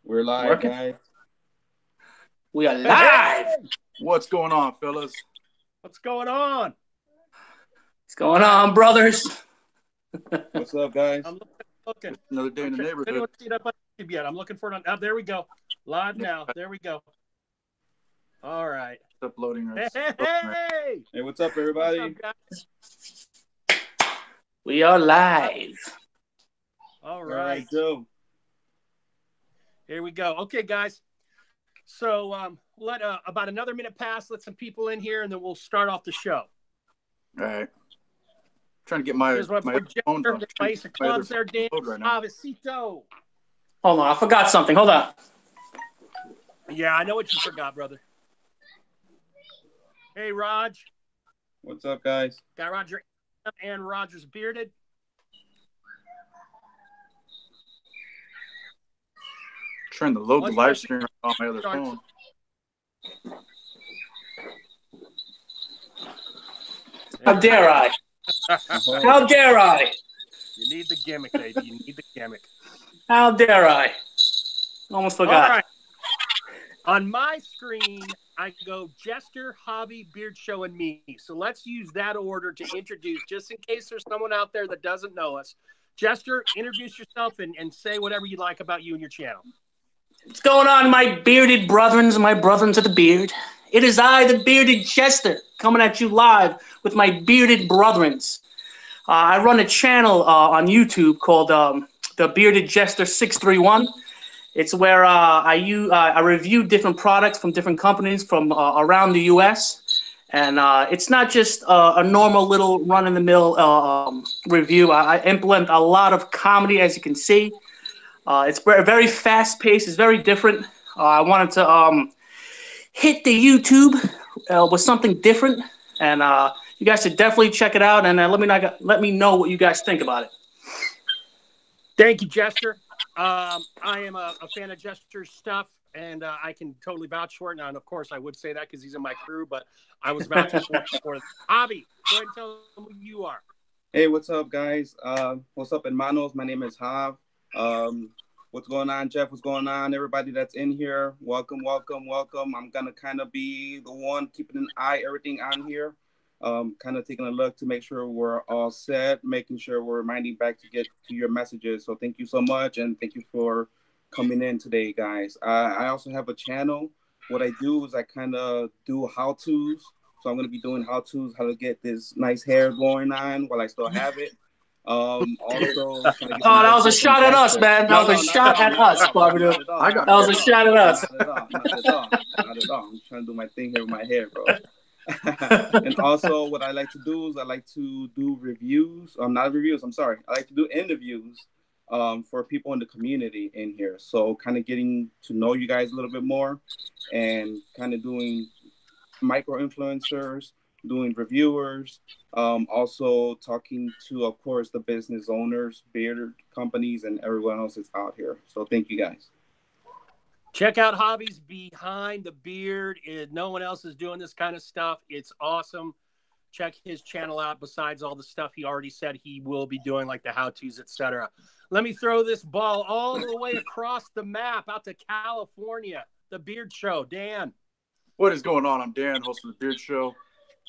We're live, Working. guys. We are live. What's going on, fellas? What's going on? What's going on, brothers? What's up, guys? I'm looking. Another day in the neighborhood. Anyone see it up on YouTube yet? I'm looking for it on. Oh, there we go. Live now. There we go. All right. It's uploading right. Hey! Hey, what's up, everybody? What's up, guys? We are live. All All right. right, Joe. Here we go. Okay, guys. So let about another minute pass. Let some people in here, and then we'll start off the show. All right. Trying to get my Here's my boy phone. Jester. My ace of clubs there, Dan. Right now. Avicito. Hold on, I forgot something. Hold on. Yeah, I know what you forgot, brother. Hey, Raj. What's up, guys? Got Roger and Roger's bearded. Trying to load the live stream on my other phone. How dare I? How dare I? You need the gimmick, baby. You need the gimmick. How dare I? Almost forgot. All right. On my screen, I go Jester, Hobby, Beard Show, and me. So let's use that order to introduce, just in case there's someone out there that doesn't know us. Jester, introduce yourself and say whatever you like about you and your channel. What's going on, my bearded brethrens and my brethrens of the beard? It is I, the bearded Jester, coming at you live with my bearded brethrens. I run a channel on YouTube called the Bearded Jester 631. It's where I review different products from different companies from around the U.S. And it's not just a normal little run-in-the-mill review. I implement a lot of comedy, as you can see. It's very fast-paced. It's very different. I wanted to hit the YouTube with something different, and you guys should definitely check it out. And let me know what you guys think about it. Thank you, Jester. I am a fan of Jester's stuff, and I can totally vouch for it. Now, and of course, I would say that because he's in my crew, but I was vouching for it. Hobby, go ahead and tell them who you are. Hey, what's up, guys? What's up, hermanos? My name is Hav. What's going on, Jeff? What's going on? Everybody that's in here, welcome, welcome, welcome. I'm gonna kind of be the one keeping an eye, everything on here. Kind of taking a look to make sure we're all set, making sure we're reminding back to get to your messages. So thank you so much, and thank you for coming in today, guys. I also have a channel. What I do is I kind of do how-tos. So I'm going to be doing how-tos, how to get this nice hair going on while I still have it. Also, that was a shot at us, man. That was a shot at us, Barbara. That was a shot at us. Not at all. I'm trying to do my thing here with my hair, bro. And also, what I like to do is I like to do reviews. Not reviews. I'm sorry. I like to do interviews for people in the community in here. So kind of getting to know you guys a little bit more and kind of doing micro influencers, doing reviewers, also talking to, of course, the business owners, beard companies, and everyone else that's out here. So thank you, guys. Check out Hobbies Behind the Beard. No one else is doing this kind of stuff. It's awesome. Check his channel out besides all the stuff he already said he will be doing, like the how-tos, etc. Let me throw this ball all the way across the map out to California. The Beard Show. Dan. What is going on? I'm Dan, host of the Beard Show.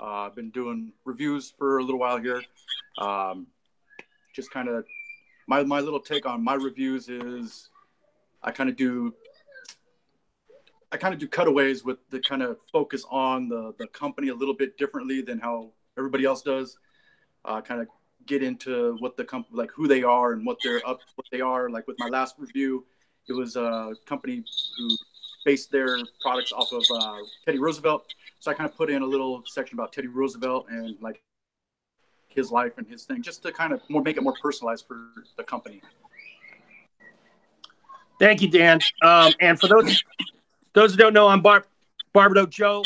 I've been doing reviews for a little while here. Just kind of my little take on my reviews is I kind of do cutaways with the kind of focus on the company a little bit differently than how everybody else does. Kind of get into what the company, like who they are and what they are. Like with my last review, it was a company who based their products off of Teddy Roosevelt. So I kind of put in a little section about Teddy Roosevelt and like his life and his thing, just to kind of make it more personalized for the company. Thank you, Dan. And for those who don't know, I'm Barbados Joe.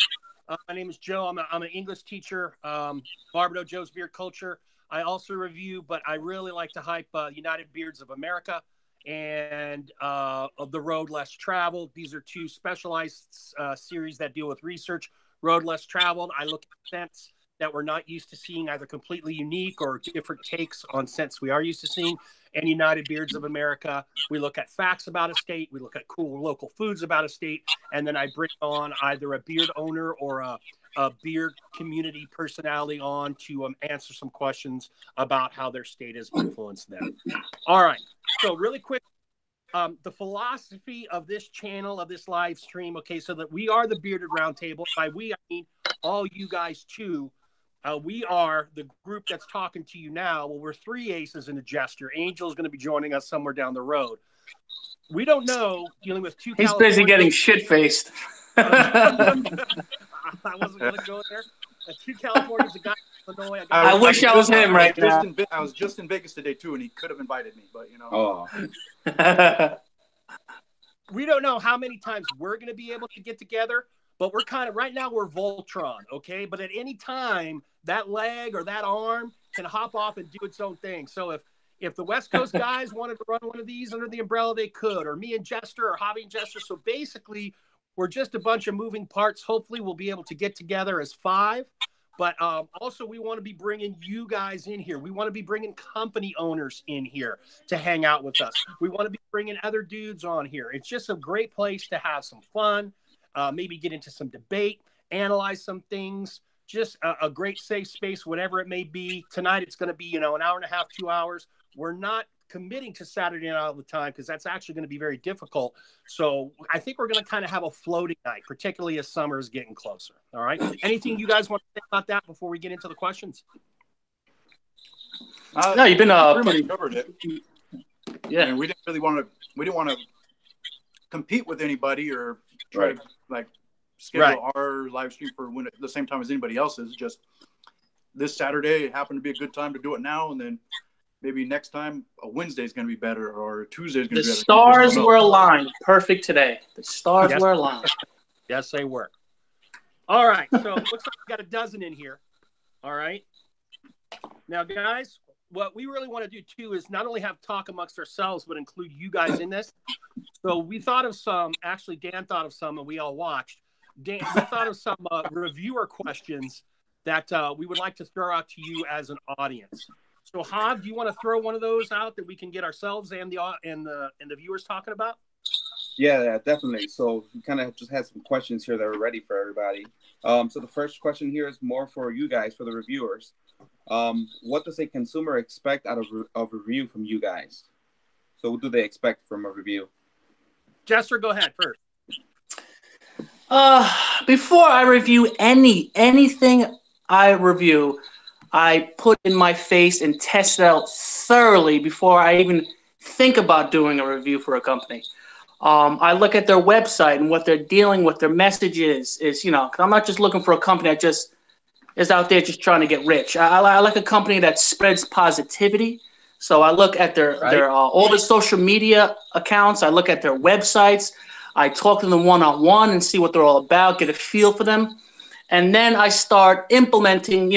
My name is Joe. I'm an English teacher. Barbados Joe's Beard Culture. I also review, but I really like to hype United Beards of America and of The Road Less Traveled. These are two specialized series that deal with research. Road Less Traveled, I look at events that we're not used to seeing, either completely unique or different takes on scents we are used to seeing. And United Beards of America, we look at facts about a state, we look at cool local foods about a state, and then I bring on either a beard owner or a beard community personality on to answer some questions about how their state has influenced them. All right. So really quick, the philosophy of this channel, of this live stream, okay, so that we are the Bearded Roundtable. By we, I mean all you guys too. We are the group that's talking to you now. Well, we're three aces and a Jester. Angel's going to be joining us somewhere down the road. We don't know, dealing with two He's busy getting shit-faced. I wasn't going to go there. Two Californians, a guy in Illinois. I wish I was him right now. I was just in Vegas today, too, and he could have invited me, but, you know. Oh. We don't know how many times we're going to be able to get together, but we're kind of, right now, we're Voltron, okay? But at any time, that leg or that arm can hop off and do its own thing. So if the West Coast guys wanted to run one of these under the umbrella, they could, or me and Jester, or Javi and Jester. So basically, we're just a bunch of moving parts. Hopefully, we'll be able to get together as five. But also, we want to be bringing you guys in here. We want to be bringing company owners in here to hang out with us. We want to be bringing other dudes on here. It's just a great place to have some fun, maybe get into some debate, analyze some things. Just a great safe space, whatever it may be. Tonight, it's going to be, an hour and a half, 2 hours. We're not committing to Saturday night all the time because that's actually going to be very difficult. So I think we're going to kind of have a floating night, particularly as summer is getting closer. All right. Anything you guys want to say about that before we get into the questions? No, you've been pretty much covered it. Yeah, I mean, we didn't want to compete with anybody or try to schedule our live stream for at the same time as anybody else's. Just this Saturday, it happened to be a good time to do it now, and then maybe next time a Wednesday is going to be better, or Tuesday is going to be better. The stars were aligned. Perfect today. The stars were aligned. Yes, they were. All right. So it looks like we got a dozen in here. All right. Now, guys, what we really want to do, too, is not only have talk amongst ourselves, but include you guys in this. So we thought of some. Actually, Dan thought of some, and we all watched. Dan, we thought of some reviewer questions that we would like to throw out to you as an audience. So, Hob, do you want to throw one of those out that we can get ourselves and the viewers talking about? Yeah, definitely. So we kind of just had some questions here that are ready for everybody. So the first question here is more for you guys, for the reviewers. What does a consumer expect out of a review from you guys? So what do they expect from a review? Jester, go ahead first. Before I review anything I review, I put in my face and test it out thoroughly before I even think about doing a review for a company. I look at their website and what they're dealing with, their message is 'cause I'm not just looking for a company that just is out there just trying to get rich. I like a company that spreads positivity. So I look at their all the social media accounts. I look at their websites. I talk to them one-on-one and see what they're all about, get a feel for them. And then I start implementing,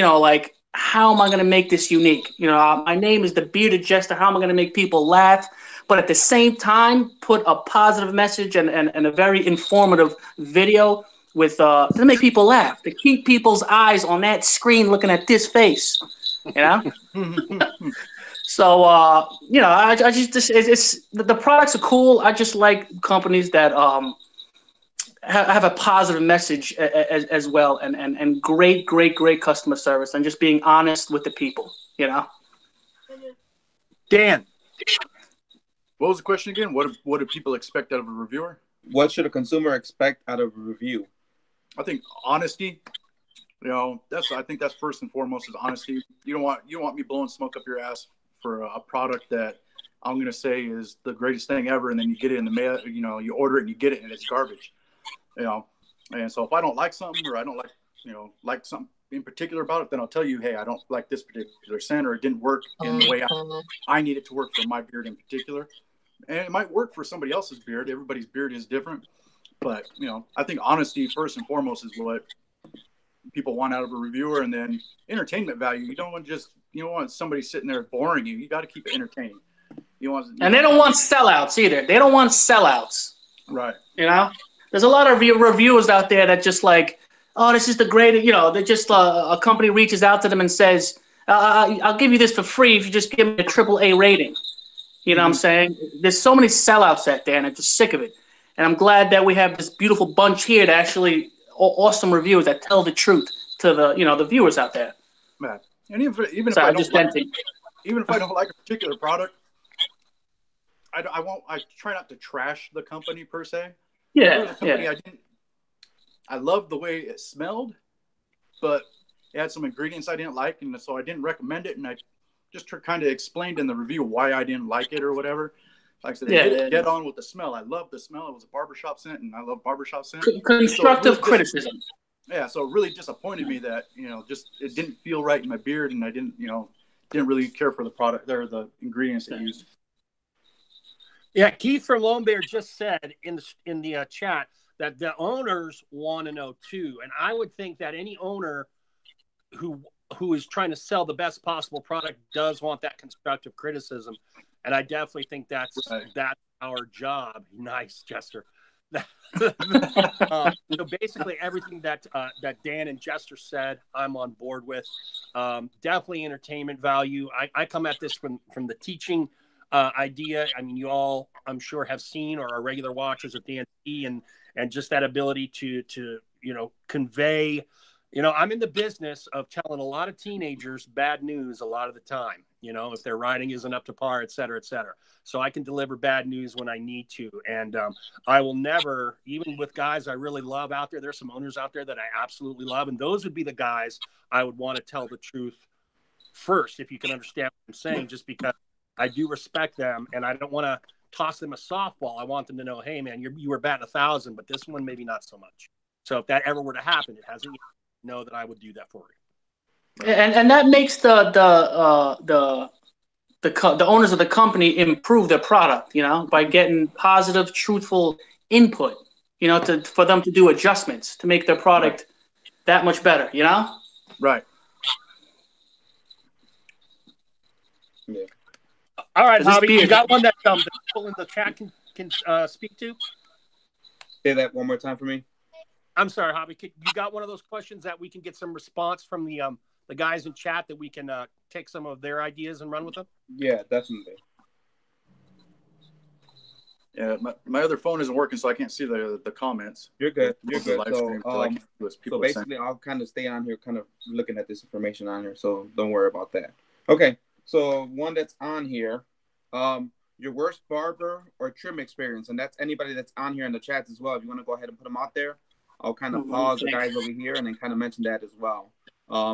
how am I going to make this unique? My name is the Bearded Jester. How am I going to make people laugh? But at the same time, put a positive message and a very informative video with to make people laugh, to keep people's eyes on that screen looking at this face, So, I just it's the products are cool. I just like companies that have a positive message as well, and great customer service, and just being honest with the people, Dan, what was the question again? What do people expect out of a reviewer? What should a consumer expect out of a review? I think honesty. I think that's first and foremost is honesty. You don't want me blowing smoke up your ass for a product that I'm going to say is the greatest thing ever, and then you get it in the mail. You order it and you get it and it's garbage. And so if I don't like something, or I don't like something in particular about it, then I'll tell you, hey, I don't like this particular scent, or it didn't work in the way I need it to work for my beard in particular. And it might work for somebody else's beard. Everybody's beard is different. But, I think honesty first and foremost is what people want out of a reviewer, and then entertainment value. You don't want somebody sitting there boring you. You got to keep it entertaining. They don't want sellouts either. They don't want sellouts. Right. There's a lot of reviewers out there that just oh, this is the greatest, they just, a company reaches out to them and says, I'll give you this for free if you just give me a AAA rating. You know what I'm saying? There's so many sellouts out there, and I'm just sick of it. And I'm glad that we have this beautiful bunch here to actually awesome reviews that tell the truth to the viewers out there. Man, and even So if I I'm don't just like, venting. even if I don't like a particular product, I try not to trash the company per se. Yeah, company I loved the way it smelled, but it had some ingredients I didn't like, and so I didn't recommend it. And I just kind of explained in the review why I didn't like it or whatever. Like I said, it didn't get on with the smell. I love the smell. It was a barbershop scent, and I love barbershop scent. Constructive criticism. Yeah, so it really disappointed me that just it didn't feel right in my beard, and I didn't really care for the product or the ingredients they used. Yeah, Keith from Lone Bear just said in the chat that the owners want to know too, and I would think that any owner who is trying to sell the best possible product does want that constructive criticism, and I definitely think that's our job. Nice, Jester. So basically, everything that Dan and Jester said, I'm on board with. Definitely entertainment value. I come at this from the teaching idea. I mean, you all, I'm sure, have seen or are regular watchers of DNC, and just that ability to convey. I'm in the business of telling a lot of teenagers bad news a lot of the time, if their riding isn't up to par, et cetera, et cetera. So I can deliver bad news when I need to. And I will never, even with guys I really love out there, there's some owners out there that I absolutely love. And those would be the guys I would want to tell the truth first, if you can understand what I'm saying, just because I do respect them and I don't want to toss them a softball. I want them to know, hey, man, you were batting 1,000, but this one maybe not so much. So if that ever were to happen, it hasn't yet. Know that I would do that for you. And that makes the owners of the company improve their product, by getting positive, truthful input, for them to do adjustments to make their product that much better, Right. Yeah. All right, Hobby, you got one that the people in the chat can speak to? Say that one more time for me. I'm sorry, Hobby. You got one of those questions that we can get some response from the guys in chat that we can take some of their ideas and run with them? Yeah, definitely. Yeah, my other phone isn't working, so I can't see the comments. You're good. You're good. So basically, I'll kind of stay on here, kind of looking at this information on here, so don't worry about that. Okay, so one that's on here, your worst barber or trim experience, and that's anybody that's on here in the chats as well. If you want to go ahead and put them out there, I'll kind of pause the guys over here and then kind of mention that as well.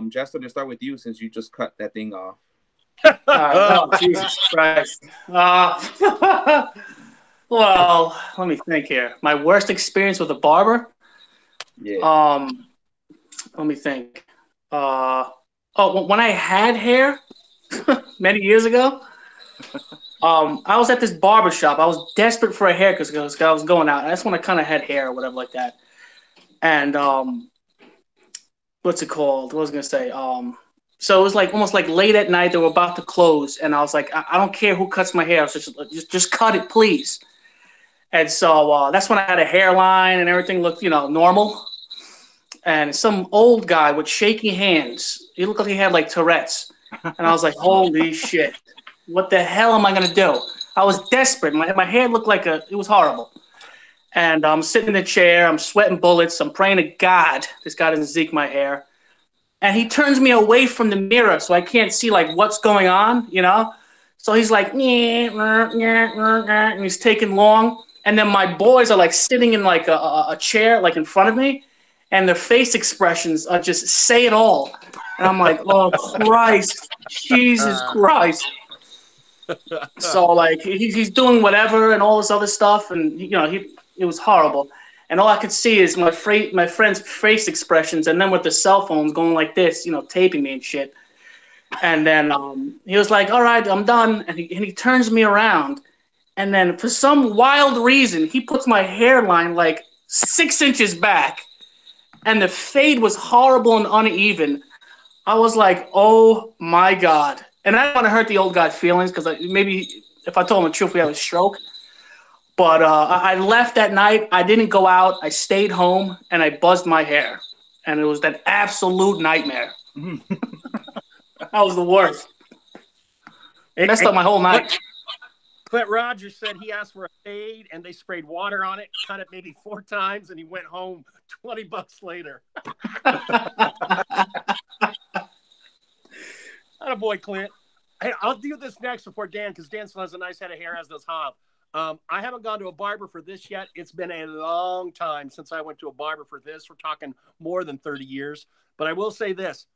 Jester, to start with you since you just cut that thing off. Oh, Jesus Christ. Well, let me think here. My worst experience with a barber? Yeah. Let me think. When I had hair many years ago, I was at this barber shop. I was desperate for a hair because I was going out. That's when I kind of had hair or whatever like that. And what's it called? What was I gonna say? So it was like almost like late at night. They were about to close, and I was like, I don't care who cuts my hair. Just cut it, please. And so that's when I had a hairline and everything looked, normal. And some old guy with shaky hands. He looked like he had like Tourette's. And I was like, holy shit, what the hell am I gonna do? I was desperate. My hair looked like it was horrible. And I'm sitting in the chair, I'm sweating bullets, I'm praying to God this guy doesn't zeke my hair. And he turns me away from the mirror so I can't see like what's going on, So he's like, and he's taking long. And then my boys are like sitting in like a chair like in front of me, and their face expressions are just say it all. And I'm like, oh Christ, Jesus Christ. So like he's doing whatever and all this other stuff, and it was horrible. And all I could see is my friend's face expressions, and then with the cell phones going like this, taping me and shit. And then he was like, all right, I'm done. And he turns me around. And then for some wild reason, he puts my hairline like 6 inches back. And the fade was horrible and uneven. I was like, oh, my God. And I don't want to hurt the old guy's feelings because maybe if I told him the truth, we have a stroke. But I left that night. I didn't go out. I stayed home, and I buzzed my hair. and it was that absolute nightmare. That was the worst. Messed up my whole night. Clint Rogers said he asked for a fade, and they sprayed water on it, cut it maybe 4 times, and he went home $20 later. Attaboy, Clint. Hey, I'll do this next before Dan, because Dan still has a nice head of hair, as does Hav. I haven't gone to a barber for this yet. It's been a long time since I went to a barber for this. We're talking more than 30 years. But I will say this.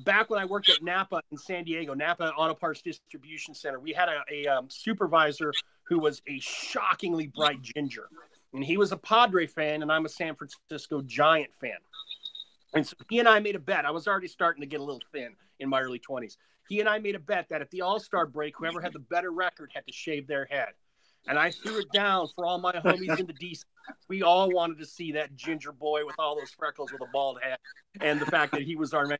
Back when I worked at Napa in San Diego, Napa Auto Parts Distribution Center, we had a supervisor who was a shockingly bright ginger. And he was a Padre fan, and I'm a San Francisco Giant fan. And so he and I made a bet. I was already starting to get a little thin in my early 20s. He and I made a bet that at the All-Star break, whoever had the better record had to shave their head. And I threw it down for all my homies in the DC. We all wanted to see that ginger boy with all those freckles with a bald head, and the fact that he was our man.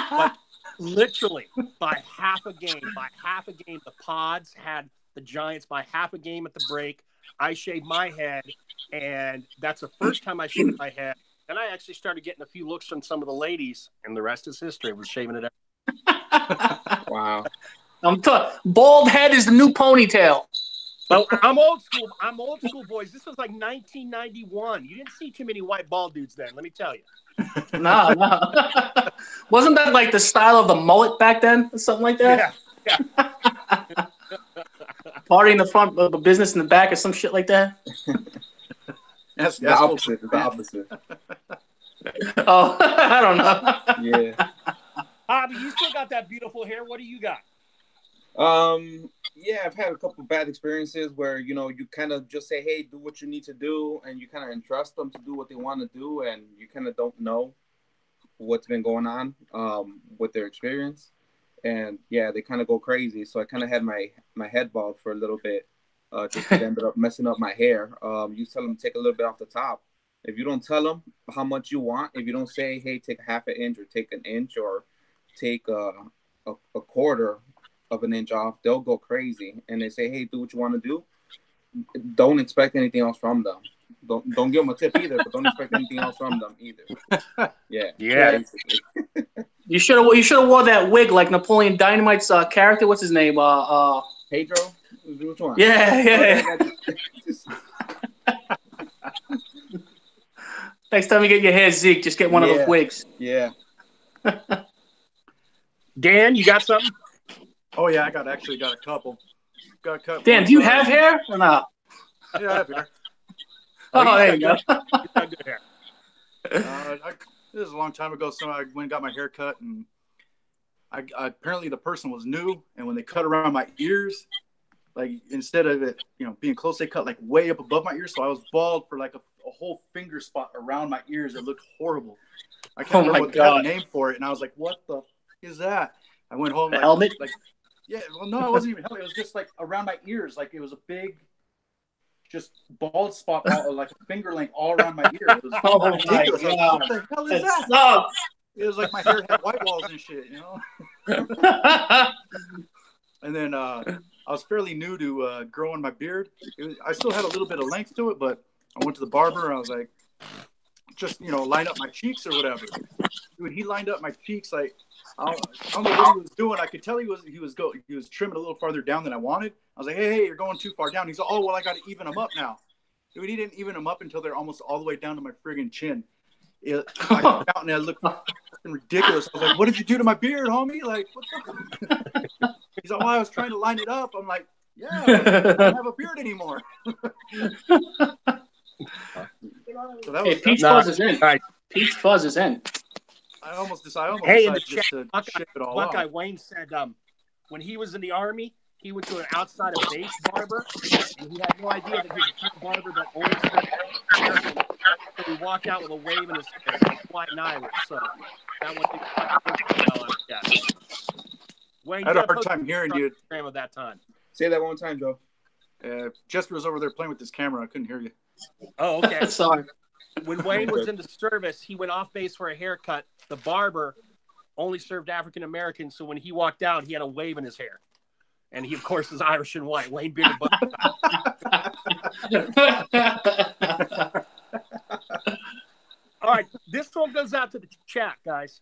But literally, by half a game, the Pods had the Giants by half a game at the break. I shaved my head, and that's the first time I shaved my head. Then I actually started getting a few looks from some of the ladies, and the rest is history. I was shaving it up. Wow. Bald head is the new ponytail. Well, I'm old school. Boys. This was like 1991. You didn't see too many white bald dudes then, let me tell you. No. Wasn't that like the style of the mullet back then? Or something like that? Yeah. Party in the front, of a business in the back, or some shit like that? That's the opposite. The opposite. Oh, I don't know. Yeah. Hobby, you still got that beautiful hair. What do you got? Yeah, I've had a couple bad experiences where, you kind of just say, hey, do what you need to do, and you kind of entrust them to do what they want to do, and you kind of don't know what's been going on with their experience. And yeah, they kind of go crazy. So I kind of had my head bald for a little bit. Just ended up messing up my hair. You tell them to take a little bit off the top. If you don't tell them how much you want, if you don't say, hey, take half an inch or take an inch or take a quarter of an inch off, they'll go crazy. And they say, hey, do what you want to do. Don't expect anything else from them. Don't give them a tip either, but don't expect anything else from them either. Yeah. Basically. You should have wore that wig like Napoleon Dynamite's character. What's his name? Pedro. Which one? Yeah. Next time you get your hair, Zeke, just get one of those wigs. Yeah. Dan, you got something? Oh yeah, I got a couple. Got cut. Dan, do you have hair or not? Yeah, I have hair. Oh, there you go. Good hair. This is a long time ago, so I went and got my hair cut, and I apparently the person was new, and when they cut around my ears, like instead of it, being close, they cut like way up above my ears, so I was bald for like a whole finger spot around my ears. It looked horrible. I can't remember what they had a name for it, and I was like, "What the is that?" I went home. Like, helmet? Yeah, well, no, it wasn't even helmet. It was just like around my ears, like it was a big, just bald spot, like a finger length all around my ear. It was ridiculous. My God. What the hell is that? Sucks. It was like my hair had white walls and shit, And then I was fairly new to growing my beard. I still had a little bit of length to it, but I went to the barber and I was like, just line up my cheeks or whatever. Dude, he lined up my cheeks like I don't know what he was doing. I could tell he was trimming a little farther down than I wanted. I was like, hey, you're going too far down. He's like, oh well, I got to even them up now. Dude, he didn't even them up until they're almost all the way down to my friggin' chin. I came out and I looked ridiculous. I was like, what did you do to my beard, homie? Like, what the? He's like, well, I was trying to line it up. I'm like, yeah, I don't have a beard anymore. So that was, Peach Fuzz is in. Right. Peach Fuzz is in. I almost hey, in the chat, Buckeye Wayne said when he was in the Army, he went to an outside of base barber, and he had no idea that he was a kind of barber that only served. So he walked out with a wave in his face, white and Irish. So that one. Wayne, I had a hard time hearing you. Of that time. Say that one time, Joe. Jester was over there playing with his camera. I couldn't hear you. Oh, okay. Sorry. When Wayne was in the service, he went off base for a haircut. The barber only served African Americans, so when he walked out, he had a wave in his hair. And he, of course, is Irish and white. Wayne bearded Buckeye. All right, goes out to the chat, guys.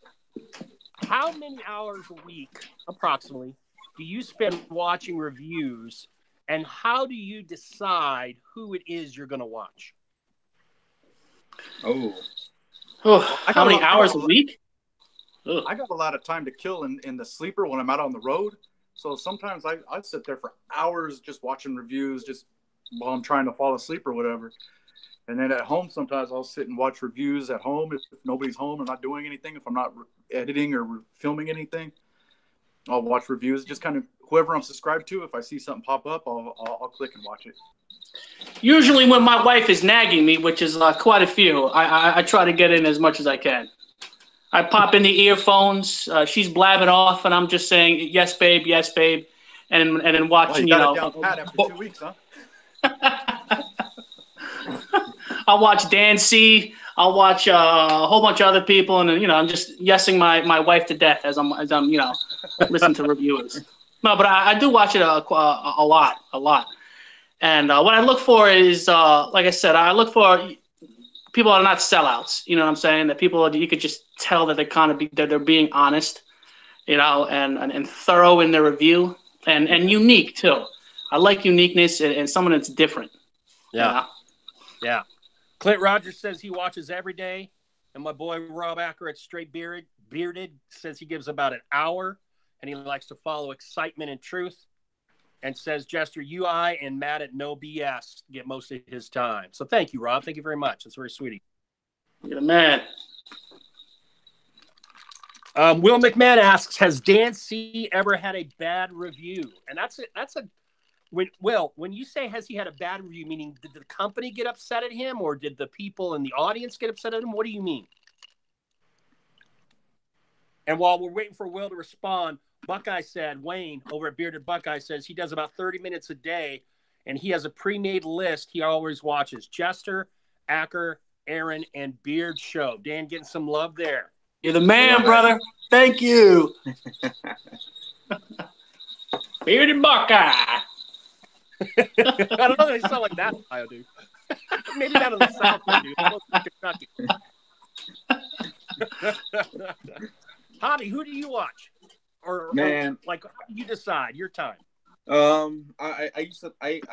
How many hours a week, approximately, do you spend watching reviews, and how do you decide who it is you're going to watch? Oh, how many hours a week? I got a lot of time to kill in the sleeper when I'm out on the road. So sometimes I sit there for hours just watching reviews just while I'm trying to fall asleep or whatever. And then at home, sometimes I'll sit and watch reviews at home if nobody's home. I'm not doing anything. If I'm not editing or filming anything, I'll watch reviews. Just kind of whoever I'm subscribed to. If I see something pop up, I'll click and watch it. Usually when my wife is nagging me, which is quite a few, I try to get in as much as I can. I pop in the earphones. She's blabbing off, and I'm just saying, yes, babe, and then watching, well, you got it down pat after 2 weeks, huh? I'll watch Dan C. I'll watch a whole bunch of other people, and I'm just yesing my wife to death as I'm listening to reviewers. No, but I do watch it a lot. And what I look for is, like I said, I look for people that are not sellouts. You know what I'm saying? That people you could just tell that they're being honest, and thorough in their review, and unique too. I like uniqueness and someone that's different. Yeah. Yeah. Clint Rogers says he watches every day, and my boy Rob Acker at Straight Bearded says he gives about an hour, and he likes to follow excitement and truth, and says Jester UI and Matt at No BS get most of his time. So thank you, Rob. Thank you very much. That's very sweet. You're the man. Will McMahon asks, has Dan C ever had a bad review? And when you say has he had a bad review, meaning did the company get upset at him, or did the people in the audience get upset at him? What do you mean? And while we're waiting for Will to respond, Buckeye said, Wayne over at Bearded Buckeye says he does about 30 minutes a day, and he has a pre-made list he always watches. Jester, Acker, Aaron, and Beard Show. Dan getting some love there. You're the man, brother. Thank you. Bearded Buckeye. I don't know if they sound like that in Ohio, dude. Maybe down in the South, dude. Kentucky. Hobby, who do you watch? Or like, how do you decide your time? I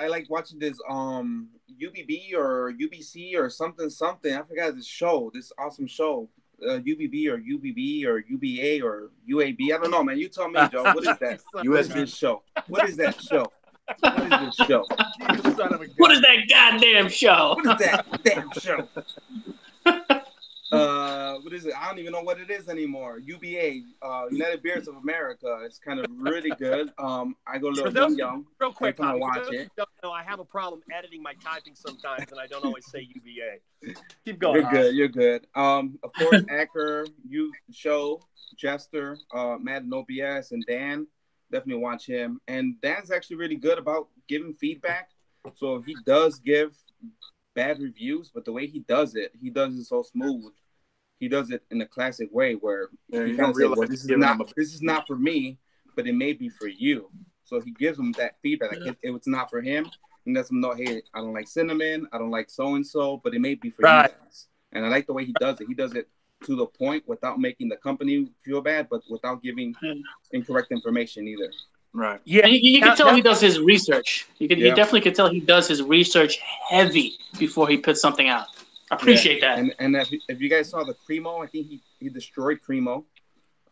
like watching this UBB or UBC or something. I forgot this awesome show. UBB or UBA or UAB. I don't know, man. You tell me, Joe. What is that? What is this show? What is that show? What is this show? What is that goddamn show? What is that damn show? What is it? I don't even know what it is anymore. UBA, United Beers of America. It's kind of really good. I go a little young. Real quick, I watch it. I have a problem editing my typing sometimes, and I don't always say UBA. Keep going. You're good. Of course, Acker, Show, Jester, Matt No BS, and Dan. Definitely watch him. And Dan's actually really good about giving feedback. So he does give bad reviews, but the way he does it so smooth. He does it in a classic way where you don't realize this is not for me, but it may be for you. So he gives them that feedback. Like if it's not for him, and lets them know, hey, I don't like cinnamon, I don't like so and so, but it may be for you guys. And I like the way he does it. He does it to the point without making the company feel bad, but without giving incorrect information either. Right. Yeah, you can tell he does his research. You definitely can tell he does his research heavy before he puts something out. I appreciate that. And if you guys saw the Cremo, I think he destroyed Cremo.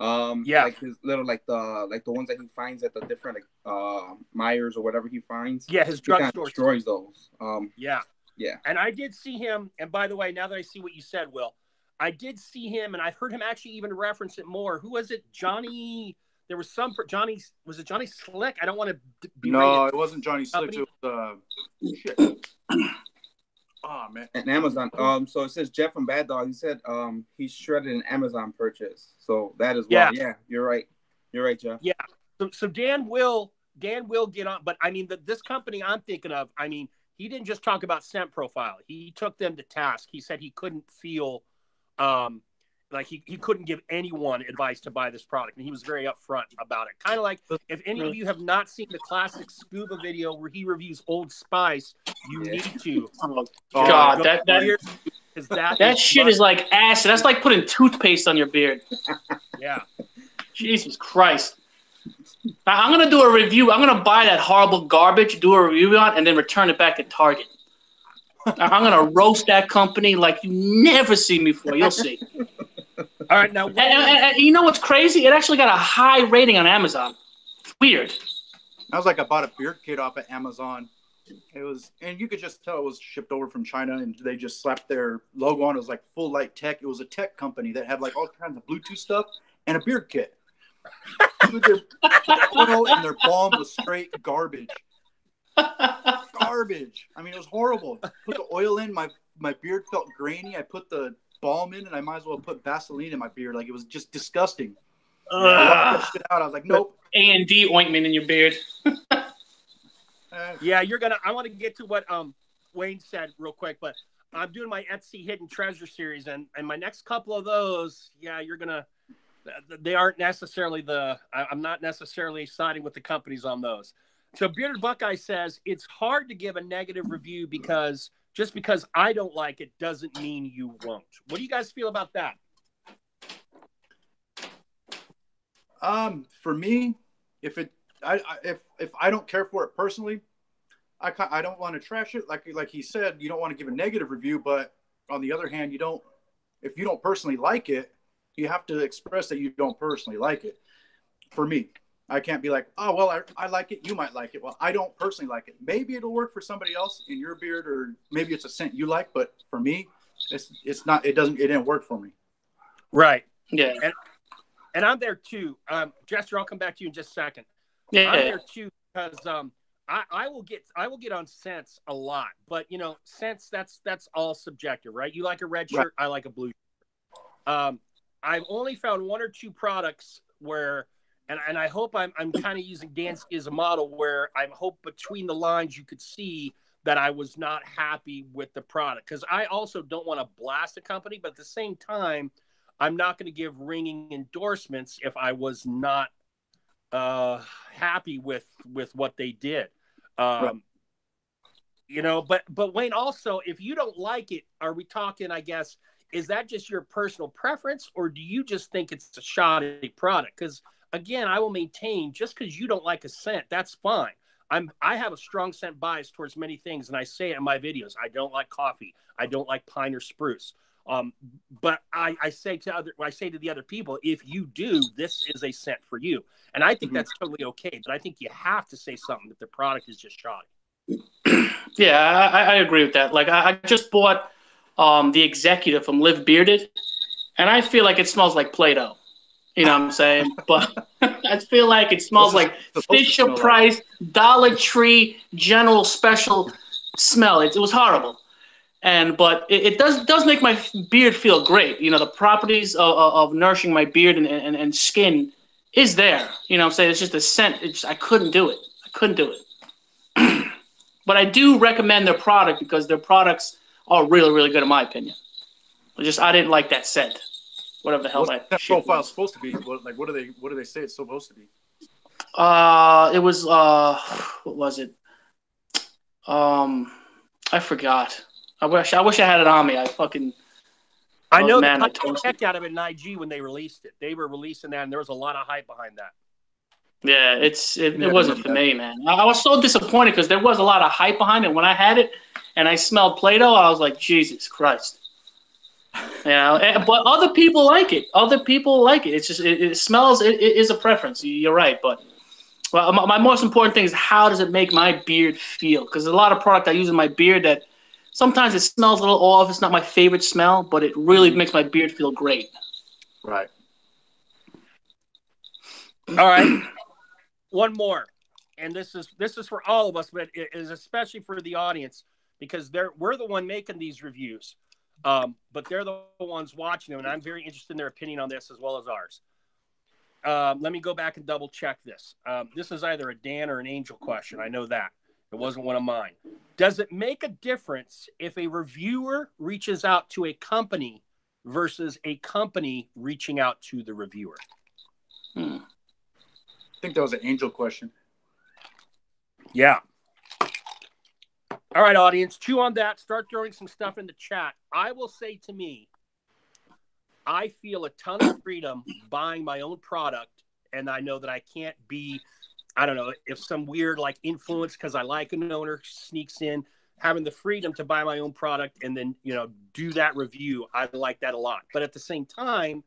Like his little like the ones that he finds at the different Myers or whatever he finds. Yeah, his drugstore destroys those. Yeah. And I did see him. And by the way, now that I see what you said, Will, I did see him, and I've heard him actually even reference it more. Who was it? Johnny. There was some for Johnny. Was it Johnny Slick? I don't want to be. No, it wasn't Johnny Slick. It was shit. Oh man. And Amazon. So it says Jeff from Bad Dog. He said he shredded an Amazon purchase. So that as well. Yeah, you're right. You're right, Jeff. Yeah. So Dan will get on, but I mean this company I'm thinking of. I mean, he didn't just talk about scent profile. He took them to task. He said he couldn't feel like he couldn't give anyone advice to buy this product, and he was very upfront about it. Kind of like if any of you have not seen the classic Scuba video where he reviews Old Spice, you need to. Oh God, Because that shit is like acid. That's like putting toothpaste on your beard. Yeah. Jesus Christ. Now, I'm going to do a review. I'm going to buy that horrible garbage, do a review on, and then return it back at Target. I'm going to roast that company like you never see me before. You'll see. All right, now. And you know what's crazy? It actually got a high rating on Amazon. It's weird. I was like, I bought a beard kit off of Amazon. It was, and you could just tell it was shipped over from China, and they just slapped their logo on. It was like Full Light Tech. It was a tech company that had like all kinds of Bluetooth stuff and a beard kit. Their oil and their balm was straight garbage. Garbage. I mean, it was horrible. Put the oil in, my beard felt grainy. I put the balm in, and I might as well put Vaseline in my beard. Like, it was just disgusting. I walked that shit out. I was like, nope. A&D ointment in your beard. Yeah, I want to get to what Wayne said real quick, but I'm doing my Etsy Hidden Treasure series, and my next couple of those, they aren't necessarily I'm not necessarily siding with the companies on those. So Bearded Buckeye says, it's hard to give a negative review because just because I don't like it doesn't mean you won't. What do you guys feel about that? For me, if I don't care for it personally, I don't want to trash it. Like he said, you don't want to give a negative review, but on the other hand, if you don't personally like it, you have to express that you don't personally like it. For me, I can't be like, oh, well, I like it. You might like it. Well, I don't personally like it. Maybe it'll work for somebody else in your beard, or maybe it's a scent you like, but for me, it's not, it didn't work for me. Right. Yeah. And I'm there too. Jester, I'll come back to you in just a second. Yeah. I'm there too because I will get on scents a lot, but scents that's all subjective, right? You like a red shirt, right. I like a blue shirt. I've only found one or two products where, and I hope I'm kind of using Dansky as a model, where I hope between the lines you could see that I was not happy with the product, because I also don't want to blast a company, but at the same time, I'm not going to give ringing endorsements if I was not happy with what they did. Right. But Wayne, also, if you don't like it, are we talking, I guess, is that just your personal preference, or do you just think it's a shoddy product? Because again, I will maintain, just because you don't like a scent, that's fine. I have a strong scent bias towards many things, and I say it in my videos. I don't like coffee. I don't like pine or spruce. But I say to the other people, if you do, this is a scent for you. And I think that's totally okay. But I think you have to say something that the product is just shoddy. Yeah, I agree with that. Like, I just bought the Executive from Live Bearded, and I feel like it smells like Play-Doh. You know what I'm saying? But I feel like it smells like Fisher Price, Dollar Tree, General Special smell. It was horrible. But it does make my beard feel great. The properties of nourishing my beard and skin is there. You know what I'm saying? It's just a scent. I couldn't do it. But I do recommend their product because their products are really, really good in my opinion. I didn't like that scent. Whatever the hell that profile is supposed to be. What do they say it's supposed to be? It was what was it? I forgot. I wish I had it on me. I know the heck out of it in IG when they released it. They were releasing that, and there was a lot of hype behind that. Yeah, it wasn't for me, man. I was so disappointed because there was a lot of hype behind it. When I had it and I smelled Play-Doh, I was like, Jesus Christ. But other people like it. It's just it smells. It is a preference. You're right, but my most important thing is how does it make my beard feel? Because there's a lot of product I use in my beard that sometimes it smells a little off. It's not my favorite smell, but it really makes my beard feel great. Right. All right. One more, and this is for all of us, but it is especially for the audience because we're the one making these reviews. But they're the ones watching them, and I'm very interested in their opinion on this as well as ours. Let me go back and double check this. This is either a Dan or an Angel question. I know that. It wasn't one of mine. Does it make a difference if a reviewer reaches out to a company versus a company reaching out to the reviewer? I think that was an Angel question. Yeah. All right, audience, chew on that. Start throwing some stuff in the chat. I will say to me, I feel a ton of freedom buying my own product, and I know that I can't be, I don't know, if some weird like influence because I like an owner sneaks in, having the freedom to buy my own product and then, you know, do that review. I like that a lot. But at the same time,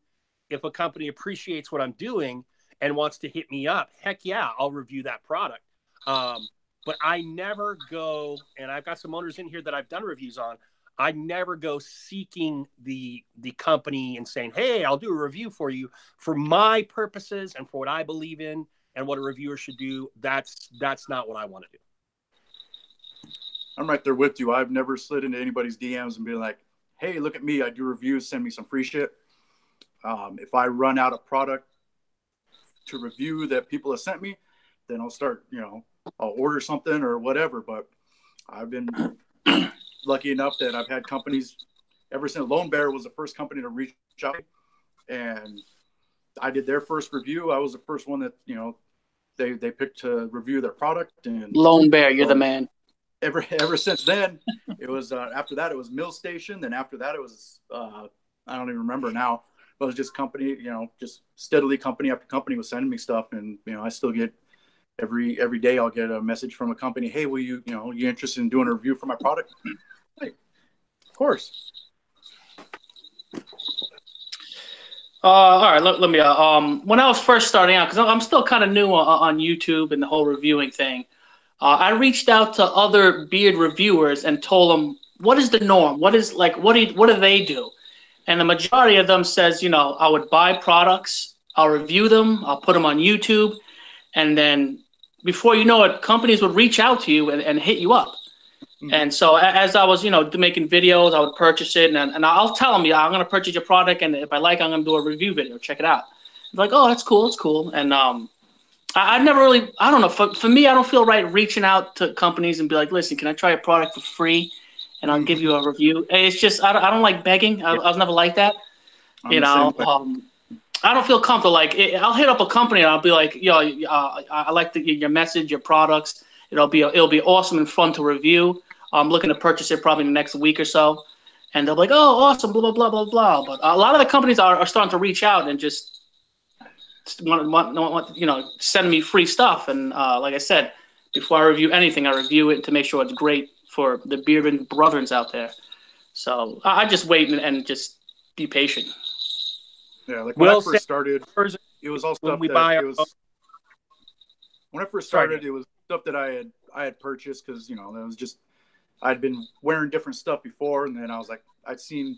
if a company appreciates what I'm doing and wants to hit me up, heck yeah, I'll review that product. But I never go, and I've got some owners in here that I've done reviews on. I never go seeking the company and saying, hey, I'll do a review for you for my purposes and for what I believe in and what a reviewer should do. That's not what I want to do. I'm right there with you. I've never slid into anybody's DMs and been like, hey, look at me. I do reviews. Send me some free shit. If I run out of product to review that people have sent me, then I'll start, you know, I'll order something or whatever. But I've been lucky enough that I've had companies ever since. Lone Bear was the first company to reach out, and I did their first review. I was the first one that, you know, they picked to review their product. And Lone Bear, you're the man. Ever since then, it was after that it was Mill Station. Then after that it was I don't even remember now. But it was just company, you know, just steadily company after company was sending me stuff, and you know, I still get every day I'll get a message from a company. Hey, will you, you know, you interested in doing a review for my product? Hey, of course. All right, let me. When I was first starting out, because I'm still kind of new on YouTube and the whole reviewing thing, I reached out to other beard reviewers and told them what is the norm. What is like what do they do? And the majority of them says, you know, I would buy products, I'll review them, I'll put them on YouTube, and then before you know it, companies would reach out to you and hit you up. Mm-hmm. And so as I was, you know, making videos, I would purchase it, and I'll tell them, yeah, I'm going to purchase your product, and if I like, I'm going to do a review video. Check it out. They're like, oh, that's cool, that's cool. And I've never really, I don't know, for me, I don't feel right reaching out to companies and be like, listen, can I try a product for free? And I'll give you a review. It's just, I don't like begging. I was never like that. You know, I don't feel comfortable. Like, I'll hit up a company and I'll be like, yo, I like your message, your products. It'll be awesome and fun to review. I'm looking to purchase it probably in the next week or so. And they'll be like, oh, awesome, blah, blah, blah, blah, blah. But a lot of the companies are starting to reach out and just want you know, send me free stuff. And like I said, before I review anything, I review it to make sure it's great for the bearded brethrens out there. So I just wait and just be patient. Yeah, like when I first started, it was all stuff that it was. When I first started, it was stuff that I had purchased because, you know, it was just I'd been wearing different stuff before, and then I was like, I'd seen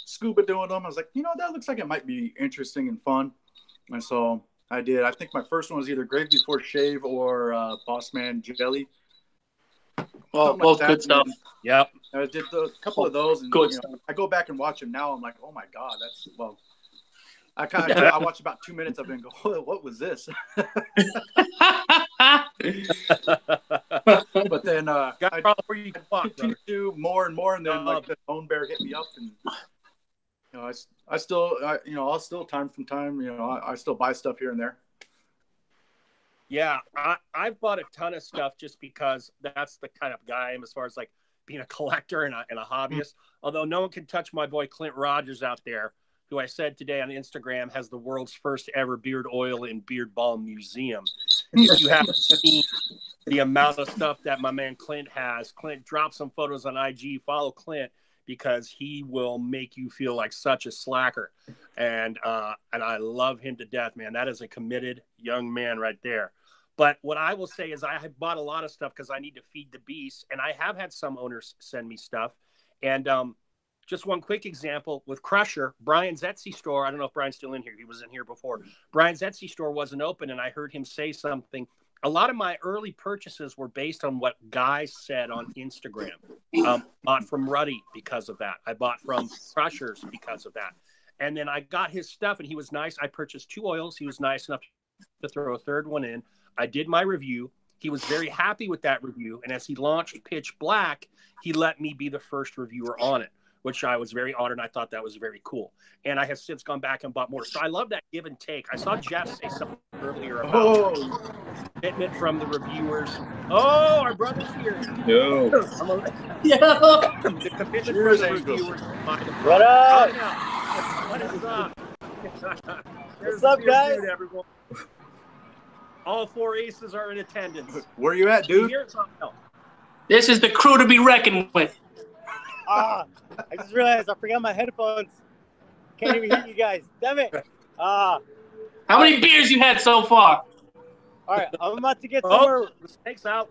Scuba doing them. I was like, you know, that looks like it might be interesting and fun, and so I did. I think my first one was either Grave Before Shave or Boss Man Jelly. Well, both good stuff. Yep. I did a couple of those, and you know, I go back and watch them now. I'm like, oh my god, that's well. I watched about 2 minutes of it and go, oh, what was this? But then I continued to do more and more, and then like the Lone Bear hit me up, and you know, I still you know, I'll still time from time, you know, I still buy stuff here and there. Yeah, I've bought a ton of stuff just because that's the kind of guy I am as far as like being a collector and a hobbyist. Although no one can touch my boy Clint Rogers out there, who I said today on Instagram has the world's first ever beard oil and beard balm museum. If you haven't seen the amount of stuff that my man Clint has, Clint, drop some photos on IG, follow Clint, because he will make you feel like such a slacker. And I love him to death, man. That is a committed young man right there. But what I will say is I have bought a lot of stuff because I need to feed the beast. And I have had some owners send me stuff. And just one quick example with Crusher, Brian's Etsy store. I don't know if Brian's still in here. He was in here before. Brian's Etsy store wasn't open, and I heard him say something. A lot of my early purchases were based on what guys said on Instagram. Bought from Ruddy because of that. I bought from Crushers because of that. And then I got his stuff, and he was nice. I purchased 2 oils. He was nice enough to throw a third one in. I did my review. He was very happy with that review. And as he launched Pitch Black, he let me be the first reviewer on it, which I was very honored, and I thought that was very cool. And I have since gone back and bought more. So I love that give and take. I saw Jeff say something earlier about commitment from the reviewers. Oh, our brother's here. Yo. The commitment Cheers, from the Angel. reviewers to buy the What product. up? What is up? What's up, guys? Dude, everyone. All 4 aces are in attendance. Where you at, Can you dude? hear something else? This is the crew to be reckoned with. I just realized I forgot my headphones. Can't even hear you guys. Damn it. How many beers you had so far? All right, I'm about to get somewhere. Oh, the snake's out.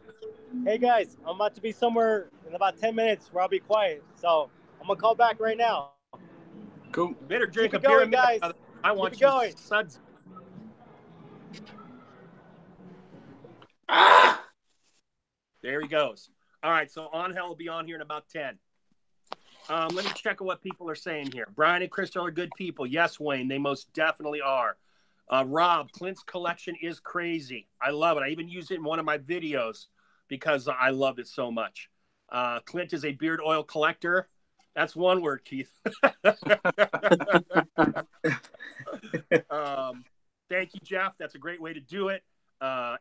Hey, guys, I'm about to be somewhere in about 10 minutes where I'll be quiet. So I'm going to call back right now. Cool. You better drink Keep a it beer, going, guys. I want Keep it you going. suds. There he goes. All right, so Angel will be on here in about 10. Let me check what people are saying here. Brian and Crystal are good people. Yes, Wayne, they most definitely are. Rob, Clint's collection is crazy. I love it. I even used it in one of my videos because I loved it so much. Clint is a beard oil collector. That's one word, Keith. Thank you, Jeff. That's a great way to do it.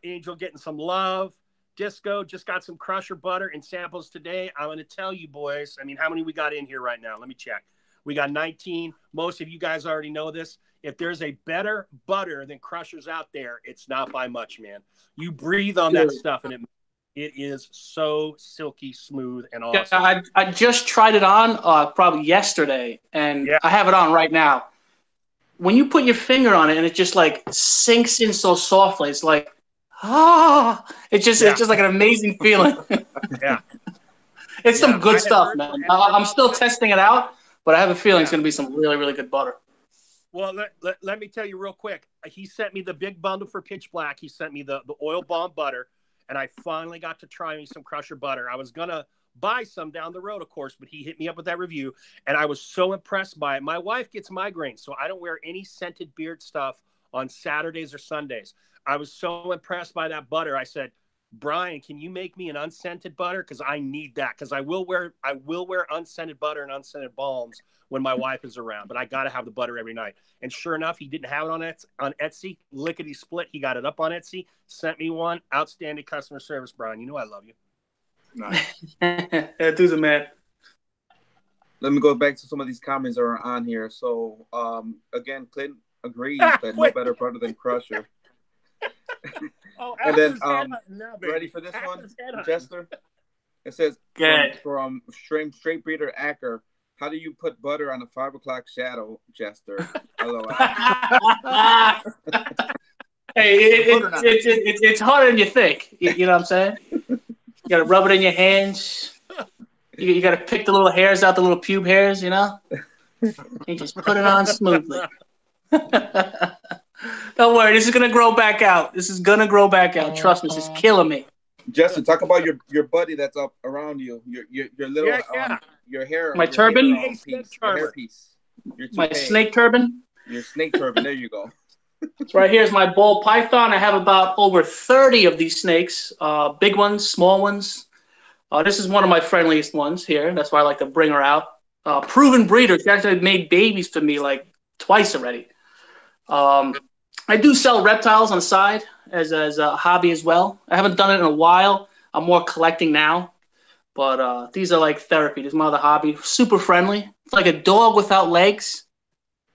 Angel getting some love. Disco just got some crusher butter and samples today. I'm going to tell you, boys. I mean, how many we got in here right now? Let me check. We got 19. Most of you guys already know this. If there's a better butter than crushers out there, it's not by much, man. You breathe on that stuff, and it is so silky smooth and awesome. Yeah, I just tried it on probably yesterday, and I have it on right now. When you put your finger on it, and it just like sinks in so softly, it's like, it's just like an amazing feeling. Yeah. It's some good stuff, man. I'm still testing it out, but I have a feeling it's going to be some really, really good butter. Well, let me tell you real quick. He sent me the big bundle for Pitch Black. He sent me the oil bomb butter, and I finally got to try me some crusher butter. I was going to buy some down the road, of course, but he hit me up with that review, and I was so impressed by it. My wife gets migraines, so I don't wear any scented beard stuff on Saturdays or Sundays. I was so impressed by that butter. I said, Brian, can you make me an unscented butter? Because I need that. Because I will wear unscented butter and unscented balms when my wife is around. But I got to have the butter every night. And sure enough, he didn't have it on Etsy. Lickety split. He got it up on Etsy. Sent me one. Outstanding customer service, Brian. You know I love you. Nice. Dude's a man. Let me go back to some of these comments that are on here. So, again, Clint agrees that no better butter than crusher. And then, ready for this one, Jester? It says from straight breeder Acker. How do you put butter on a 5 o'clock shadow, Jester? LOL. Hey, it's harder than you think. You know what I'm saying? You got to rub it in your hands. You got to pick the little hairs out, the little pube hairs, you know? And just put it on smoothly. Don't worry, this is gonna grow back out. Trust me, this is killing me. Justin, talk about your buddy that's up around you. Your little your hair. My turban. Your hair piece. My snake turban. Your snake turban. There you go. So right here is my ball python. I have about over 30 of these snakes. Big ones, small ones. This is one of my friendliest ones here. That's why I like to bring her out. Proven breeder. She actually made babies for me like twice already. I do sell reptiles on the side as a hobby as well. I haven't done it in a while. I'm more collecting now. But these are like therapy. This is my other hobby. Super friendly. It's like a dog without legs.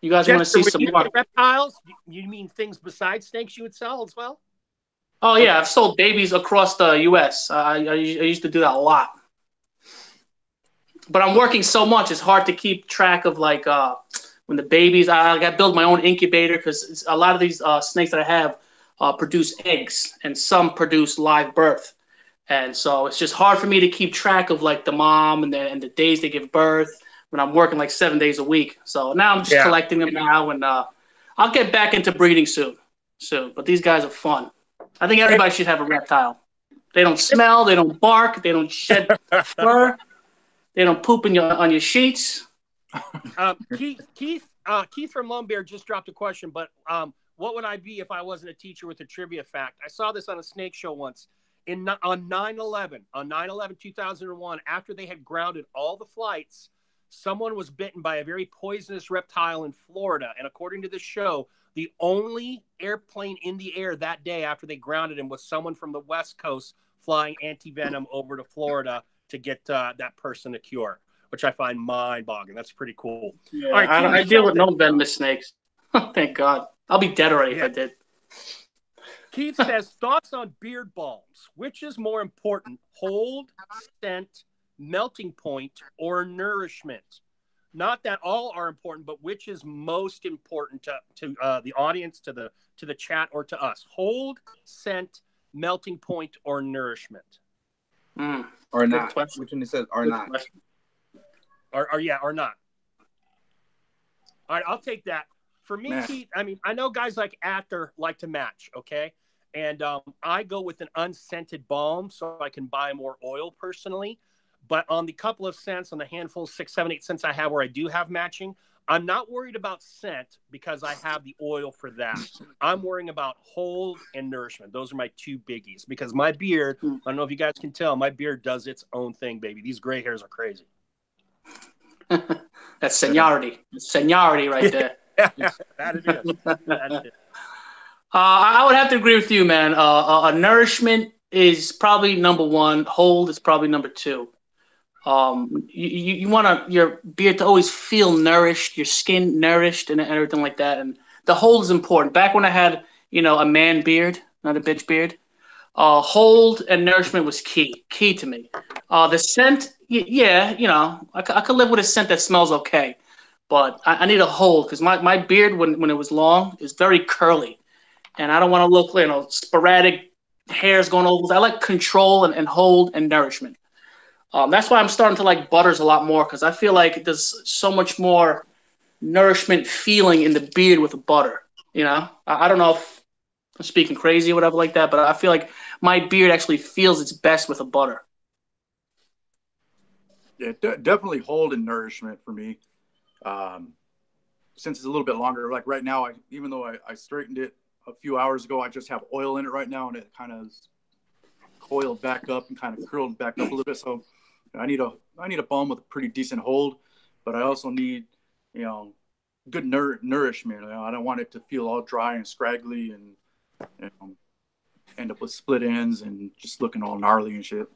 You guys want to see some more reptiles? You mean things besides snakes you would sell as well? Oh, yeah. I've sold babies across the U.S. I used to do that a lot. But I'm working so much, it's hard to keep track of like when the babies, I got to build my own incubator because a lot of these snakes that I have produce eggs and some produce live birth. And so it's just hard for me to keep track of like the mom and the days they give birth when I'm working like 7 days a week. So now I'm just collecting them now, and I'll get back into breeding soon. But these guys are fun. I think everybody should have a reptile. They don't smell, they don't bark, they don't shed fur, they don't poop on your sheets. Keith from Lone Bear just dropped a question, but what would I be if I wasn't a teacher with a trivia fact? I saw this on a snake show once. On 9/11, 2001, after they had grounded all the flights, someone was bitten by a very poisonous reptile in Florida. And according to the show, the only airplane in the air that day after they grounded him was someone from the West Coast flying anti-venom over to Florida to get that person a cure, which I find mind-boggling. That's pretty cool. Yeah, All right, I deal with no venomous snakes. Thank God. I'll be dead already if I did. Keith says, thoughts on beard balms. Which is more important, hold, scent, melting point, or nourishment? Not that all are important, but which is most important to the audience, to the chat, or to us? Hold, scent, melting point, or nourishment? Or not. Which one it says or not? Or not. All right, I'll take that. For me, Keith, I mean, I know guys like Ather like to match, okay? And I go with an unscented balm so I can buy more oil personally. But on the couple of scents, on the handful, 6, 7, 8 scents I have where I do have matching, I'm not worried about scent because I have the oil for that. I'm worrying about hold and nourishment. Those are my two biggies because my beard, I don't know if you guys can tell, my beard does its own thing, baby. These gray hairs are crazy. That's seniority. That's seniority right there. That it is. That it is. I would have to agree with you, man. Nourishment is probably number one. Hold is probably number two. You want your beard to always feel nourished, your skin nourished, and everything like that. And the hold is important. Back when I had, a man beard, not a bitch beard, hold and nourishment was key to me. The scent, I could live with a scent that smells okay, but I need a hold because my beard when it was long is very curly, and I don't want to look sporadic hairs going over. I like control and hold and nourishment. That's why I'm starting to like butters a lot more because I feel like there's so much more nourishment feeling in the beard with a butter. I don't know if I'm speaking crazy or whatever like that, but I feel like my beard actually feels its best with a butter. Yeah, definitely hold and nourishment for me. Since it's a little bit longer, like right now, even though I straightened it a few hours ago, I just have oil in it right now, and it kind of coiled back up and kind of curled back up a little bit. So I need a balm with a pretty decent hold, but I also need, good nourishment. I don't want it to feel all dry and scraggly and end up with split ends and just looking all gnarly and shit.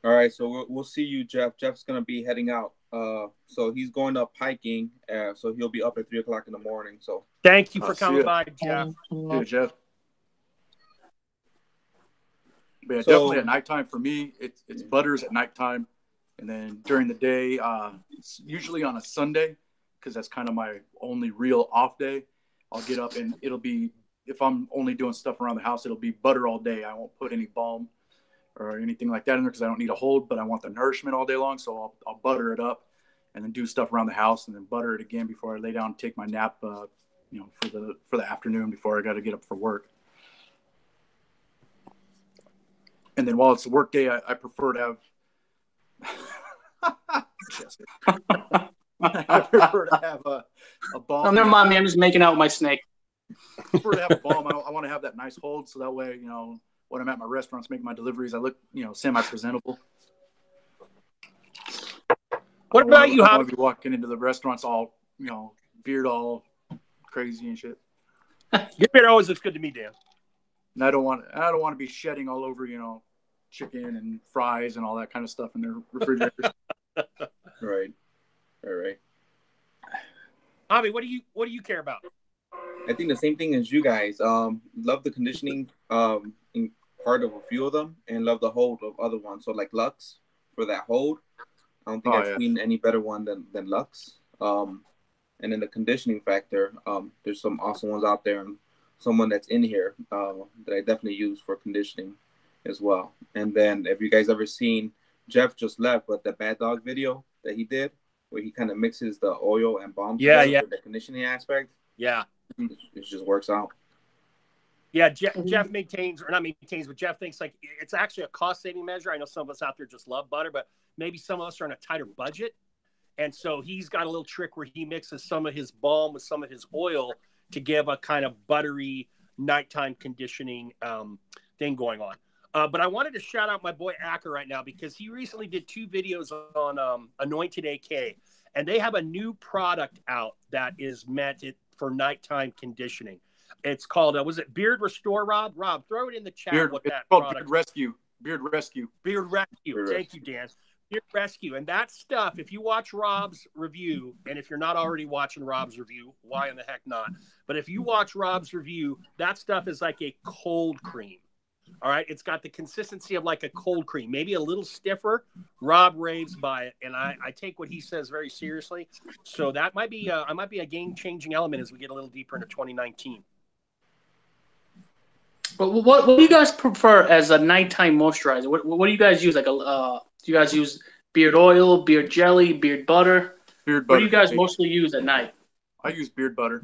All right. So we'll see you, Jeff. Jeff's gonna be heading out. So he's going up hiking. So he'll be up at 3:00 in the morning. So thank you for coming by, Jeff. Yeah, Jeff. But yeah, definitely at nighttime for me, it's butters at nighttime, and then during the day, usually on a Sunday, because that's kind of my only real off day. I'll get up and it'll be, if I'm only doing stuff around the house, it'll be butter all day. I won't put any balm or anything like that in there because I don't need a hold, but I want the nourishment all day long. So I'll butter it up and then do stuff around the house and then butter it again before I lay down and take my nap, for the afternoon before I got to get up for work. And then while it's a work day, I prefer to have Jester. I prefer to have a balm. Oh, never mind me. I'm just making out with my snake. I prefer to have a balm. I want to have that nice hold, so that way, when I'm at my restaurants making my deliveries, I look, semi-presentable. What about you, I want to be walking into the restaurants all, beard all crazy and shit. Your beard always looks good to me, Dan. And I don't want to be shedding all over, chicken and fries and all that kind of stuff in their refrigerators. Right. All right. Javi, what do you care about? I think the same thing as you guys. Love the conditioning in part of a few of them, and love the hold of other ones. So like Lux for that hold. I don't think I've seen any better one than Lux. And then the conditioning factor. There's some awesome ones out there, and someone that's in here that I definitely use for conditioning as well. And then if you guys ever seen, Jeff just left, but the Bad Dog video that he did where he kind of mixes the oil and balm together with the conditioning aspect. Yeah. It just works out. Yeah, Jeff maintains, or not maintains, but Jeff thinks like it's actually a cost-saving measure. I know some of us out there just love butter, but maybe some of us are on a tighter budget. And so he's got a little trick where he mixes some of his balm with some of his oil to give a kind of buttery nighttime conditioning thing going on. But I wanted to shout out my boy Acker right now because he recently did 2 videos on Anointed AK, and they have a new product out that is meant for nighttime conditioning. It's called, was it Beard Restore, Rob? Rob, throw it in the chat what that product is. Beard Rescue. Beard Rescue. Beard Rescue. Thank you, Dan. Beard Rescue. And that stuff, if you watch Rob's review, and if you're not already watching Rob's review, why in the heck not? But if you watch Rob's review, that stuff is like a cold cream. All right, it's got the consistency of like a cold cream, maybe a little stiffer. Rob raves by it, and I take what he says very seriously. So that might be a game-changing element as we get a little deeper into 2019. But what do you guys prefer as a nighttime moisturizer? What do you guys use? Like do you guys use beard oil, beard jelly, beard butter? Beard butter. What do you guys mostly use at night? I use beard butter.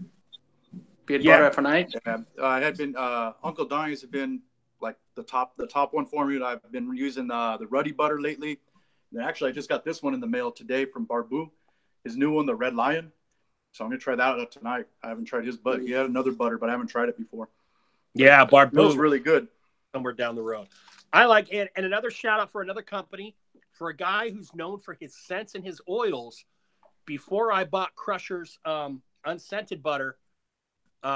Beard butter for night? Yeah, I had been Uncle Donnie's have been like the top one for me. I've been using the Ruddy butter lately. And actually, I just got this one in the mail today from Barbu, his new one, the Red Lion. So I'm gonna try that out tonight. I haven't tried his butter. He had another butter, but I haven't tried it before. Yeah, Barbu's really good. Somewhere down the road. I like it. And another shout out for another company, for a guy who's known for his scents and his oils. Before I bought Crusher's unscented butter,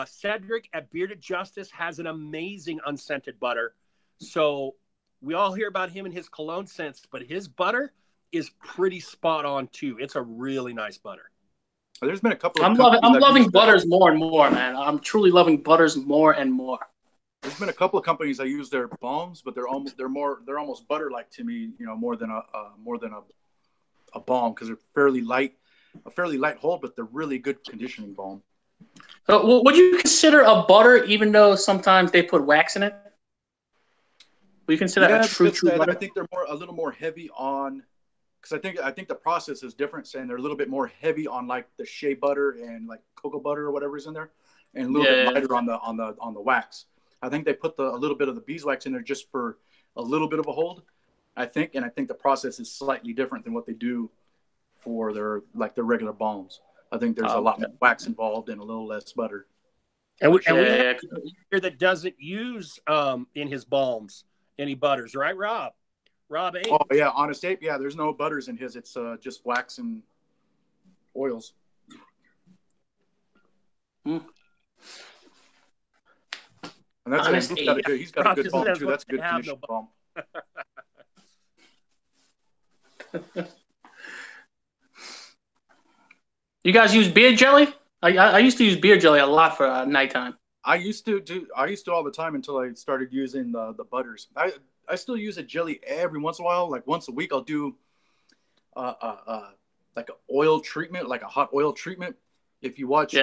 Cedric at Bearded Justice has an amazing unscented butter. So we all hear about him and his cologne scents, but his butter is pretty spot on too. It's a really nice butter. There's been a couple. I'm loving butters more and more, man. I'm truly loving butters more and more. There's been a couple of companies that use their balms, but they're almost butter-like to me. You know, more than a balm, because they're fairly light hold, but they're really good conditioning balm. So, would you consider a butter, even though sometimes they put wax in it? Would you consider that a true butter? I think they're a little more heavy on, because I think the process is different, and they're a little bit more heavy on like the shea butter and like cocoa butter or whatever is in there, and a little bit lighter on the wax. I think they put a little bit of the beeswax in there just for a little bit of a hold. I think the process is slightly different than what they do for their regular balms. I think there's a lot more wax involved and a little less butter. And we have here that doesn't use in his balms any butters, right, Rob? Rob Abe. Oh yeah, Honest Ape. Yeah, there's no butters in his. It's just wax and oils. Hmm. And that's he's got a good balm too. That's a good conditioning balm. You guys use beard jelly? I used to use beard jelly a lot for nighttime. I used to all the time until I started using the butters. I still use a jelly every once in a while. Like once a week, I'll do like an oil treatment, like a hot oil treatment. If you watch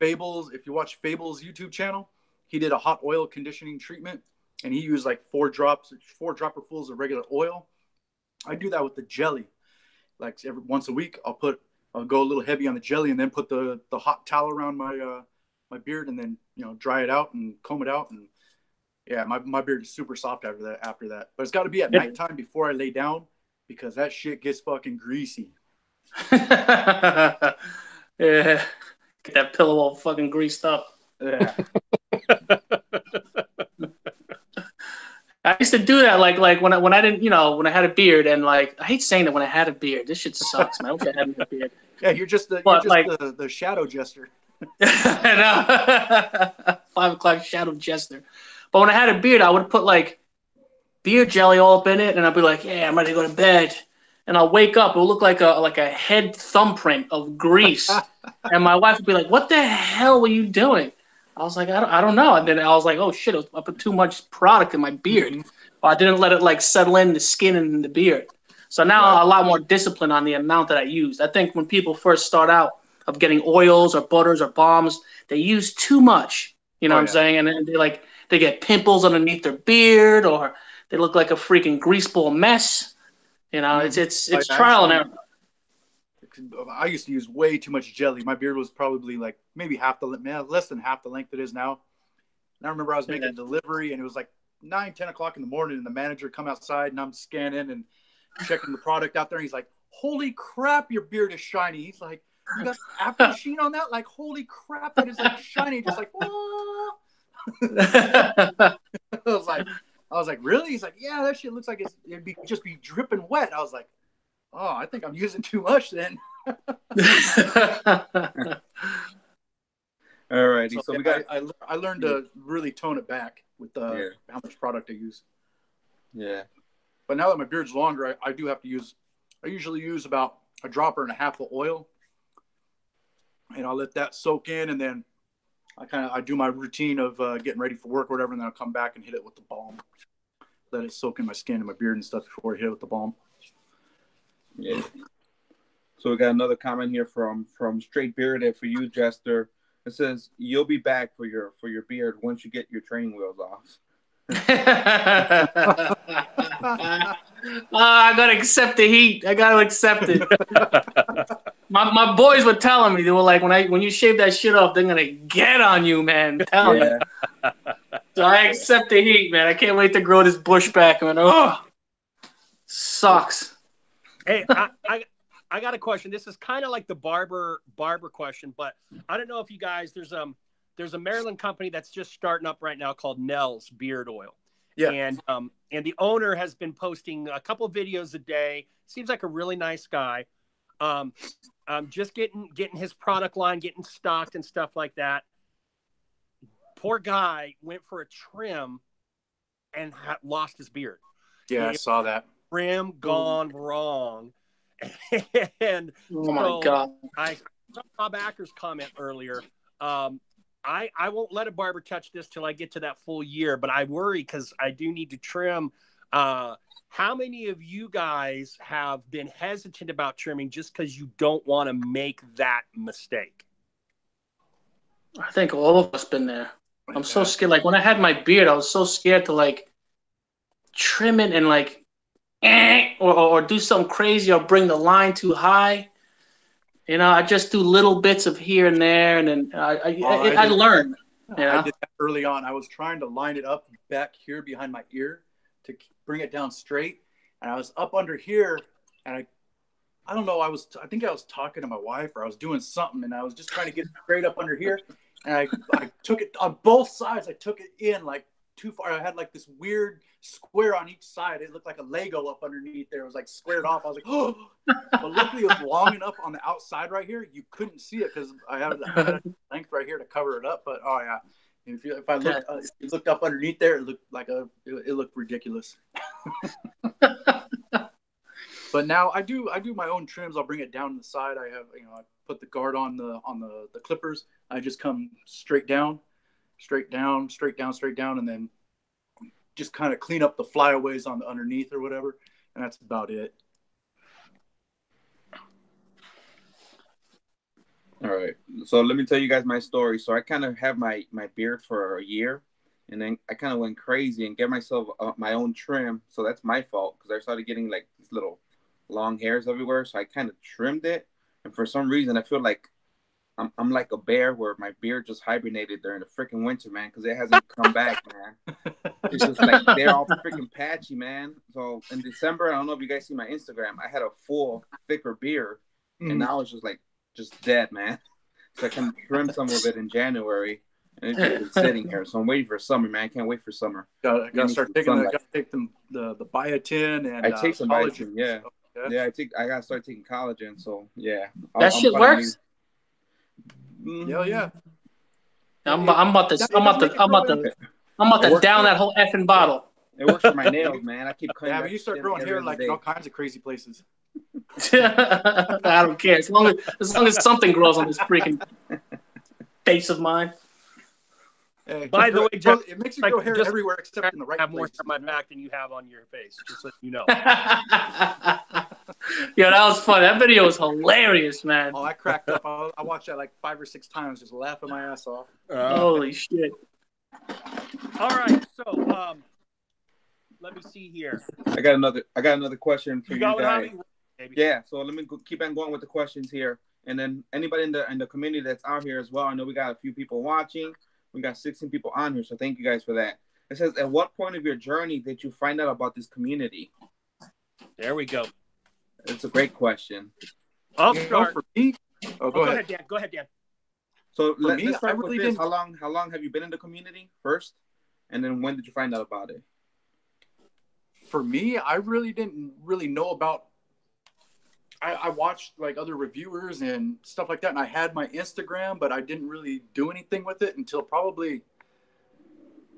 Fable's YouTube channel, he did a hot oil conditioning treatment, and he used like 4 dropperfuls of regular oil. I do that with the jelly. Like once a week, I'll go a little heavy on the jelly, and then put the hot towel around my beard, and then dry it out and comb it out, and yeah, my beard is super soft after that. But it's got to be at nighttime before I lay down, because that shit gets fucking greasy. Yeah, get that pillow all fucking greased up. Yeah. I used to do that, like when I didn't, when I had a beard, and like I hate saying that when I had a beard. This shit sucks, man. I wish I hadn't had a beard. Yeah, you're just the shadow jester. 5 o'clock shadow jester. But when I had a beard, I would put like beard jelly all up in it, and I'd be like, "Yeah, I'm ready to go to bed." And I'll wake up, it'll look like a head thumbprint of grease, and my wife would be like, "What the hell were you doing?" I was like, I don't know. And then I was like, oh shit, I put too much product in my beard. Or I didn't let it like settle in the skin and the beard. So now I'm a lot more disciplined on the amount that I use. I think when people first start out of getting oils or butters or balms, they use too much. You know what I'm saying? And then they get pimples underneath their beard, or they look like a freaking greaseball mess. It's trial and error. I used to use way too much jelly. My beard was probably like maybe less than half the length it is now. And I remember I was making a delivery, and it was like 9-10 o'clock in the morning, and the manager come outside, and I'm scanning and checking the product out there. And he's like, "Holy crap, your beard is shiny." He's like, "You got after sheen on that? Like, holy crap, that is like shiny." Just like, whoa. I was like, I was like, really? He's like, yeah, that shit looks like it'd just be dripping wet. I was like, oh, I think I'm using too much then. Alrighty, so yeah, we got. I learned to really tone it back with Yeah. how much product I use. Yeah. But now that my beard's longer, I do have to use. I usually use about a dropper and a half of oil, and I'll let that soak in, and then I do my routine of getting ready for work or whatever, and then I'll come back and hit it with the balm. Let it soak in my skin and my beard and stuff before I hit it with the balm. Yeah. So we got another comment here from Straight Bearded for you, Jester. It says you'll be back for your beard once you get your training wheels off. I gotta accept the heat. I gotta accept it. My boys were telling me, they were like, when you shave that shit off, they're gonna get on you, man. Tell me. So I accept the heat, man. I can't wait to grow this bush back, man. Oh, sucks. Hey, I got a question. This is kind of like the barber question, but I don't know if you guys, there's a Maryland company that's just starting up right now called Nell's Beard Oil. Yeah. And the owner has been posting a couple of videos a day. Seems like a really nice guy. Just getting his product line, getting stocked and stuff like that. Poor guy went for a trim and lost his beard. Yeah, I saw that. Trim gone wrong. And oh my God. I saw Bob Acker's comment earlier. I won't let a barber touch this till I get to that full year, but I worry because I do need to trim. How many of you guys have been hesitant about trimming just because you don't want to make that mistake? I think all of us been there. I'm so scared. Like when I had my beard, I was so scared to like trim it and like or do something crazy or bring the line too high. You know, I just do little bits of here and there, and then I learned. I did that early on. I was trying to line it up back here behind my ear to bring it down straight, and I was up under here, and I don't know. I think I was talking to my wife, or I was doing something, and I was just trying to get straight up under here, and I took it on both sides. I took it in like too far. I had like this weird square on each side. It looked like a Lego up underneath there. It was like squared off. I was like, oh, but luckily it was long enough on the outside right here. You couldn't see it because I had a length right here to cover it up. But oh yeah, if you looked up underneath there, it looked like it looked ridiculous. But now I do my own trims. I'll bring it down to the side. I put the guard on the clippers. I just come straight down, and then just kind of clean up the flyaways on the underneath or whatever, and that's about it. All right. So let me tell you guys my story. So I kind of have my beard for a year, and then I kind of went crazy and get myself my own trim. So that's my fault because I started getting like these little long hairs everywhere. So I kind of trimmed it, and for some reason I feel like I'm like a bear where my beard just hibernated during the freaking winter, man, because it hasn't come back, man. It's just like they're all freaking patchy, man. So in December, I don't know if you guys see my Instagram, I had a full, thicker beard, and now it's just dead, man. So I can trim some of it in January, and it's just been sitting here. So I'm waiting for summer, man. I can't wait for summer. Gotta start taking the biotin and I take some collagen. biotin, yeah. Yeah, I gotta start taking collagen. So yeah, that shit works. Yeah. I'm about to down that whole effing bottle. It works for my nails, man. I keep cutting. Yeah, but you start growing hair like in all kinds of crazy places. I don't care as long as something grows on this freaking face of mine. Hey, by the way, Jeff, it makes you grow hair everywhere except in the right place. I have more on my back than you have on your face, just so you know. Yeah, that was fun. That video was hilarious, man. Oh, I cracked up. I watched that like 5 or 6 times, just laughing my ass off. Holy shit! All right, so let me see here. I got another question for you guys. Maybe. Yeah, so let me keep on going with the questions here, and then anybody in the community that's out here as well. I know we got a few people watching. We got 16 people on here, so thank you guys for that. It says, at what point of your journey did you find out about this community? There we go. It's a great question. I'll start. For me. Go ahead, Dan. Go ahead, Dan. So let's start with this. How long have you been in the community first, and then when did you find out about it? for me, I really didn't really know about. I watched like other reviewers and stuff like that, and I had my Instagram, but I didn't really do anything with it until probably,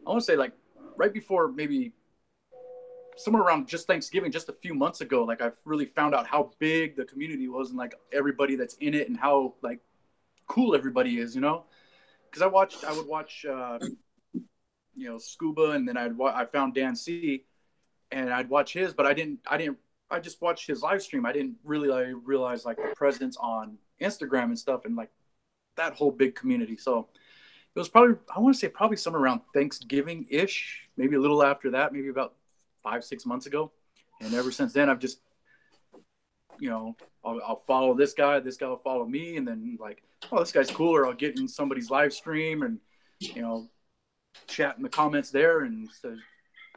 I want to say like right before, maybe somewhere around just Thanksgiving, just a few months ago. Like I really found out how big the community was and like everybody that's in it and how like cool everybody is, you know? Because I would watch, you know, Scuba, and then I found Dan C, and I'd watch his, but I just watched his live stream. I didn't really realize like the presence on Instagram and stuff, and like that whole big community. So it was probably, I want to say probably somewhere around Thanksgiving ish, maybe a little after that, maybe about 5-6 months ago. And ever since then, I've just, you know, I'll follow this guy will follow me, and then like, oh, this guy's cool, or I'll get in somebody's live stream and, you know, chat in the comments there. And so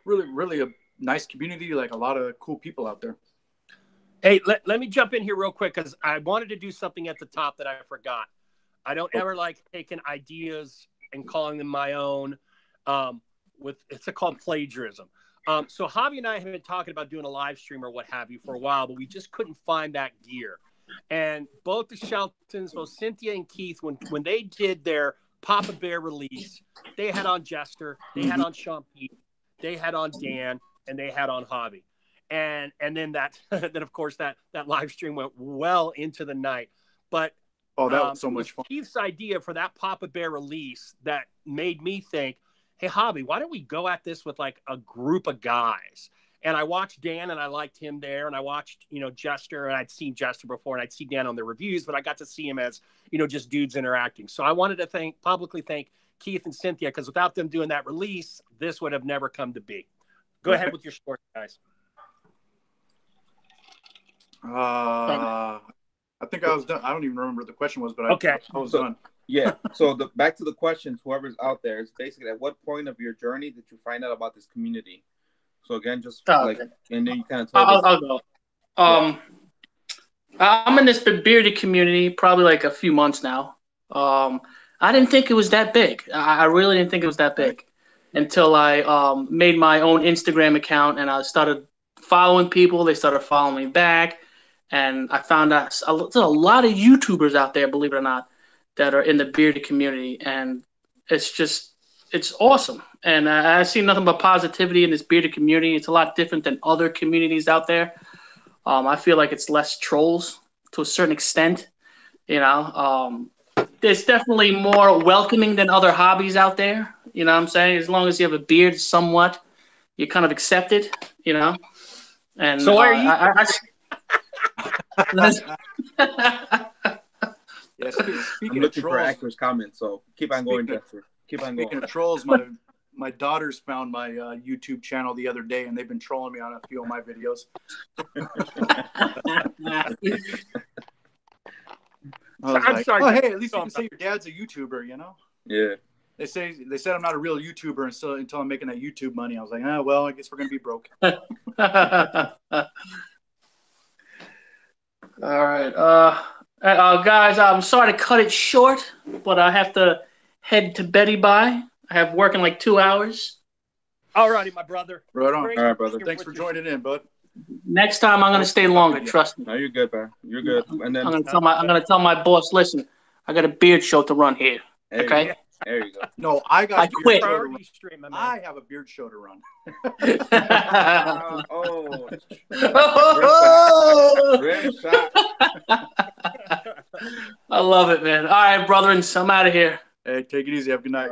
really, really a nice community, like a lot of cool people out there. Hey, let me jump in here real quick, because I wanted to do something at the top that I forgot. I don't ever like taking ideas and calling them my own. It's called plagiarism. So Javi and I have been talking about doing a live stream or what have you for a while, but we just couldn't find that gear. And both the Sheltons, both Cynthia and Keith, when they did their Papa Bear release, they had on Jester, they had on Sean Pete, they had on Dan, and they had on Javi. And then then of course that live stream went well into the night. But that was so much fun. Keith's idea for that Papa Bear release that made me think, hey, Javi, why don't we go at this with like a group of guys? And I watched Dan, and I liked him there. And I watched, you know, Jester, and I'd seen Jester before, and I'd see Dan on the reviews, but I got to see him as, you know, just dudes interacting. So I wanted to publicly thank Keith and Cynthia, because without them doing that release, this would have never come to be. Go ahead with your story, guys. I think I was done. I don't even remember what the question was, but okay. I was done. Yeah. So back to the questions, whoever's out there, is basically at what point of your journey did you find out about this community? So again, just and then you kind of I'll go. I'm in this bearded community probably like a few months now. I didn't think it was that big. I really didn't think it was that big until I made my own Instagram account, and I started following people. They started following me back, and I found out there's a lot of YouTubers out there, believe it or not, that are in the bearded community, and it's awesome. And I see nothing but positivity in this bearded community. It's a lot different than other communities out there. I feel like it's less trolls to a certain extent. You know, there's definitely more welcoming than other hobbies out there. You know what I'm saying? As long as you have a beard somewhat, you're kind of accepted, you know? And so why are you? Yeah, speaking I'm looking of trolls, for actors' comments, so keep on going, Jester. Keep on going. Speaking of trolls, my daughters found my YouTube channel the other day, and they've been trolling me on a few of my videos. I'm sorry. Oh, hey, at least you can say your dad's a YouTuber, you know? Yeah. They said I'm not a real YouTuber until I'm making that YouTube money. I was like, well, I guess we're gonna be broke. All right. Guys, I'm sorry to cut it short, but I have to head to Betty Bye. I have work in like 2 hours. All righty, my brother. Right on. All right, brother. Thanks for joining in, bud. Next time I'm gonna stay longer. Trust me. No, you're good, man. You're good. And then I'm gonna tell my boss. Listen, I got a beard show to run here. Okay. There you go. No, I quit. I have a beard show to run. Rim shot. I love it, man. All right, brethren, I'm out of here. Hey, take it easy. Have a good night.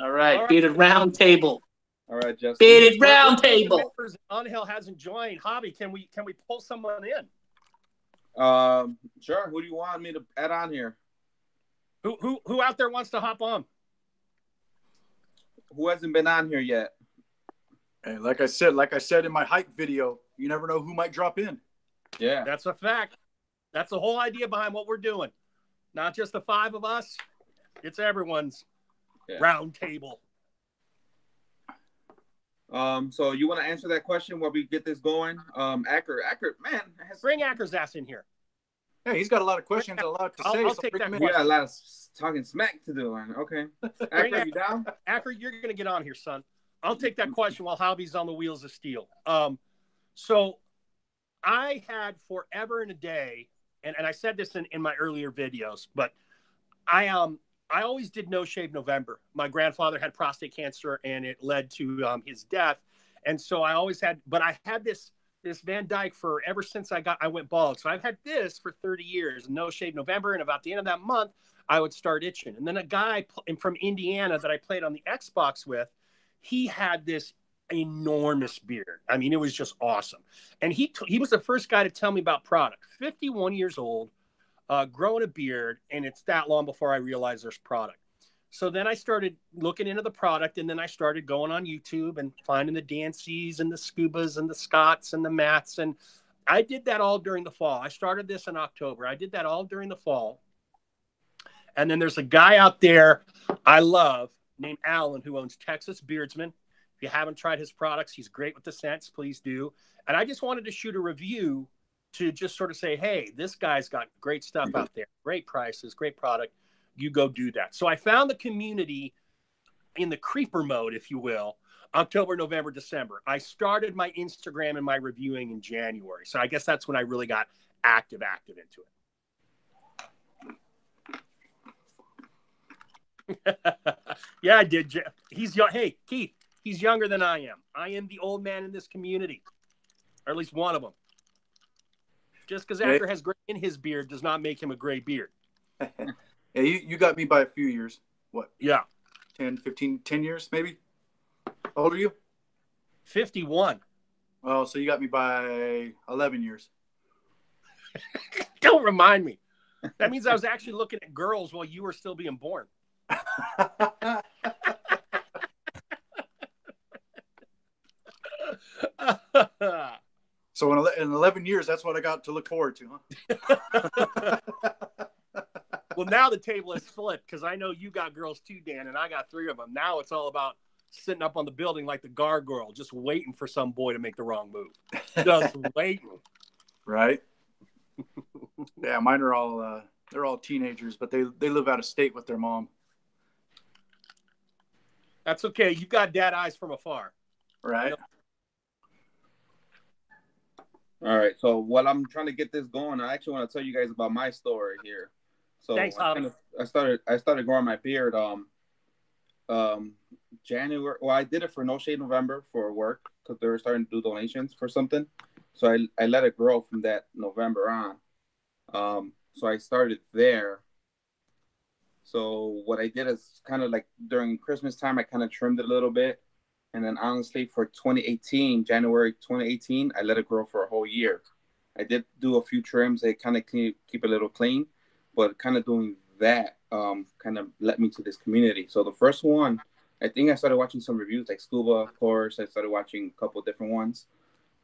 All right. Bearded Roundtable. All right, Justin. Bearded Roundtable. Angel hasn't joined. Javi, can we pull someone in? Sure. Who do you want me to add on here? Who out there wants to hop on? Who hasn't been on here yet? Hey, like I said in my hype video, you never know who might drop in. Yeah. That's a fact. That's the whole idea behind what we're doing. Not just the 5 of us. It's everyone's round table. So you want to answer that question while we get this going? Acker, man. Bring Acker's ass in here. Hey, he's got a lot of questions and a lot to say. I'll take that. We got a lot of talking smack to do. Okay. Acker, you down? Acker, you're going to get on here, son. I'll take that question while Hobby's on the wheels of steel. So I had forever and a day, and I said this in my earlier videos, but I always did No Shave November. My grandfather had prostate cancer, and it led to his death. And so I always had, but I had this Van Dyke for ever since I went bald. So I've had this for 30 years, No Shave November, and about the end of that month, I would start itching. And then a guy from Indiana that I played on the Xbox with, he had this enormous beard. I mean, it was just awesome. And he was the first guy to tell me about product. 51 years old, growing a beard, and it's that long before I realized there's product. So then I started looking into the product, and then I started going on YouTube and finding the DNCs and the Scubas and the Scotts and the Mats. And I did that all during the fall. I started this in October. I did that all during the fall. And then there's a guy out there I love named Alan who owns Texas Beardsman. If you haven't tried his products, he's great with the scents. Please do. And I just wanted to shoot a review to just sort of say, hey, this guy's got great stuff out there, great prices, great product. You go do that. So I found the community in the creeper mode, if you will, October, November, December. I started my Instagram and my reviewing in January. So I guess that's when I really got active into it. Yeah, I did. He's young. Hey, Keith, he's younger than I am. I am the old man in this community, or at least one of them. Just because Actor has gray in his beard does not make him a gray beard. Yeah, you got me by a few years. What? Yeah. 10 years maybe? How old are you? 51. Oh, so you got me by 11 years. Don't remind me. That means I was actually looking at girls while you were still being born. So in 11 years, that's what I got to look forward to, huh? Well, now the table is flipped because I know you got girls too, Dan, and I got 3 of them. Now it's all about sitting up on the building like the gargoyle, just waiting for some boy to make the wrong move. Just waiting. Right? Yeah, mine are all they're all teenagers, but they live out of state with their mom. That's okay. You've got dad eyes from afar. Right. All right. So while I'm trying to get this going, I actually want to tell you guys about my story here. So thanks, Hobby. I started growing my beard January. Well, I did it for No Shade November for work because they were starting to do donations for something. So I let it grow from that November on. So I started there. So what I did is kind of like during Christmas time, I kind of trimmed it a little bit. And then honestly, for January 2018, I let it grow for a whole year. I did do a few trims. They kind of keep it a little clean, but kind of doing that kind of led me to this community. So the first one, I think I started watching some reviews like Scuba, of course. I started watching a couple of different ones.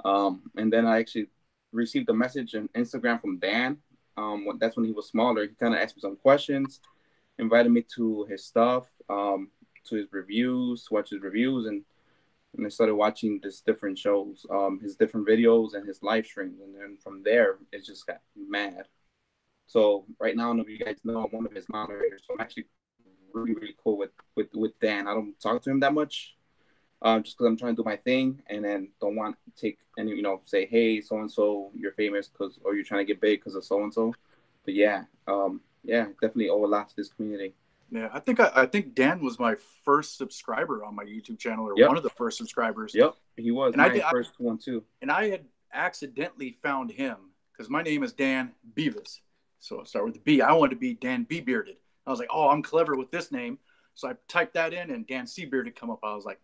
And then I actually received a message on Instagram from Dan. That's when he was smaller. He kind of asked me some questions, invited me to his stuff, to his reviews, to watch his reviews, and I started watching his different shows, his different videos and his live streams. And then from there, it just got mad. So right now, I don't know if you guys know, I'm one of his moderators. So I'm actually really, really cool with Dan. I don't talk to him that much, just because I'm trying to do my thing and then don't want to take any, say, hey, so-and-so, you're famous or you're trying to get big because of so-and-so. But yeah, definitely owe a lot to this community. Yeah, I think Dan was my first subscriber on my YouTube channel, or one of the first subscribers. Yep, he was. And my first one too. And I had accidentally found him because my name is Dan Beavis, so I start with the B. I wanted to be Dan B Bearded. I was like, oh, I'm clever with this name, so I typed that in, and Dan C Bearded come up. I was like,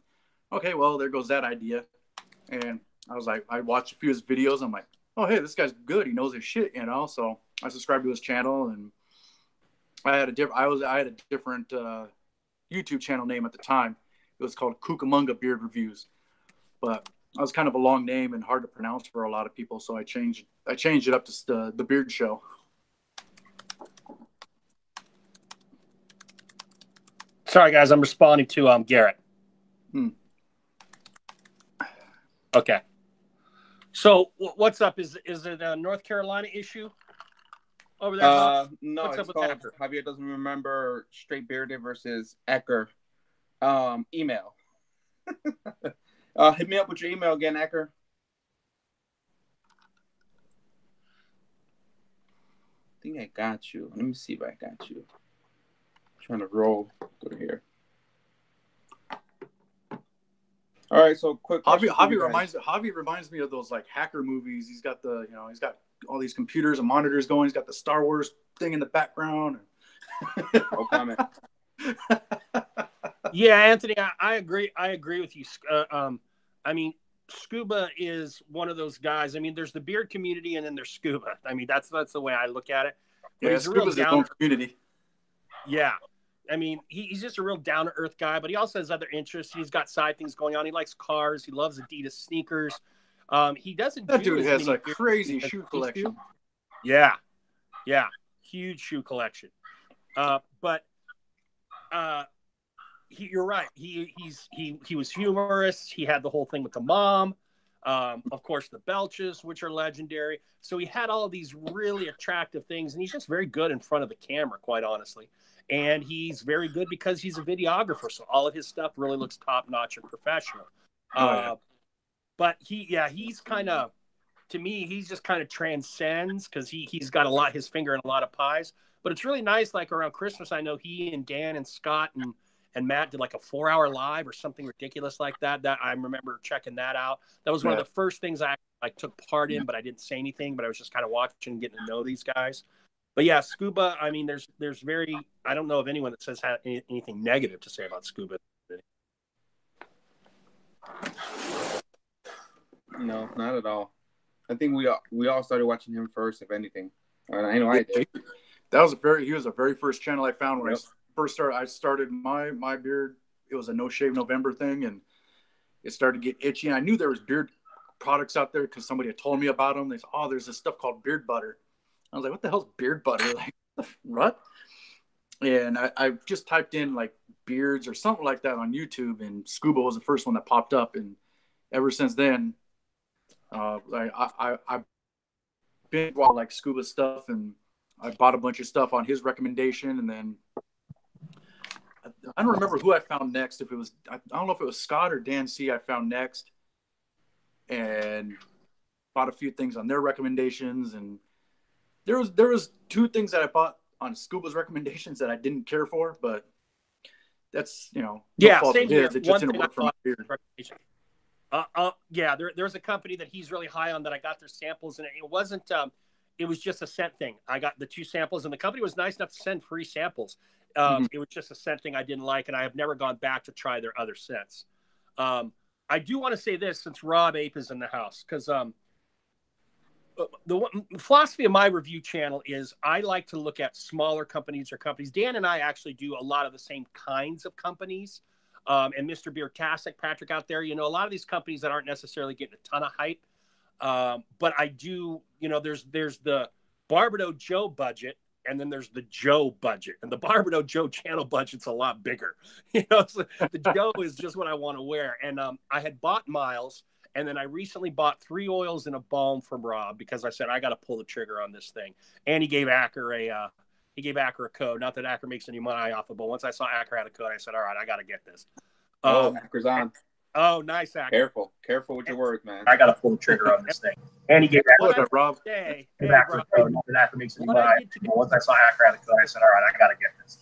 okay, well, there goes that idea. And I was like, I watched a few of his videos. I'm like, oh, hey, this guy's good. He knows his shit, So I subscribed to his channel, and I had a different YouTube channel name at the time. It was called Cucamonga Beard Reviews, but I was kind of a long name and hard to pronounce for a lot of people, so I changed it up to the Beard Show. Sorry, guys, I'm responding to Garrett. Okay. So what's up? Is it a North Carolina issue over there? No, what's it's up with called Hacker? Javier doesn't remember Straight Bearded versus Ecker email. Hit me up with your email again, Acker. I think I got you. Let me see if I got you. I'm trying to roll. Go to here. All right, so quick question. Javi reminds me of those like hacker movies. He's got he's got all these computers and monitors going. He's got the Star Wars thing in the background. No comment. Yeah, Anthony, I agree. I agree with you. I mean, Scuba is one of those guys. I mean, there's the beard community, and then there's Scuba. I mean, that's the way I look at it. But yeah, Scuba's his own community. Yeah. I mean, he's just a real down-to-earth guy, but he also has other interests. He's got side things going on. He likes cars. He loves Adidas sneakers. He doesn't That do dude has a crazy shoe collection. Yeah. Huge shoe collection. But you're right. He was humorous. He had the whole thing with the mom. Of course, the belches, which are legendary. So he had all of these really attractive things, and he's just very good in front of the camera, quite honestly. And he's very good because he's a videographer, so all of his stuff really looks top-notch and professional. But he's kind of, to me, he's just kind of transcends because he's got his finger in a lot of pies. But it's really nice, like around Christmas, I know he and Dan and Scott and Matt did like a 4-hour live or something ridiculous like that. That I remember checking that out. That was one of the first things I took part in, but I didn't say anything, but I was just kind of watching and getting to know these guys. But yeah, Scuba, I mean, there's I don't know of anyone that says anything negative to say about Scuba. No, not at all. I think we all started watching him first, if anything. I know I did. He was the very first channel I found when I first started. I started my beard. It was a No Shave November thing, and it started to get itchy. And I knew there was beard products out there because somebody had told me about them. They said, "Oh, there's this stuff called beard butter." I was like, "What the hell's beard butter?" Like, what? And I just typed in like beards or something like that on YouTube, and Scuba was the first one that popped up. And ever since then, I've been like Scuba stuff, and I bought a bunch of stuff on his recommendation. And then I don't remember who I found next. If it was, I don't know if it was Scott or Dan C. I found next, and bought a few things on their recommendations. And there was 2 things that I bought on Scuba's recommendations that I didn't care for, but that's no fault of his. It just didn't work for my beard. There's a company that he's really high on that I got their samples, and it wasn't. It was just a scent thing. I got the 2 samples, and the company was nice enough to send free samples. It was just a scent thing I didn't like, and I have never gone back to try their other scents. I do want to say this since Rob Ape is in the house, because the philosophy of my review channel is I like to look at smaller companies or companies. Dan and I actually do a lot of the same kinds of companies. And Mr. Beertastic, Patrick out there, a lot of these companies that aren't necessarily getting a ton of hype. But I do, there's the Barbados Joe budget, and then there's the Joe budget, and the Barbados Joe channel budget's a lot bigger. So the Joe is just what I want to wear. And I had bought Miles, and then I recently bought 3 oils and a balm from Rob because I said I got to pull the trigger on this thing. And he gave Acker a code. Not that Acker makes any money off it, but once I saw Acker had a code, I said, all right, I got to get this. Acker's on. Oh, nice, Acker. Careful with your words, man. I got to pull the trigger on this thing. And he gave Acker Rob. Hey, Acker a code. Not that Acker makes any money. Once I saw Acker had a code, I said, all right, I got to get this.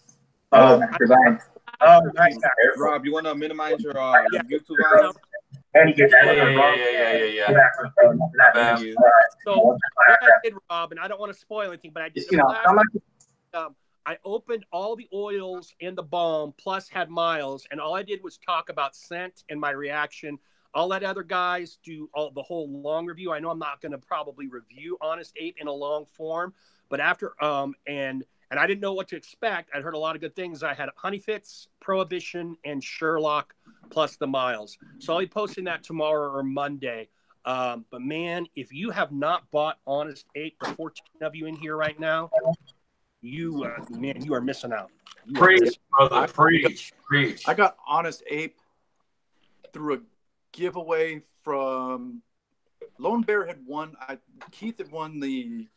Acker's on. Oh, nice, Acker. Rob, you want to minimize your YouTube volume? And he gave Yeah. Thank you. So what I did, Rob, and I don't want to spoil anything, but I did. I opened all the oils in the balm, plus had Miles, and all I did was talk about scent and my reaction. I'll let other guys do the whole long review. I know I'm not going to probably review Honest Ape in a long form, but after and I didn't know what to expect. I'd heard a lot of good things. I had Honey Fits, Prohibition, and Sherlock, plus the Miles. So I'll be posting that tomorrow or Monday. But man, if you have not bought Honest Ape, the 14 of you in here right now, you are missing out. Preach, brother. Preach. I got Honest Ape through a giveaway from Lone Bear had won. Keith had won the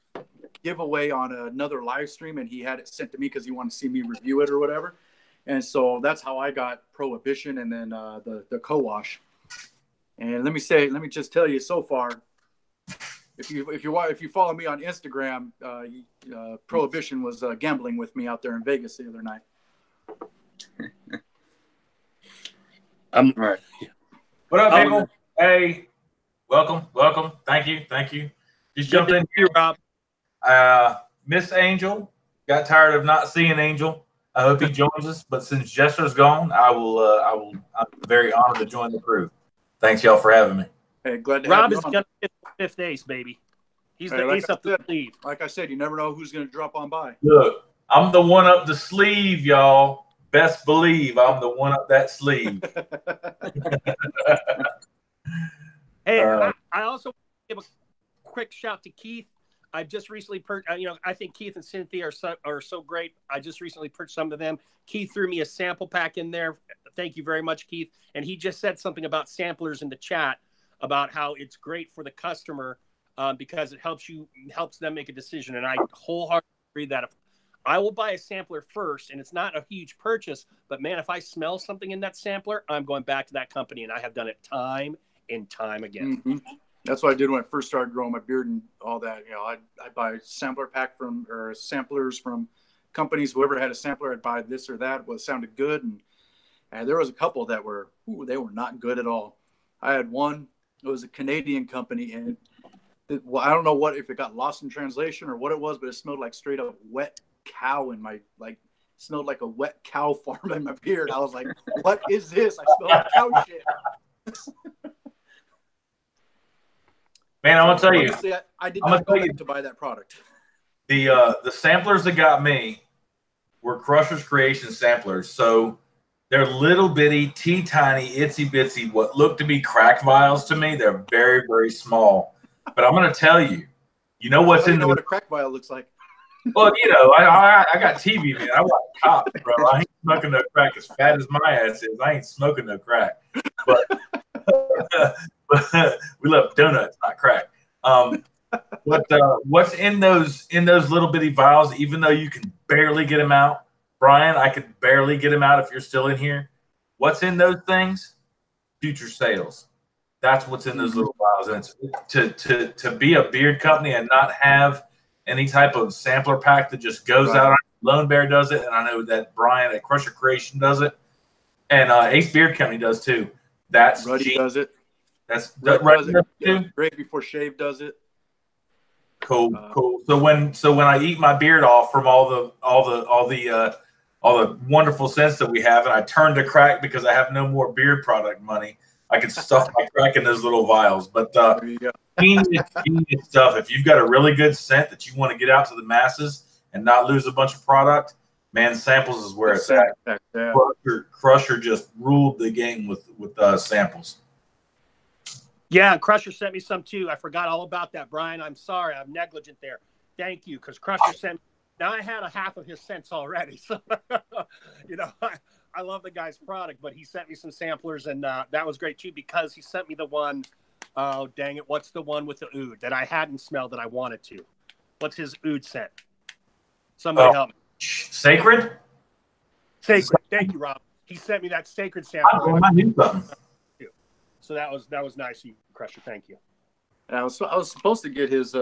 giveaway on another live stream, and he had it sent to me because he wanted to see me review it or whatever. And so that's how I got Prohibition and then the co-wash. And let me just tell you, so far, if you follow me on Instagram, Prohibition was gambling with me out there in Vegas the other night. All right. What up, people? Hey, welcome. Thank you. Just jumped in here, Rob. Miss Angel. Got tired of not seeing Angel. I hope he joins us. But since Jester's gone, I'm very honored to join the crew. Thanks, y'all, for having me. Hey, glad to Rob have you is on. gonna get the fifth ace, baby. He's Hey, the like ace I up the said- sleeve. Like I said, you never know who's going to drop on by. Look, I'm the one up the sleeve, y'all. Best believe I'm the one up that sleeve. Hey, I also give a quick shout to Keith. I just recently I think Keith and Cynthia are so great. I just recently purchased some of them. Keith threw me a sample pack in there. Thank you very much, Keith. And he just said something about samplers in the chat about how it's great for the customer because it helps them make a decision. And I wholeheartedly agree that if I will buy a sampler first, and it's not a huge purchase, but man, if I smell something in that sampler, I'm going back to that company, and I have done it time and time again. Mm-hmm. That's what I did when I first started growing my beard and all that. You know, I buy a sampler pack or samplers from companies. Whoever had a sampler, I'd buy this or that. What sounded good, and there was a couple that were they were not good at all. I had one. It was a Canadian company, and I don't know if it got lost in translation or what it was, but it smelled like straight up wet cow in my smelled like a wet cow farm in my beard. I was like, what is this? I smell like cow shit. Man, I'm gonna tell you. Honestly, I did not go back to buy that product. The samplers that got me were Crusher's Creation samplers. So they're little bitty, tiny, itsy bitsy, what look to be crack vials to me. They're very, very small. But I'm gonna tell you, you know what's in what a crack vial looks like. Well, you know, I got TV, man. I watch cops, bro. I ain't smoking no crack. As fat as my ass is, I ain't smoking no crack. But we love donuts, not crack. But what's in those little bitty vials? Even though you can barely get them out, Brian, I could barely get them out if you're still in here. What's in those things? Future sales. That's what's in those little vials. And it's to be a beard company and not have any type of sampler pack that just goes out. Lone Bear does it, and I know that Brian at Crusher Creation does it, and Ace Beard Company does too. That's Ruddy does it. That's Ruddy does it too. Great Before Shave does it. Cool. So when I eat my beard off from all the wonderful scents that we have, and I turn to crack because I have no more beard product money, I can stuff my crack in those little vials. But there you go. genius stuff. If you've got a really good scent that you want to get out to the masses and not lose a bunch of product, man, samples is where it's at. Yeah. Crusher just ruled the game with samples. Yeah, Crusher sent me some too. I forgot all about that, Brian. I'm sorry. I'm negligent there. Thank you, because Crusher sent me. Now, I had a half of his scents already. So, I love the guy's product, but he sent me some samplers, and that was great too, because he sent me the one. Oh, dang it. What's the one with the oud that I hadn't smelled that I wanted to? What's his oud scent? Somebody help me. Sacred? Sacred. Thank you, Rob. He sent me that Sacred sample. So that was nice, you Crusher. Thank you. I was supposed to get his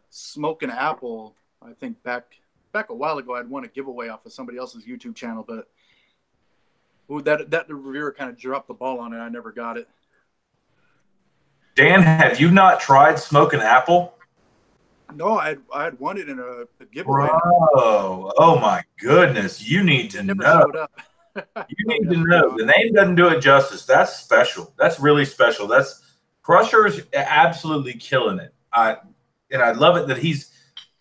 smoking apple. I think back a while ago, I'd won a giveaway off of somebody else's YouTube channel, but that reviewer kind of dropped the ball on it. I never got it. Dan, have you not tried smoking apple? No, I had won it in a giveaway. Bro, oh my goodness, you need to know. You need to know. The name doesn't do it justice. That's special. That's really special. That's Crusher's absolutely killing it. I love it that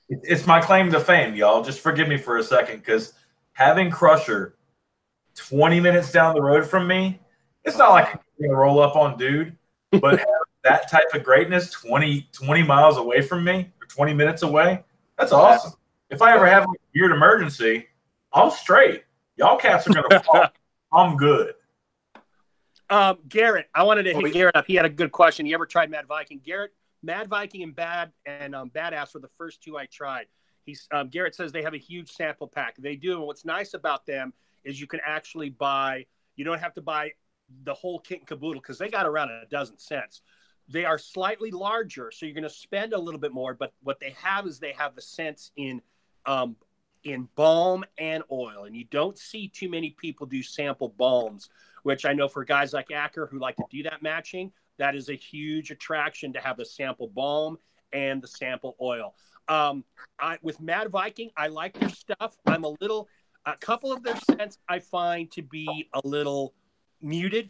it's my claim to fame, y'all. Just forgive me for a second, because having Crusher 20 minutes down the road from me, it's not like I'm going to roll up on dude, but have that type of greatness 20 miles away from me, or 20 minutes away, that's awesome. If I ever have a beard emergency, I'm straight. Y'all cats are going to fall. I'm good. Garrett, I wanted to hit Garrett up. He had a good question. You ever tried Mad Viking? Garrett, Mad Viking and Badass were the first two I tried. Garrett says they have a huge sample pack. They do. And what's nice about them is you can actually buy, you don't have to buy the whole kit and caboodle because they got around a dozen scents. They are slightly larger, so you're going to spend a little bit more. But what they have is they have the scents in balm and oil. And you don't see too many people do sample balms, which I know for guys like Acker who like to do that matching, that is a huge attraction to have the sample balm and the sample oil. With Mad Viking, I like their stuff. A couple of their scents I find to be a little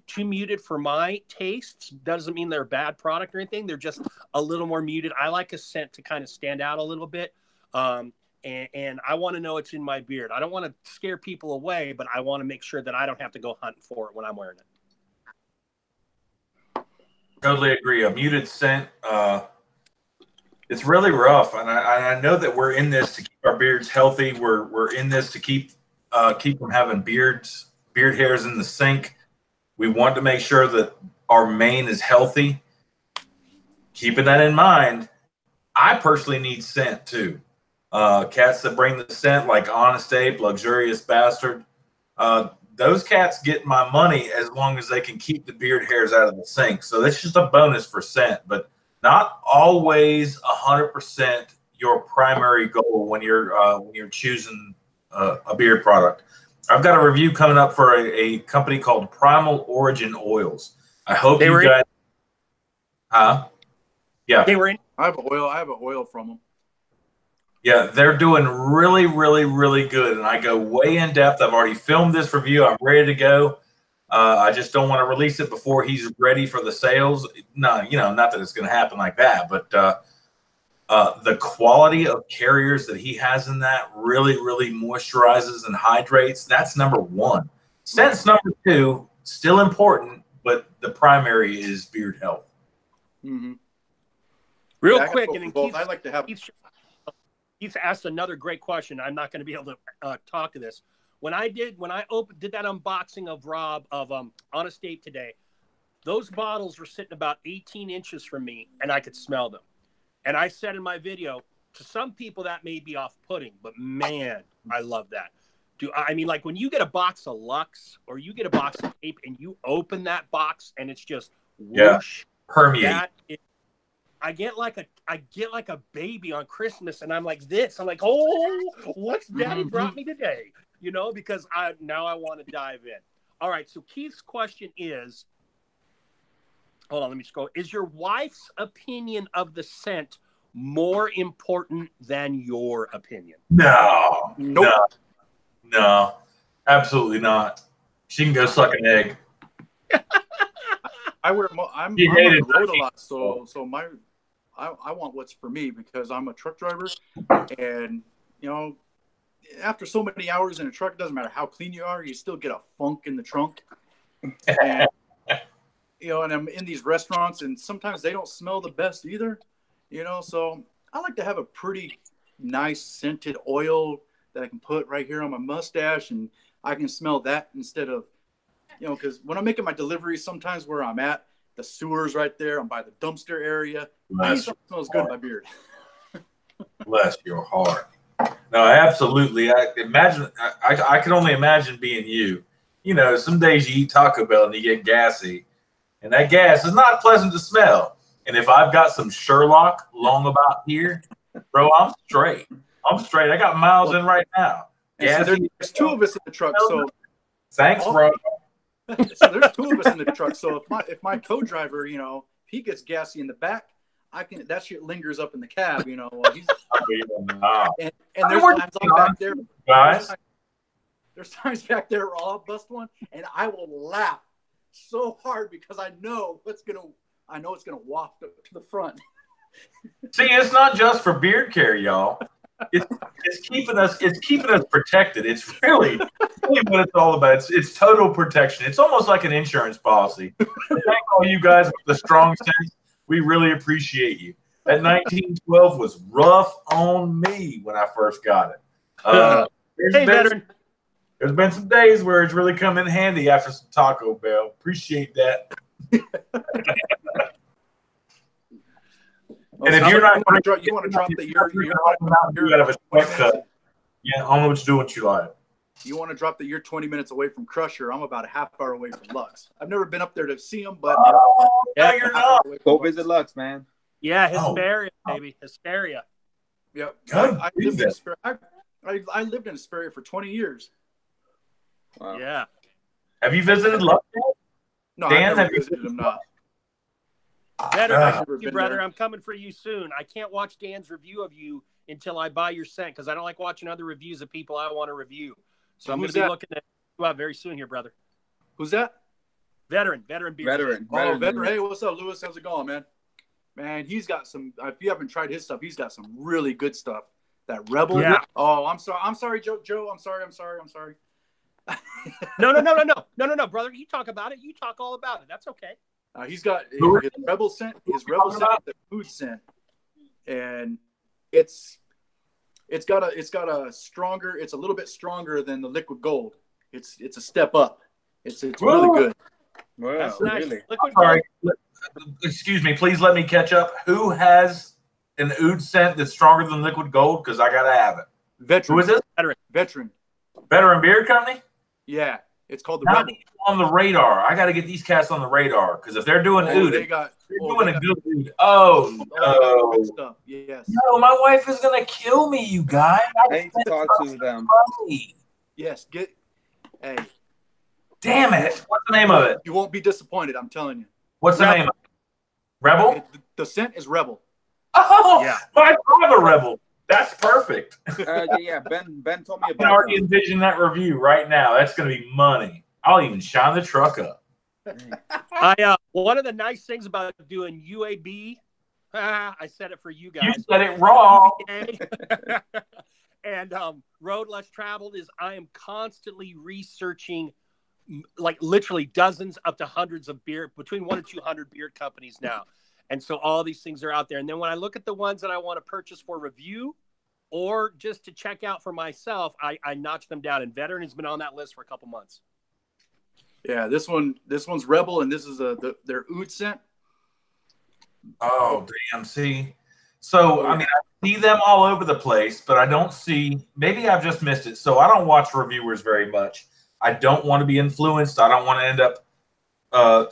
too muted for my tastes. Doesn't mean they're a bad product or anything. They're just a little more muted. I like a scent to kind of stand out a little bit. And I want to know it's in my beard. I don't want to scare people away, but I want to make sure that I don't have to go hunting for it when I'm wearing it. Totally agree. A muted scent, it's really rough, and I know that we're in this to keep our beards healthy. We're in this to keep from having beard hairs in the sink. We want to make sure that our mane is healthy. Keeping that in mind, I personally need scent too. Cats that bring the scent, like Honest Ape, Luxurious Bastard, those cats get my money as long as they can keep the beard hairs out of the sink. So that's just a bonus for scent, but not always 100% your primary goal when you're choosing a beard product. I've got a review coming up for a company called Primal Origin Oils. I hope you guys. Yeah. They were in. I have an oil from them. Yeah, they're doing really, really, really good, and I go way in depth. I've already filmed this review. I'm ready to go. I just don't want to release it before he's ready for the sales. No, not that it's going to happen like that, but the quality of carriers that he has in that really, really moisturizes and hydrates. That's number one. Scent's number two, still important, but the primary is beard health. Mm-hmm. Real quick, and then I like to have. Keith asked another great question. I'm not going to be able to talk to this. When I did that unboxing of Rob of Honest Ape today, those bottles were sitting about 18 inches from me, and I could smell them. And I said in my video, to some people that may be off-putting, but man, I love that. Like when you get a box of Lux or you get a box of tape and you open that box and it's just whoosh, permeate. I get like a baby on Christmas, and I'm like this. I'm like, oh, what's Daddy brought me today? Because I want to dive in. All right. So Keith's question is, hold on, let me just go. Is your wife's opinion of the scent more important than your opinion? No, Nope. no, absolutely not. She can go suck an egg. I'm on the road a lot, so I want what's for me because I'm a truck driver, and after so many hours in a truck, it doesn't matter how clean you are, you still get a funk in the trunk. And and I'm in these restaurants, and sometimes they don't smell the best either. So I like to have a pretty nice scented oil that I can put right here on my mustache, and I can smell that instead of, because when I'm making my deliveries, sometimes where I'm at, the sewer's right there. I'm by the dumpster area. I need something that smells good in my beard. Bless your heart. No, absolutely. I can only imagine being you. Some days you eat Taco Bell and you get gassy, and that gas is not pleasant to smell. And if I've got some Sherlock long about here, bro, I'm straight. I got miles in right now. So there's two of us in the truck. So thanks, bro. So there's two of us in the truck. So if my co-driver, if he gets gassy in the back, that shit lingers up in the cab. And there's times I'm back there, guys. There's times back there where I'll bust one, and I will laugh so hard because I know it's gonna waft up to the front. See, it's not just for beard care, y'all. It's keeping us protected. It's really what it's all about. It's total protection. It's almost like an insurance policy. Thank all you guys with the strong sense. We really appreciate you. That 1912 was rough on me when I first got it. There's been some days where it's really come in handy after some Taco Bell. Appreciate that. And if you're not, you want to drop the you're out of a sweat cut. Yeah, I don't know what to do with you like. You want to drop that you're 20 minutes away from Crusher. I'm about a half hour away from Lux. I've never been up there to see him, but no, you're not. Go visit Lux, man. Yeah, Hesperia, baby. Hesperia. Yep. I lived in Hesperia for 20 years. Wow. Yeah. Have you visited Lux? No, Dan, I've never visited him, not. Brother, I'm coming for you soon. I can't watch Dan's review of you until I buy your scent because I don't like watching other reviews of people I want to review. So I'm going to be looking at you out very soon here, brother. Who's that? Veteran beer. Veteran. Hey, what's up, Lewis? How's it going, man? Man, he's got some. If you haven't tried his stuff, he's got some really good stuff. That Rebel. Yeah. Oh, I'm sorry, Joe. I'm sorry. No, brother. You talk about it. You talk all about it. That's okay. He's got his Rebel scent. His Rebel scent is the food scent, and it's got a stronger. It's a little bit stronger than the Liquid Gold. It's a step up. It's really good. Wow, that's nice. Really? Sorry. Excuse me. Please let me catch up. Who has an oud scent that's stronger than Liquid Gold? Because I gotta have it. Veteran. Who is it? Veteran. Veteran Beard Company. Yeah, it's called the Not Rebel. on the radar. I got to get these cats on the radar because if they're doing oud, they're doing a good oud. Oh no! Good stuff. Yes. No, my wife is gonna kill me. You guys. I need to talk to them. Yes. Hey. Damn it! What's the name of it? You won't be disappointed. I'm telling you. What's the name of it? Rebel. The scent is Rebel. Oh, yeah. My father Rebel. That's perfect. Yeah, Ben told me I about can already envision that review right now. That's going to be money. I'll even shine the truck up. One of the nice things about doing UAB, I said it for you guys. You said it wrong. And Road Less Traveled is I am constantly researching like literally dozens up to hundreds of beer, between 1 and 200 beer companies now. And so all these things are out there. And then when I look at the ones that I want to purchase for review or just to check out for myself, I notch them down. And Veteran has been on that list for a couple months. Yeah, this one's Rebel, and this is their oud scent. Oh, damn. See? So, I mean, I see them all over the place, but I don't see – maybe I've just missed it. So I don't watch reviewers very much. I don't want to be influenced. I don't want to end up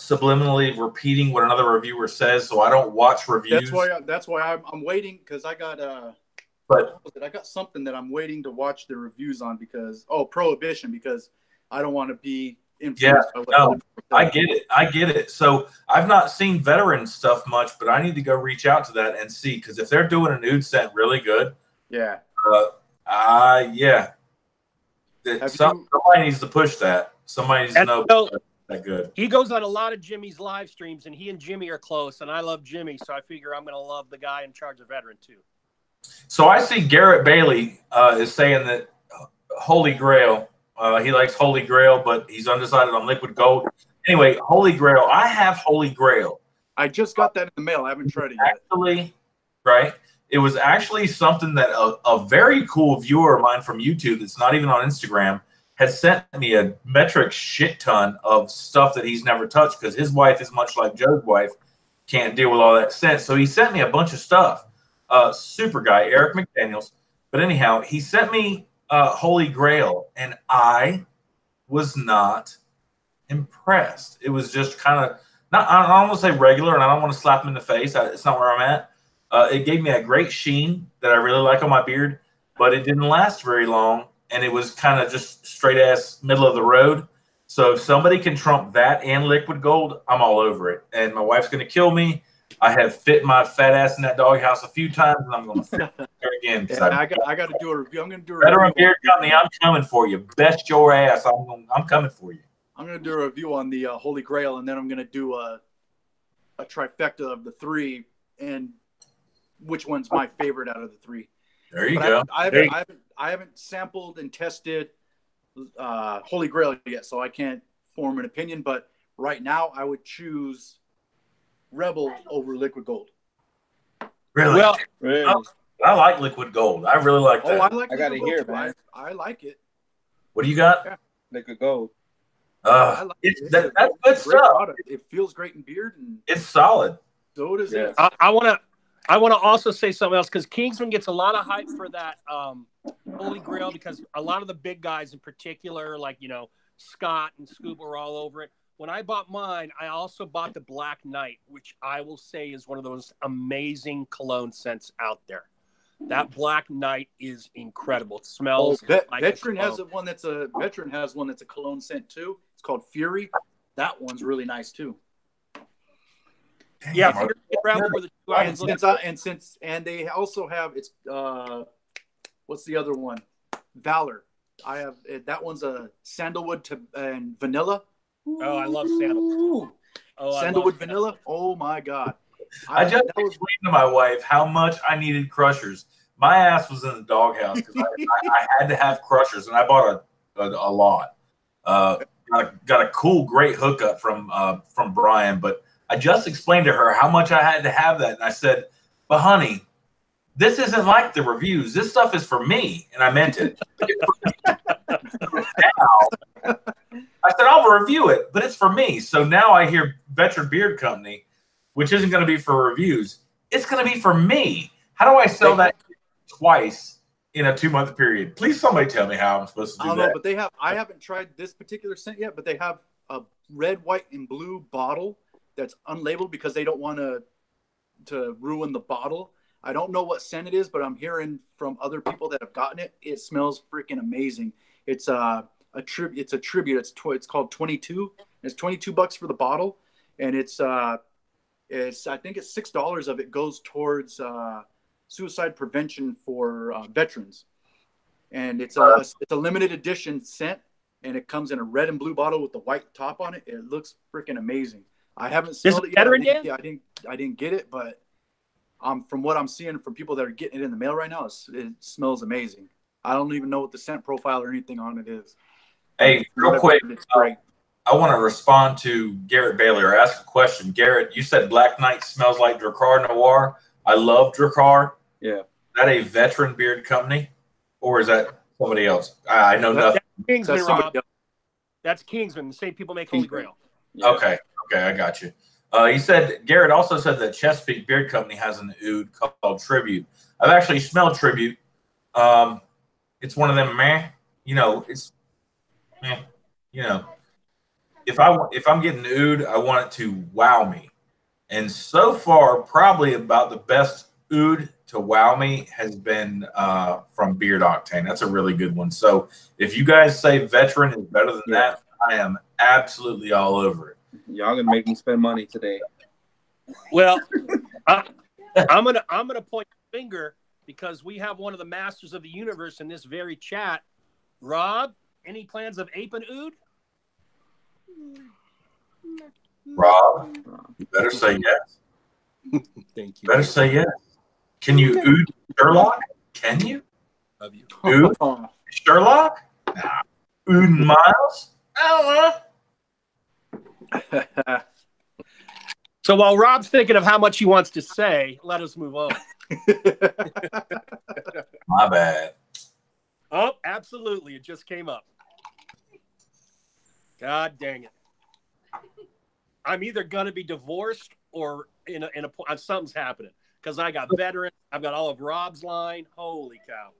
subliminally repeating what another reviewer says, so I don't watch reviews. That's why I'm waiting because I got I got something that I'm waiting to watch the reviews on because Prohibition because I don't want to be influenced by what I get it. So I've not seen Veteran stuff much, but I need to go reach out to that and see because if they're doing an oud scent really good, yeah. Somebody needs to push that. Somebody needs to know that good. He goes on a lot of Jimmy's live streams, and he and Jimmy are close, and I love Jimmy, so I figure I'm going to love the guy in charge of Veteran too. So I see Garrett Bailey is saying that Holy Grail. He likes Holy Grail, but he's undecided on Liquid Gold. Anyway, Holy Grail. I have Holy Grail. I just got that in the mail. I haven't tried it yet. Actually, right? It was actually something that a very cool viewer of mine from YouTube that's not even on Instagram has sent me a metric shit ton of stuff that he's never touched because his wife is much like Joe's wife, can't deal with all that scent. So he sent me a bunch of stuff. Super guy, Eric McDaniels. But anyhow, he sent me Holy Grail, and I was not impressed. It was just kind of I don't want to say regular, and I don't want to slap him in the face. It's not where I'm at. It gave me a great sheen that I really like on my beard, but it didn't last very long, and it was kind of just straight-ass middle of the road. So if somebody can trump that and Liquid Gold, I'm all over it. And my wife's going to kill me. I have fit my fat ass in that doghouse a few times, and I'm going to fit her again. Yeah, I got to do a review. I'm going to do a Veteran review. Beard Company, I'm coming for you. Best your ass. I'm coming for you. I'm going to do a review on the Holy Grail, and then I'm going to do a trifecta of the three and which one's my favorite out of the three. There you go. I haven't sampled and tested Holy Grail yet, so I can't form an opinion. But right now, I would choose Rebel over Liquid Gold. Really? Well, I like Liquid Gold. I really like that. I got to hear it, man. I like it. What do you got? Liquid Gold. That's good stuff. It feels great in beard, and it's solid. so does it. I want to. I want to also say something else because Kingsman gets a lot of hype for that Holy Grail because a lot of the big guys in particular, like, you know, Scott and Scuba were all over it. When I bought mine, I also bought the Black Knight, which I will say is one of those amazing cologne scents out there. That Black Knight is incredible. It smells like Veteran has one that's a cologne scent too. It's called Fury. That one's really nice too. Yeah, Fury were the two I was looking for. And they also have what's the other one? Valor. I have that one's a sandalwood and vanilla. Oh, I love sandalwood. Sandalwood vanilla. Oh my god. I just explained to my wife how much I needed crushers. My ass was in the doghouse because I had to have crushers, and I bought a lot. Got a cool, great hookup from Brian, but I just explained to her how much I had to have that, and I said, "But honey, this isn't like the reviews. This stuff is for me," and I meant it. Now, I said, "I'll review it, but it's for me." So now I hear Veteran Beard Company, which isn't going to be for reviews. It's going to be for me. How do I sell that twice in a 2-month period? Please, somebody tell me how I'm supposed to do that. I don't know, but I haven't tried this particular scent yet, but they have a red, white, and blue bottle that's unlabeled because they don't want to ruin the bottle. I don't know what scent it is, but I'm hearing from other people that have gotten it. It smells freaking amazing. It's a tribute. It's called 22. It's $22 for the bottle, and I think it's $6 of it goes towards suicide prevention for veterans, and it's a limited edition scent, and it comes in a red and blue bottle with the white top on it. It looks freaking amazing. I haven't smelled it yet. I didn't get it, but from what I'm seeing from people that are getting it in the mail right now, it smells amazing. I don't even know what the scent profile or anything on it is. Hey, real quick, it's great. I want to respond to Garrett Bailey or ask a question. Garrett, you said Black Knight smells like Drakkar Noir. I love Drakkar. Yeah. Is that a Veteran Beard Company, or is that somebody else? I know nothing. That's Kingsman, Rob. That's Kingsman. The same people make Holy Grail. Yeah. Okay, I got you. Garrett also said that Chesapeake Beard Company has an oud called Tribute. I've actually smelled Tribute. It's one of them, it's meh, If I'm getting oud, I want it to wow me. And so far, probably about the best oud to wow me has been from Beard Octane. That's a really good one. So if you guys say Veteran is better than that, I am absolutely all over it. Y'all gonna make me spend money today. Well, I'm gonna point the finger because we have one of the masters of the universe in this very chat. Rob, any plans of ape and oud? Rob, you better say yes. Thank you. Better say yes. Can you oud Sherlock? Can you? Love you. Oud Sherlock? Nah. Oud Miles? I don't know. So while Rob's thinking of how much he wants to say, let us move on. My bad. Oh, absolutely. It just came up. God dang it. I'm either going to be divorced or something's happening because I got Veteran. I've got all of Rob's line. Holy cow.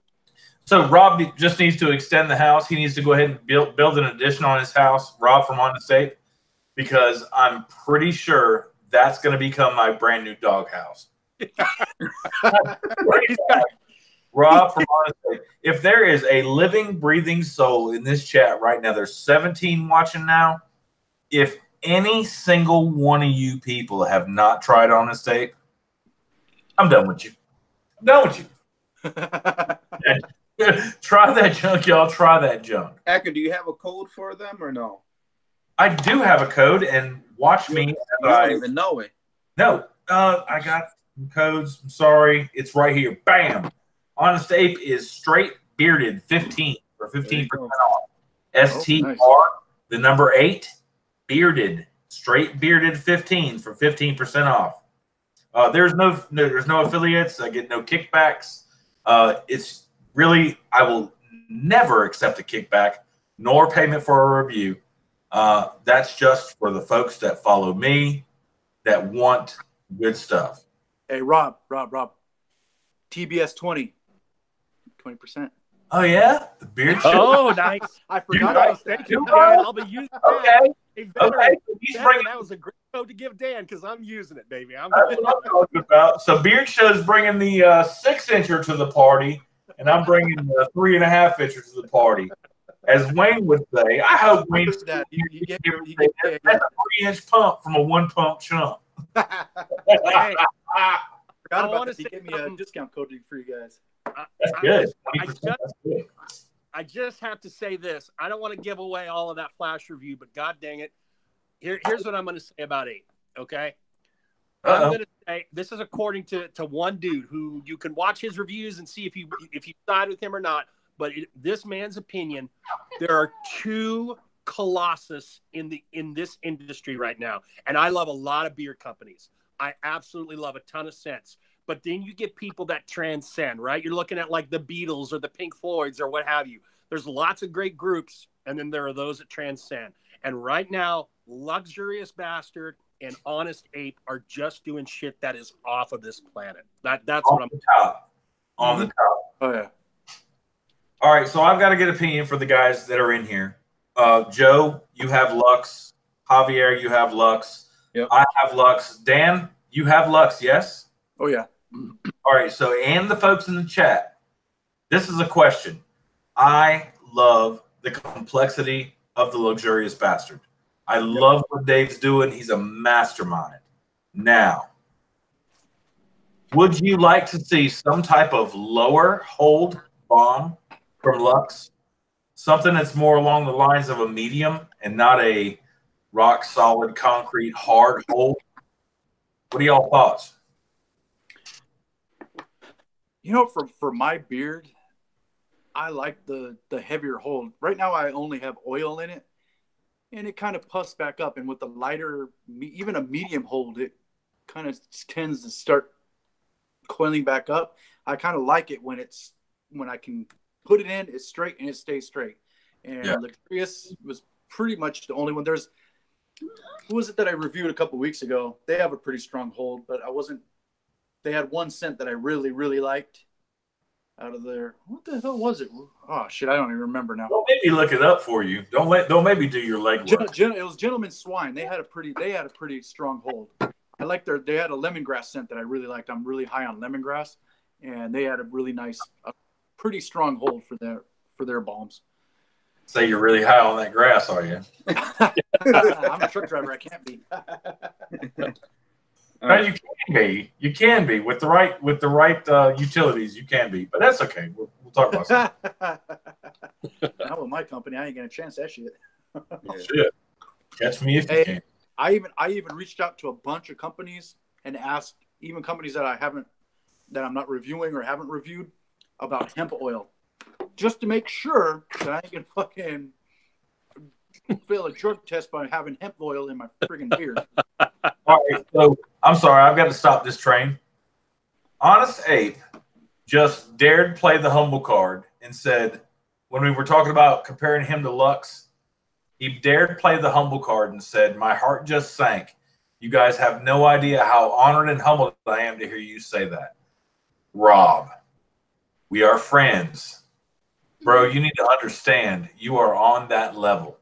So Rob just needs to extend the house. He needs to go ahead and build an addition on his house, Rob from Honest Ape, because I'm pretty sure that's going to become my brand new doghouse. Rob from Honest Ape. If there is a living, breathing soul in this chat right now, there's 17 watching now. If any single one of you people have not tried Honest Ape, I'm done with you. I'm done with you. Try that junk, y'all. Try that junk. Acker, do you have a code for them or no? I do have a code, and watch me. I don't even know it. No, I got some codes. I'm sorry. It's right here. Bam. Honest Ape is straight bearded 15 for 15% off. STR, the number 8, bearded, straight bearded 15 for 15% off. There's no affiliates. I get no kickbacks. It's really, I will never accept a kickback nor payment for a review. That's just for the folks that follow me that want good stuff. Hey, Rob. TBS 20%. Oh yeah, the beard show. Oh, nice. I forgot Nice. about Thank that. you, Dan. I'll be using that. Okay. Hey, veteran, Okay. So he's veteran, bringing. that was a great code to give Dan because I'm using it, baby. That's what I'm talking about. So Beard Show's bringing the 6-incher to the party, and I'm bringing the 3.5-incher to the party. As Wayne would say, I hope Wayne that. that's a 3-inch pump from a 1-pump chump. Hey, Forgot I about wanna that. He say gave me a discount code for you guys. That's good. That's good. I just have to say this. I don't want to give away all of that flash review, but god dang it. Here's what I'm going to say about 8, okay? I'm going to say this is according to one dude who you can watch his reviews and see if you side with him or not. But this man's opinion, there are 2 colossus in this industry right now, and I love a lot of beer companies. I absolutely love a ton of scents. But then you get people that transcend, right? You're looking at like the Beatles or the Pink Floyds or what have you. There's lots of great groups, and then there are those that transcend. And right now, Luxurious Bastard and Honest Ape are just doing shit that is off of this planet. That's what I'm top. On the top. Oh yeah. All right, so I've got to get opinion for the guys that are in here. Joe, you have Lux. Javier, you have Lux. Yep. I have Lux. Dan, you have Lux, yes? Oh yeah. All right, so and the folks in the chat, this is a question. I love the complexity of the Luxurious Bastard. I love what Dave's doing. He's a mastermind. Now, would you like to see some type of lower hold bomb from Lux? Something that's more along the lines of a medium and not a rock solid concrete hard hold? What are y'all thoughts? You know, for my beard, I like the heavier hold. Right now, I only have oil in it, and it kind of puffs back up. And with the lighter, even a medium hold, it kind of tends to start coiling back up. I kind of like it when I can put it in, it's straight and it stays straight. And Luxurious was pretty much the only one. Who was it that I reviewed a couple weeks ago? They have a pretty strong hold, but they had one scent that I really, really liked out of there. What the hell was it? Oh shit, I don't even remember now. Don't make me look it up for you. Don't maybe do your legwork. It was Gentleman Swine. They had a pretty strong hold. I like they had a lemongrass scent that I really liked. I'm really high on lemongrass, and they had a really nice, pretty strong hold for their balms. Say you're really high on that grass, are you? I'm a truck driver. I can't be. No, you can be. You can be with the right utilities. You can be, but that's okay. We'll talk about that. Not with my company. I ain't gonna chance that shit. Shit, catch me if you can. I even reached out to a bunch of companies and asked, even companies that I'm not reviewing or haven't reviewed, about hemp oil, just to make sure that I ain't gonna fucking fail a drug test by having hemp oil in my friggin' beard. All right, so I'm sorry, I've got to stop this train. Honest Ape just dared play the humble card and said, when we were talking about comparing him to Lux, he dared play the humble card and said, my heart just sank. You guys have no idea how honored and humbled I am to hear you say that. Rob, we are friends. Bro, you need to understand you are on that level.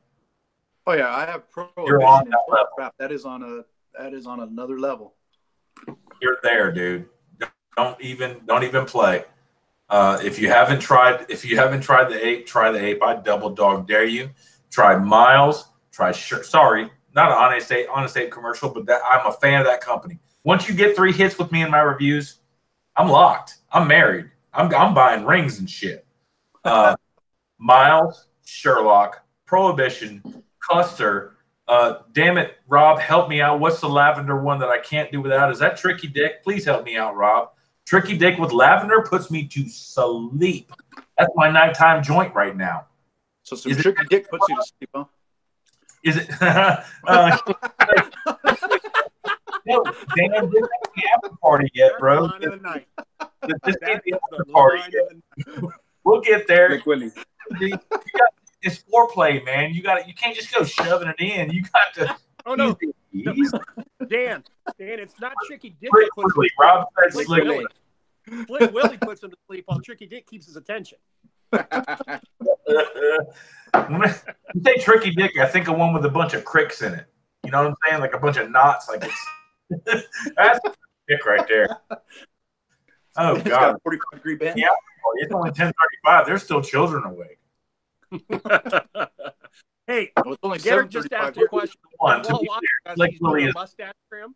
Oh yeah, I have You're on that level. Crap. That is on another level. You're there, dude. Don't even play. If you haven't tried the ape, try the ape. I double dog dare you. Try Miles. Try sorry, not an honest ape commercial, but I'm a fan of that company. Once you get 3 hits with me in my reviews, I'm locked. I'm married. I'm buying rings and shit. Miles, Sherlock, Prohibition, Custer. Damn it, Rob, help me out. What's the lavender one that I can't do without? Is that Tricky Dick? Please help me out, Rob. Tricky Dick with lavender puts me to sleep. That's my nighttime joint right now. So some Tricky Dick puts you to sleep, huh? Is it? No, Dan didn't have the after party yet, bro. This ain't the after party yet. We'll get there. It's foreplay, man. You can't just go shoving it in. You got to. Oh no, Dan. Dan, it's not Tricky Dick Slick that puts Willie. him to Rob said sleep. Slick Willie. Slick Willie puts him to sleep while Tricky Dick keeps his attention. When you say Tricky Dick, I think of one with a bunch of cricks in it. You know what I'm saying? Like a bunch of knots. Like it's that's Dick right there. Oh It's God! got a 45-degree bend. Yeah, it's only 10:35. There's still children awake. Hey, Well, it's only Garrett just 7:35 asked a here. question. One, to While be watching fair, us, Slick he's doing Willie a is mustache trim.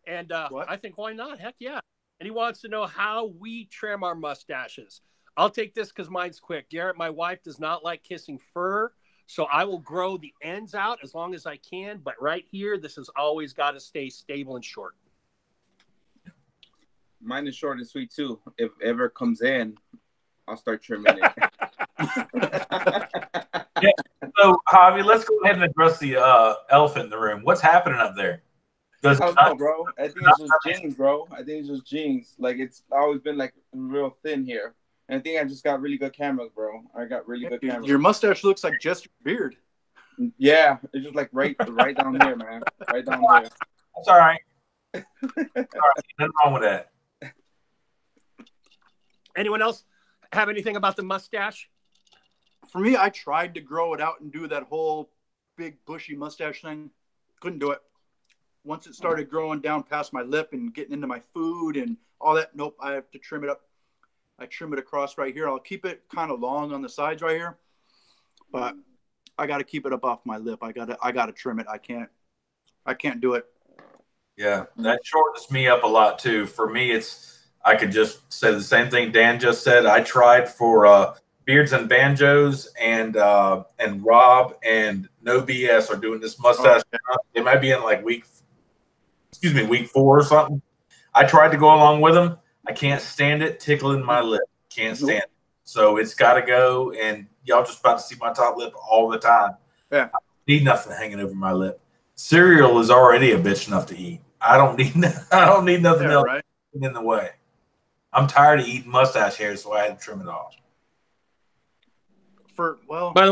And What? I think, why not? Heck yeah. And he wants to know how we trim our mustaches. I'll take this because mine's quick. Garrett, my wife does not like kissing fur, so I will grow the ends out as long as I can. But right here, this has always got to stay stable and short. Mine is short and sweet too. If ever comes in, I'll start trimming it. Yeah. So, Javi, let's go ahead and address the elephant in the room. What's happening up there? I don't know, bro. I think it's just jeans, bro. I think it's just jeans. Like, it's always been like real thin here. And I think I just got really good cameras, bro. I got really good cameras. Your mustache looks like Jester's beard. Yeah, it's just like right down here, man. Right down here. That's all right. All right. Nothing wrong with that. Anyone else have anything about the mustache? For me, I tried to grow it out and do that whole big bushy mustache thing. Couldn't do it. Once it started growing down past my lip and getting into my food and all that, nope, I have to trim it up. I trim it across right here. I'll keep it kind of long on the sides right here, but I got to keep it up off my lip. I got to trim it. I can't do it. Yeah, that shortens me up a lot too. For me, I could just say the same thing Dan just said. I tried for Beards and Banjos and Rob and No BS are doing this mustache. They might be in like week 4 or something. I tried to go along with them. I can't stand it tickling my lip. Can't stand it. So it's got to go. And y'all just about to see my top lip all the time. Yeah. I need nothing hanging over my lip. Cereal is already a bitch enough to eat. I don't need nothing else in the way. I'm tired of eating mustache hair, so I had to trim it off.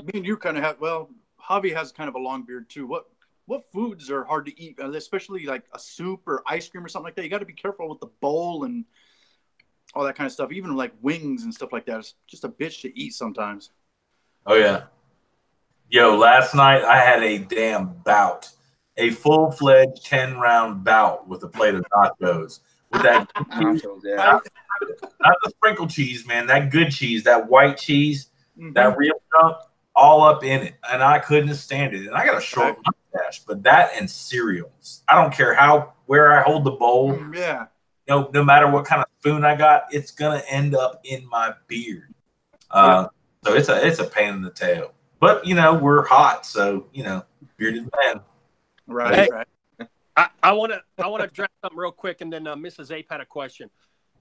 Me and you kind of have. Well, Javi has kind of a long beard too. What foods are hard to eat, especially like a soup or ice cream or something like that? You got to be careful with the bowl and all that kind of stuff. Even like wings and stuff like that. It's just a bitch to eat sometimes. Oh yeah. Yo, last night I had a damn bout, a full-fledged 10-round bout with a plate of nachos. With that nachos, yeah. Not the sprinkle cheese, man. That good cheese, that white cheese, that real stuff, all up in it. And I couldn't stand it. And I got a short mustache, but that and cereals. I don't care where I hold the bowl. Yeah. No matter what kind of spoon I got, it's gonna end up in my beard. So it's a pain in the tail. But we're hot, so bearded man. Right. I want to address something real quick, and then Mrs. Ape had a question.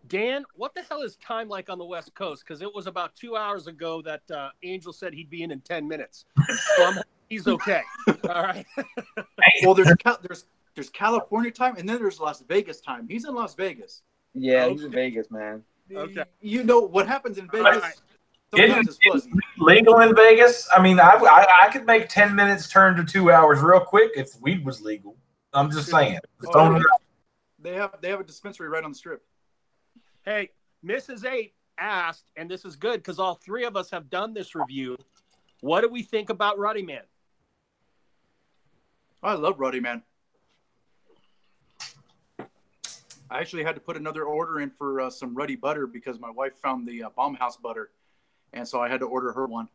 Dan, what the hell is time like on the West Coast? Because it was about 2 hours ago that Angel said he'd be in 10 minutes. So he's okay. All right. Well, there's California time, and then there's Las Vegas time. He's in Las Vegas. Yeah, he's in Vegas, man. Okay. You know what happens in Vegas? Sometimes it's fuzzy. Legal in Vegas? I mean, I could make 10 minutes turn to 2 hours real quick if weed was legal. I'm just saying. They have a dispensary right on the strip. Hey, Mrs. Ape asked, and this is good because all three of us have done this review. What do we think about Ruddy Man? I love Ruddy Man. I actually had to put another order in for some Ruddy butter because my wife found the Baumhaus butter, and so I had to order her one.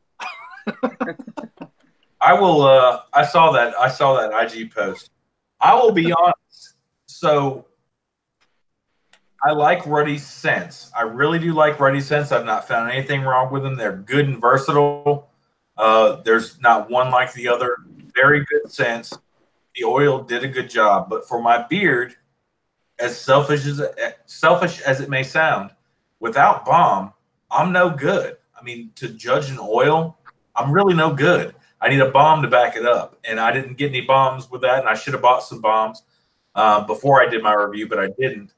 I will. I saw that IG post. I will be honest. So I like Ruddy's scents. I really do like Ruddy's scents. I've not found anything wrong with them. They're good and versatile. There's not one like the other. Very good scents. The oil did a good job. But for my beard, as selfish as it may sound, without balm, I'm no good. I mean, to judge an oil, I'm really no good. I need a balm to back it up, and I didn't get any balms with that, and I should have bought some balms before I did my review, but I didn't.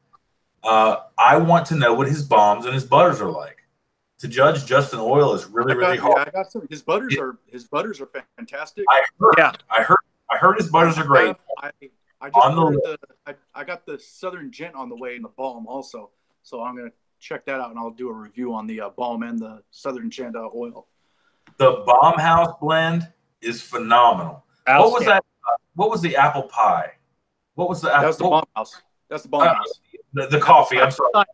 I want to know what his balms and his butters are like. To judge just an oil is really hard. Yeah, I got some. His butters are fantastic. I heard his butters are great. I just ordered I got the Southern Gent on the way in the balm also, so I'm gonna check that out and I'll do a review on the balm and the Southern Gent oil. The Bomb House blend is phenomenal. What was that? What was the apple pie? What was the apple? That's the Bomb House. That's the Bomb House. The coffee. I'm sorry.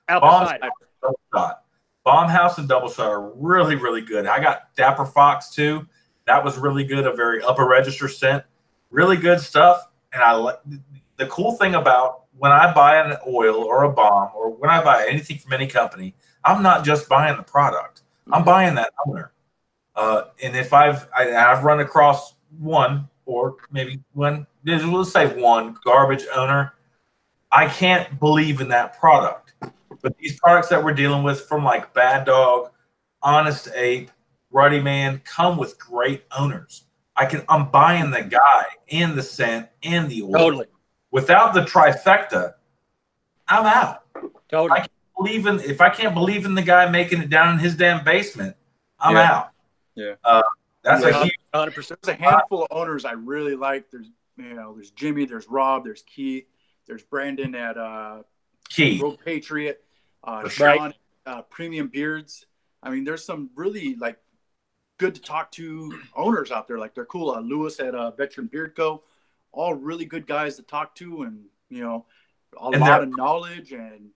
Apple cider. Double shot. Bomb House and Double Shot are really, really good. I got Dapper Fox too. That was really good. A very upper register scent. Really good stuff. And I like the cool thing about when I buy an oil or a bomb or when I buy anything from any company, I'm not just buying the product. I'm buying that owner. And if I've run across one or maybe one, let's say one garbage owner, I can't believe in that product. But these products that we're dealing with from like Bad Dog, Honest Ape, Ruddy Man come with great owners. I'm buying the guy and the scent and the oil. Totally. Without the trifecta, I'm out. Totally. If I can't believe in the guy making it down in his damn basement, I'm out. Yeah. That's a huge 100%. There's a handful of owners I really like. There's Jimmy, there's Rob, there's Keith, there's Brandon at Road Patriot, Sean, Premium Beards. I mean, there's some really like good to talk to owners out there. Like they're cool. Lewis at Veteran Beard Co. All really good guys to talk to, and a lot of knowledge. And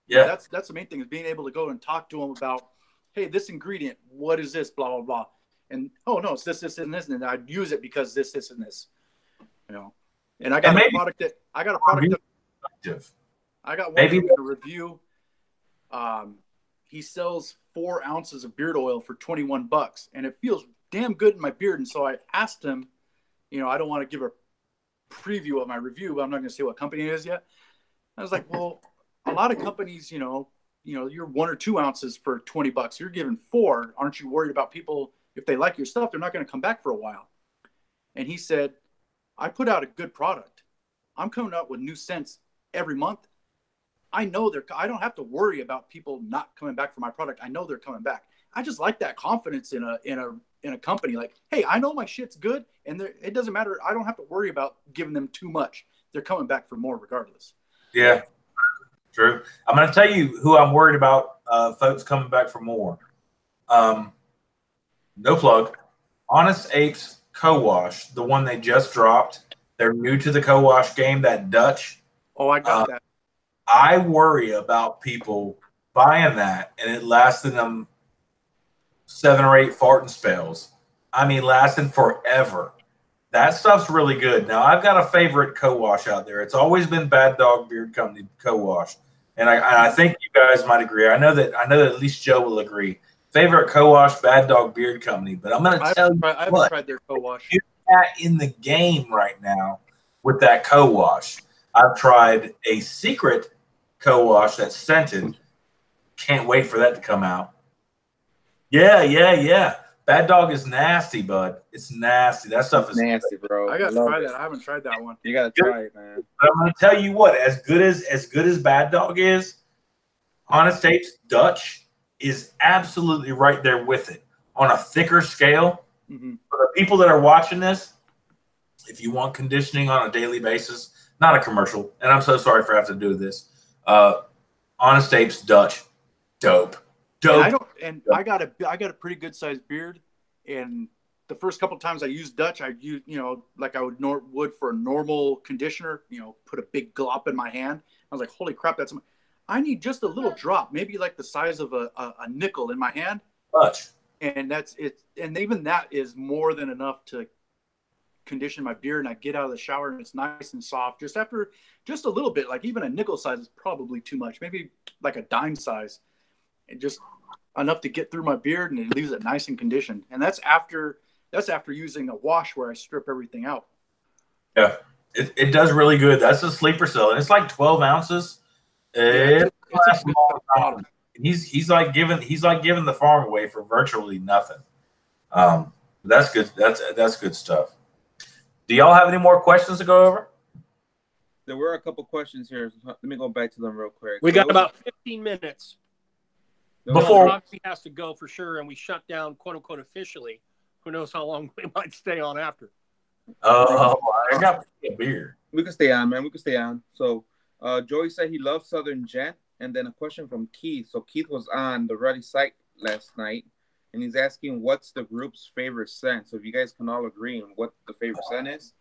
that's the main thing is being able to go and talk to them about, hey, this ingredient, what is this? Blah blah blah. And no, it's this, and this, and I'd use it because this, and this. And I got a product that I got one to review. He sells 4 ounces of beard oil for $21, and it feels damn good in my beard. And so I asked him, I don't want to give a preview of my review, but I'm not going to say what company it is yet. I was like, well, a lot of companies, you're 1 or 2 ounces for $20. You're giving 4. Aren't you worried about people, if they like your stuff, they're not going to come back for a while? And he said, I put out a good product. I'm coming out with new scents every month. I know I don't have to worry about people not coming back for my product. I know they're coming back. I just like that confidence in a company. Like, hey, I know my shit's good, and it doesn't matter. I don't have to worry about giving them too much. They're coming back for more regardless. Yeah, true. I'm going to tell you who I'm worried about. Folks coming back for more. No plug. Honest Apes Co-Wash, the one they just dropped. They're new to the co-wash game. That Dutch. Oh, I got that. I worry about people buying that and it lasting them 7 or 8 farting spells. I mean, lasting forever. That stuff's really good. Now, I've got a favorite co-wash out there. It's always been Bad Dog Beard Company co-wash, and I think you guys might agree. I know that at least Joe will agree. Favorite co-wash, Bad Dog Beard Company. But I'm going to tell you, I haven't tried their co-wash. In the game right now with that co-wash. I've tried a secret co-wash that's scented. Can't wait for that to come out. Yeah. Bad Dog is nasty, bud. It's nasty. That stuff is nasty, bro. I gotta try that. I haven't tried that one. You gotta try it, man. But I'm gonna tell you what, as good as Bad Dog is, Honest Apes Dutch is absolutely right there with it on a thicker scale. Mm-hmm. For the people that are watching this, if you want conditioning on a daily basis, not a commercial, and I'm so sorry for having to do this. Honest Apes Dutch, dope. I got a pretty good sized beard, and the first couple of times I used Dutch, I used like I would for a normal conditioner, put a big glop in my hand. I was like, holy crap, I need just a little drop, maybe like the size of a nickel in my hand. Dutch. And that's it. And even that is more than enough to condition my beard. And I get out of the shower and it's nice and soft. Just after just a little bit, like even a nickel size is probably too much. Maybe like a dime size, and just enough to get through my beard, and it leaves it nice and conditioned. And that's after using a wash where I strip everything out. Yeah, it does really good. That's a sleeper cell, and it's like 12 ounces. It's a small bottle. He's like giving the farm away for virtually nothing. That's good. That's good stuff. Do y'all have any more questions to go over? There were a couple questions here. Let me go back to them real quick. We got about 15 minutes before Roxy has to go for sure, and we shut down, quote unquote, officially. Who knows how long we might stay on after? Oh, I got a beer. We can stay on, man. We can stay on. So, Joey said he loves Southern Gent, and then a question from Keith. So Keith was on the Ruddy site last night, and he's asking what's the group's favorite scent. So if you guys can all agree on what the favorite scent is,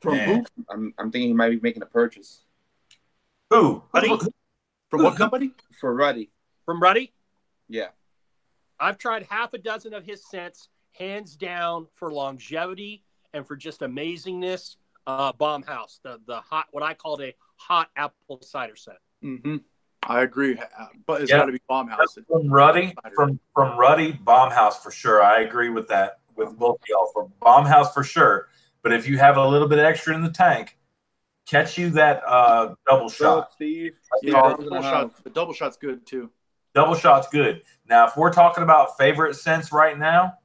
From who? I'm thinking he might be making a purchase. Who? From what company? For Ruddy. From Ruddy? Yeah. I've tried half a dozen of his scents, hands down for longevity and for just amazingness. Bomb House, the hot, what I called a hot apple cider scent. Mm-hmm. I agree, but it's got to be Bomb House. From Ruddy, from Ruddy, Bomb House for sure. I agree with that, with both of y'all. For Bomb House for sure. But if you have a little bit extra in the tank, catch you that double shot. Steve. Yeah, the double shot's good too. Double shot's good. Now, if we're talking about favorite scents right now,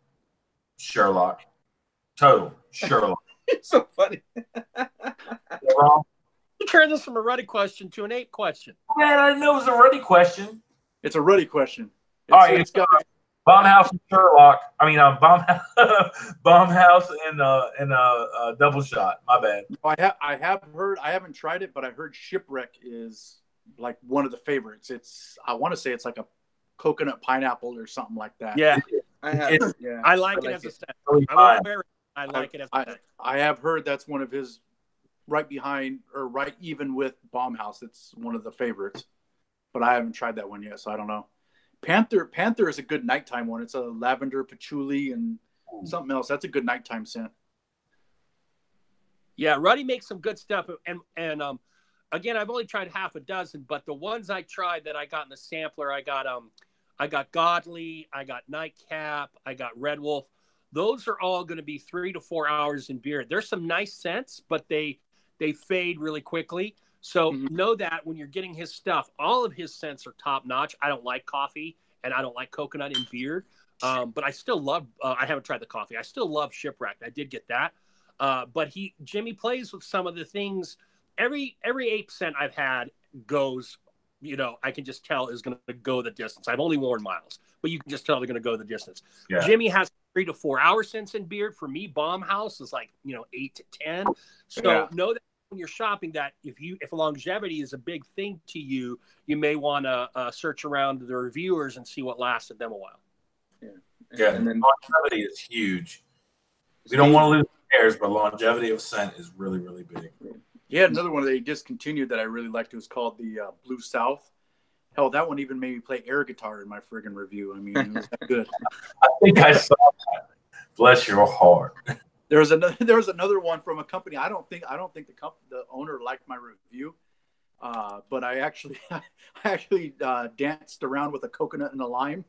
Sherlock. Total Sherlock. It's so funny. Wrong? You turned this from a Ruddy question to an ape question. Man, I know it was a Ruddy question. It's a Ruddy question. All right, it's got Bomb House and Sherlock. I mean, Bomb House and double shot. My bad. I have heard. I haven't tried it, but I heard Shipwreck is like one of the favorites. I want to say it's like a coconut pineapple or something like that. Yeah, I like it as a scent. Really I won't wear it. I like it as a scent. I have heard that's one of his right behind or right even with Bomb House. It's one of the favorites, but I haven't tried that one yet, so I don't know. Panther is a good nighttime one. It's a lavender, patchouli, and something else. That's a good nighttime scent. Yeah, Ruddy makes some good stuff, and again, I've only tried half a dozen, but the ones I tried that I got in the sampler, I got Godly, I got Nightcap, I got Red Wolf. Those are all going to be 3 to 4 hours in beer. There's some nice scents, but they fade really quickly. So know that when you're getting his stuff, all of his scents are top notch. I don't like coffee and I don't like coconut in beer, but I still love. I haven't tried the coffee. I still love Shipwrecked. I did get that, but Jimmy plays with some of the things. Every ape scent I've had goes. I can just tell is going to go the distance. I've only worn Miles, but you can just tell they're going to go the distance. Yeah. Jimmy has 3 to 4 hour scents in beard. For me, Bomb House is like 8 to 10. So know that when you're shopping, that if longevity is a big thing to you, you may want to search around the reviewers and see what lasted them a while. Yeah, and then longevity is huge. We don't want to lose pairs, but longevity of scent is really, really big. He had another one that he discontinued that I really liked. It was called the Blue South. Hell, that one even made me play air guitar in my friggin' review. I mean, it was that good. I think I saw that. Bless your heart. There was another one from a company. I don't think the owner liked my review, but I actually danced around with a coconut and a lime.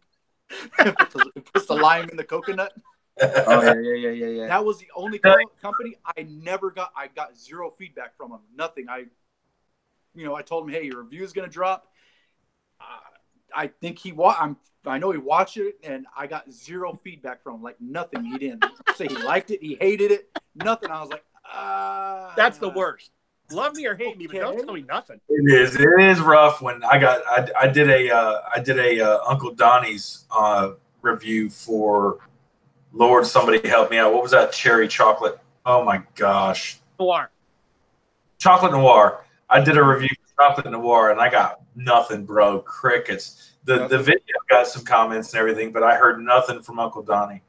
Puts the lime in the coconut. Oh yeah. That was the only company I got zero feedback from him. Nothing. I told him, hey, your review is gonna drop. I think I know he watched it, and I got zero feedback from him. Like nothing. He didn't say he liked it. He hated it. Nothing. I was like, that's the worst. Love me or hate me, but don't tell me nothing. It is rough when I did a Uncle Donnie's review for. Lord, somebody help me out. What was that cherry chocolate? Oh my gosh. Noir. Chocolate Noir. I did a review for Chocolate Noir and I got nothing, bro. Crickets. The video got some comments and everything, but I heard nothing from Uncle Donnie.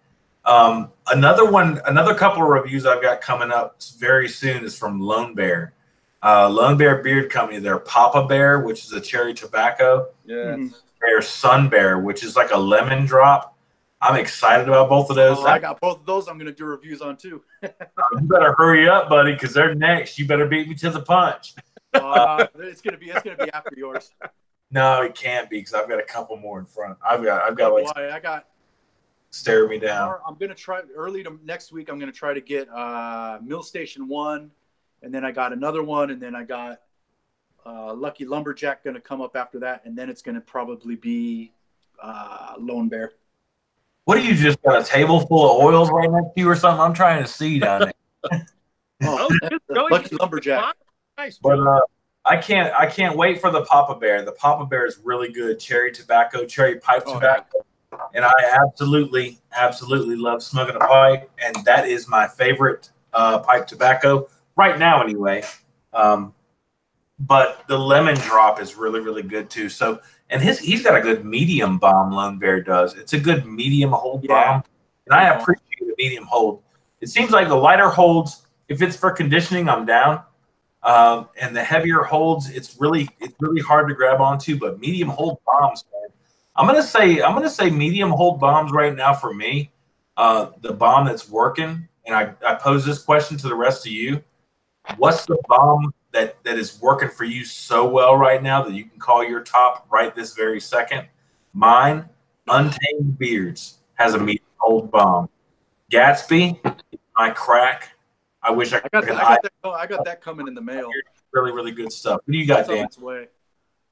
Another couple of reviews I've got coming up very soon is from Lone Bear. Lone Bear Beard Company. They're Papa Bear, which is a cherry tobacco. Yeah. They're Sun Bear, which is like a lemon drop. I'm excited about both of those. I got both of those. I'm going to do reviews on too. You better hurry up, buddy, because they're next. You better beat me to the punch. It's going to be after yours. No, it can't be because I've got a couple more in front. I've got stare me down. I'm going to try next week. I'm going to try to get Mill Station 1, and then I got another one, and then I got Lucky Lumberjack going to come up after that, and then it's going to probably be Lone Bear. What do you just got a table full of oils right next to you or something? I'm trying to see down there. Lucky Lumberjack. But I can't wait for the Papa Bear. The Papa Bear is really good. Cherry tobacco, cherry pipe tobacco. And I absolutely love smoking a pipe. And that is my favorite pipe tobacco right now, anyway. But the lemon drop is really, really good too. So, and he's got a good medium bomb. Lone Bear does. It's a good medium hold bomb, and I appreciate the medium hold. It seems like the lighter holds, if it's for conditioning, I'm down. And the heavier holds, it's really hard to grab onto. But medium hold bombs, man. I'm gonna say medium hold bombs right now for me. The bomb that's working, and I pose this question to the rest of you: what's the bomb that is working for you so well right now that you can call your top right this very second? Mine, Untamed Beards, has a medium hold bomb. Gatsby, my crack. I wish I got that coming in the mail. Really, really good stuff. What do you got, Dan? Its way.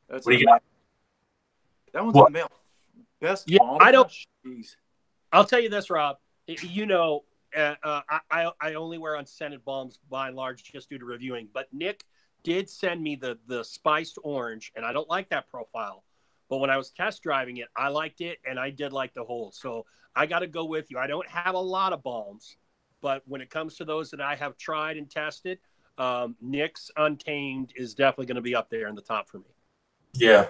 What do you got? That one's in the mail. Best bomb. I don't. Geez. I'll tell you this, Rob. You know, I only wear unscented bombs by and large just due to reviewing. But Nick did send me the spiced orange, and I don't like that profile. But when I was test driving it, I liked it, and I did like the hold. So I got to go with you. I don't have a lot of bombs, but when it comes to those that I have tried and tested, Nick's Untamed is definitely going to be up there in the top for me. Yeah.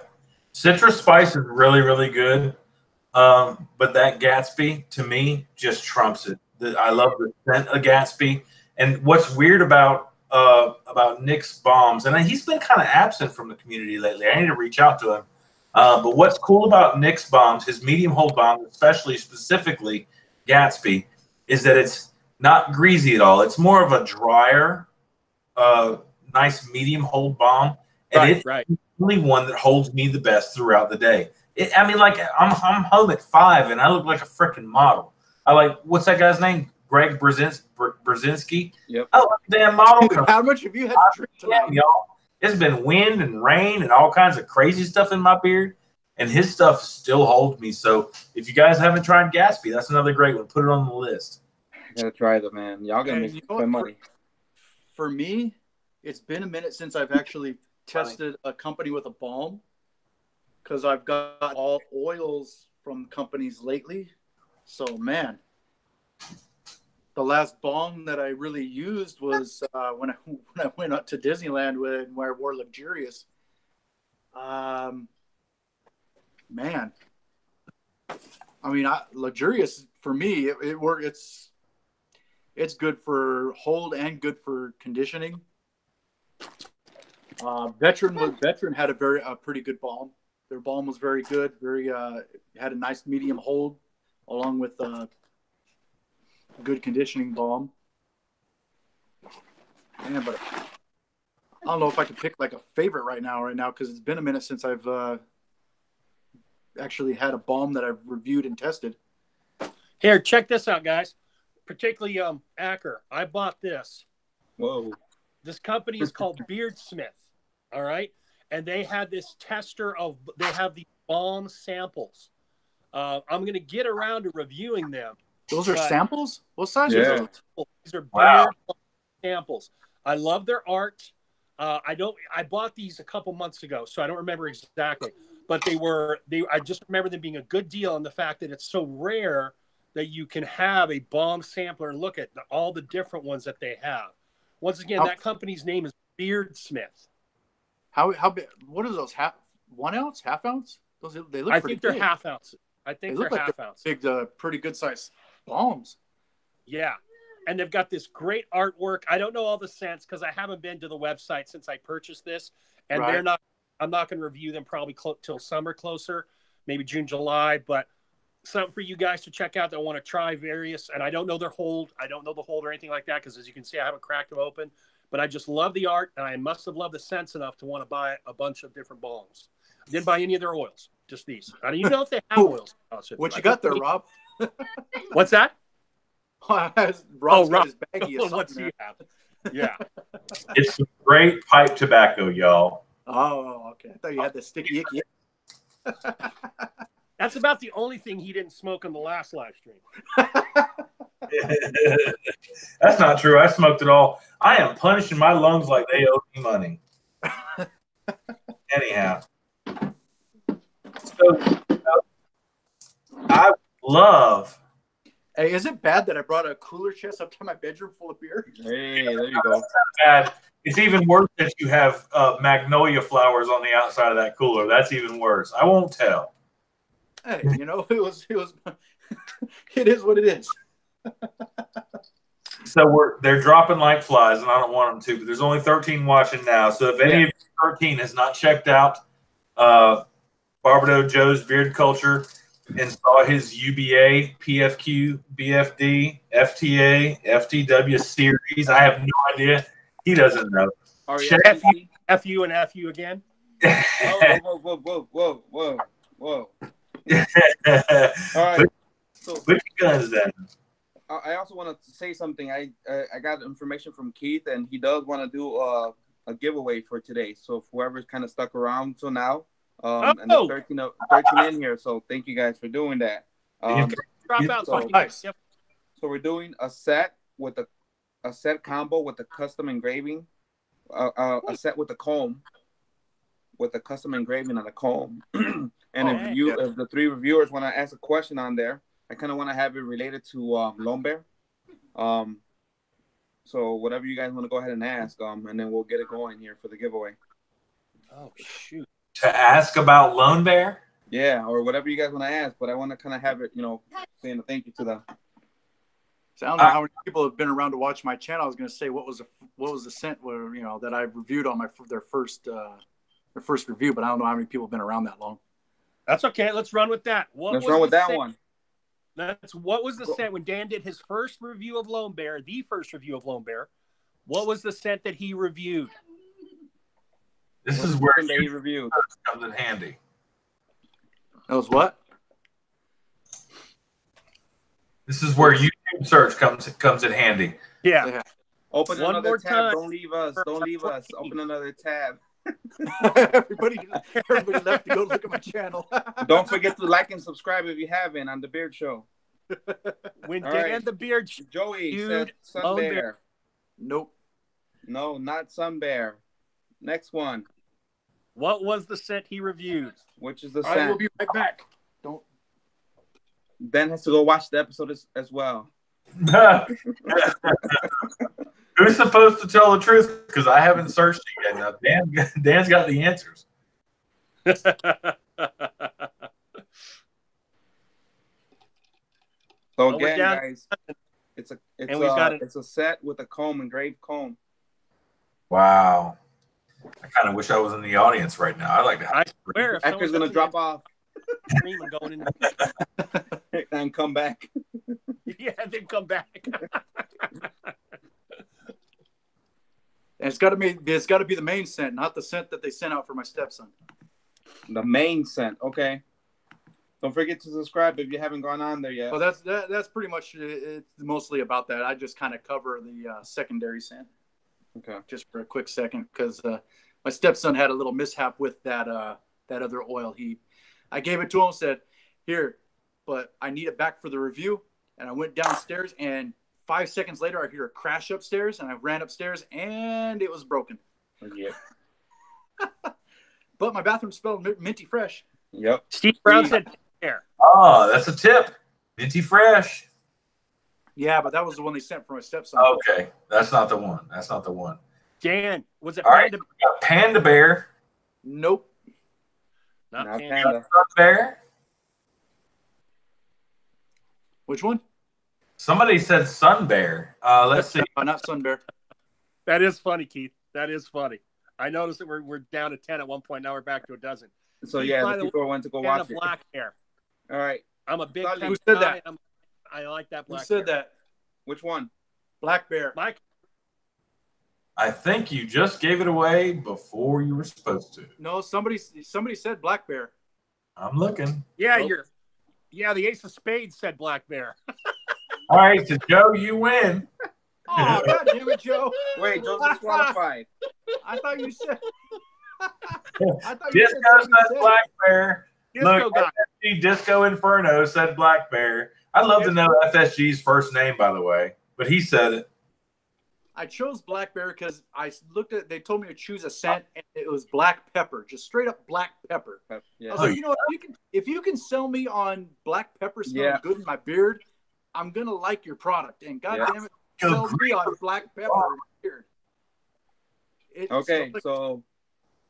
Citrus Spice is really, really good. But that Gatsby, to me, just trumps it. I love the scent of Gatsby. And what's weird about Nick's bombs, and he's been kind of absent from the community lately. I need to reach out to him. But what's cool about Nick's bombs, his medium hold bombs, specifically Gatsby, is that it's not greasy at all. It's more of a drier, nice medium hold bomb. And it's the only one that holds me the best throughout the day. Like I'm home at 5 and I look like a freaking model. What's that guy's name? Greg Brzezinski. Yep. Oh, damn model. How much have you had to drink tonight, y'all? It's been wind and rain and all kinds of crazy stuff in my beard, and his stuff still holds me. So if you guys haven't tried Gatsby, that's another great one. Put it on the list. Gotta try them, man. Y'all gonna make my money. For me, it's been a minute since I've actually tested a company with a balm, because I've got all oils from companies lately. So, man, the last balm that I really used was when I went up to Disneyland where I wore Luxurious. Man, Luxurious for me, it worked. It's good for hold and good for conditioning. Veteran had a pretty good balm. Their balm was very good. Had a nice medium hold, along with good conditioning balm. Man, but I don't know if I could pick like a favorite right now because it's been a minute since I've actually had a balm that I've reviewed and tested. Here, check this out, guys. Particularly Acker. I bought this. Whoa. This company is called Beardsmith. All right. And they had this they have the balm samples. I'm going to get around to reviewing them. Those are samples? What size are those? These are beard samples. I love their art. I bought these a couple months ago, so I don't remember exactly. But I just remember them being a good deal, and the fact that it's so rare that you can have a balm sampler and look at all the different ones that they have. Once again, that company's name is Beardsmith. How big? What are those? 1 ounce? Half ounce? They look pretty big. I think they're half ounces. Big, pretty good size balms. Yeah. And they've got this great artwork. I don't know all the scents because I haven't been to the website since I purchased this. And I'm not going to review them probably till summer closer, maybe June, July. But something for you guys to check out that want to try various. And I don't know their hold. I don't know the hold or anything like that because, as you can see, I haven't cracked them open. But I just love the art, and I must have loved the scents enough to want to buy a bunch of different balms. I didn't buy any of their oils, just these. I don't even know if they have oils. What you got there, Rob? What's that? Rob's got his baggie of what's he have? Yeah. It's some great pipe tobacco, y'all. Oh, okay. I thought you had the sticky icky. That's about the only thing he didn't smoke on the last live stream. That's not true. I smoked it all. I am punishing my lungs like they owe me money. Anyhow. So, I love Hey, is it bad that I brought a cooler chest up to my bedroom full of beer? Hey, there you go. Bad. It's even worse that you have magnolia flowers on the outside of that cooler. That's even worse. I won't tell. Hey, it was it is what it is. So they're dropping like flies, and I don't want them to, but there's only 13 watching now. So if any of you 13 has not checked out Barbados Joe's Beard Culture and saw his UBA, PFQ, BFD, FTA, FTW series, I have no idea. He doesn't know. FU and FU again? Whoa. All right. So, put your guns down. I also want to say something. I got information from Keith, and he does want to do a giveaway for today. So whoever's kind of stuck around till now, and the 13 in here. So thank you guys for doing that. Drop out. So, nice. So we're doing a set with a set combo with a custom engraving, a set with a comb, with a custom engraving on the comb. And if the 3 reviewers want to ask a question on there, I kind of want to have it related to Lone Bear. So whatever you guys want to go ahead and ask, and then we'll get it going here for the giveaway. Oh shoot! To ask about Lone Bear? Yeah, or whatever you guys want to ask, but I want to kind of have it, saying a thank you to them. So I don't know how many people have been around to watch my channel. I was going to say what was the scent where that I reviewed on their first review, but I don't know how many people have been around that long. That's okay. Let's run with that. Let's run with that one. What was the scent when Dan did his first review of Lone Bear, the first review of Lone Bear? What was the scent that he reviewed? This is where he reviewed comes in handy. That was what? This is where YouTube search comes in handy. Yeah. Open another tab. Don't leave us. Open another tab. Everybody left to go look at my channel. Don't forget to like and subscribe if you haven't on The Beard Show. When Dan the Beard Joey said Sun Bear. Nope. No, not Sun Bear. Next one. What was the scent he reviewed? Which is the scent? I will be right back. Don't. Ben has to go watch the episode as well. Who's supposed to tell the truth? Because I haven't searched it yet. Now, Dan's got the answers. So again, guys, it's a set with a comb, engraved comb. Wow. I kind of wish I was in the audience right now. I'd like to have. I swear, if Actor's gonna drop off. Screaming going in and come back. Yeah, then come back. And it's got to be the main scent, not the scent that they sent out for my stepson. The main scent, okay. Don't forget to subscribe if you haven't gone on there yet. Well, that's pretty much it's mostly about that. I just kind of cover the secondary scent. Okay. Just for a quick second, because my stepson had a little mishap with that other oil. I gave it to him, said, "Here, but I need it back for the review." And I went downstairs, and 5 seconds later, I hear a crash upstairs, and I ran upstairs, and it was broken. Yeah. But my bathroom smelled minty fresh. Yep. Steve Brown said, "There." Oh, that's a tip. Minty fresh. Yeah, but that was the one they sent for my stepson. Okay, that's not the one. That's not the one. Dan, was it All Panda? Right, Panda Bear. Nope. Not Panda. Sun Bear. Which one? Somebody said Sun Bear. Let's see. Not Sun Bear. That is funny, Keith. That is funny. I noticed that we're down to 10 at one point. Now we're back to a dozen. So Keith, yeah, the people went to go watch it. Black hair. All right. I'm a big. Who said that? I like that black. Who said hair. that? Which one? Black Bear. Mike. I think you just gave it away before you were supposed to. No, somebody said Black Bear. I'm looking. Yeah, the Ace of Spades said Black Bear. All right, so Joe, you win. Oh, God damn it, Joe. Wait, Joe's disqualified. I thought you said. Disco said Black Bear. Look, FSG Disco Inferno said Black Bear. I'd love to know FSG's first name, by the way, but he said it. I chose Black Bear because I looked at. They told me to choose a scent, and it was black pepper, just straight up black pepper. Yeah. I was like, you know, if you can sell me on black pepper smelling good in my beard, I'm gonna like your product, and God Yeah. damn it, sells me on black pepper here. Okay, so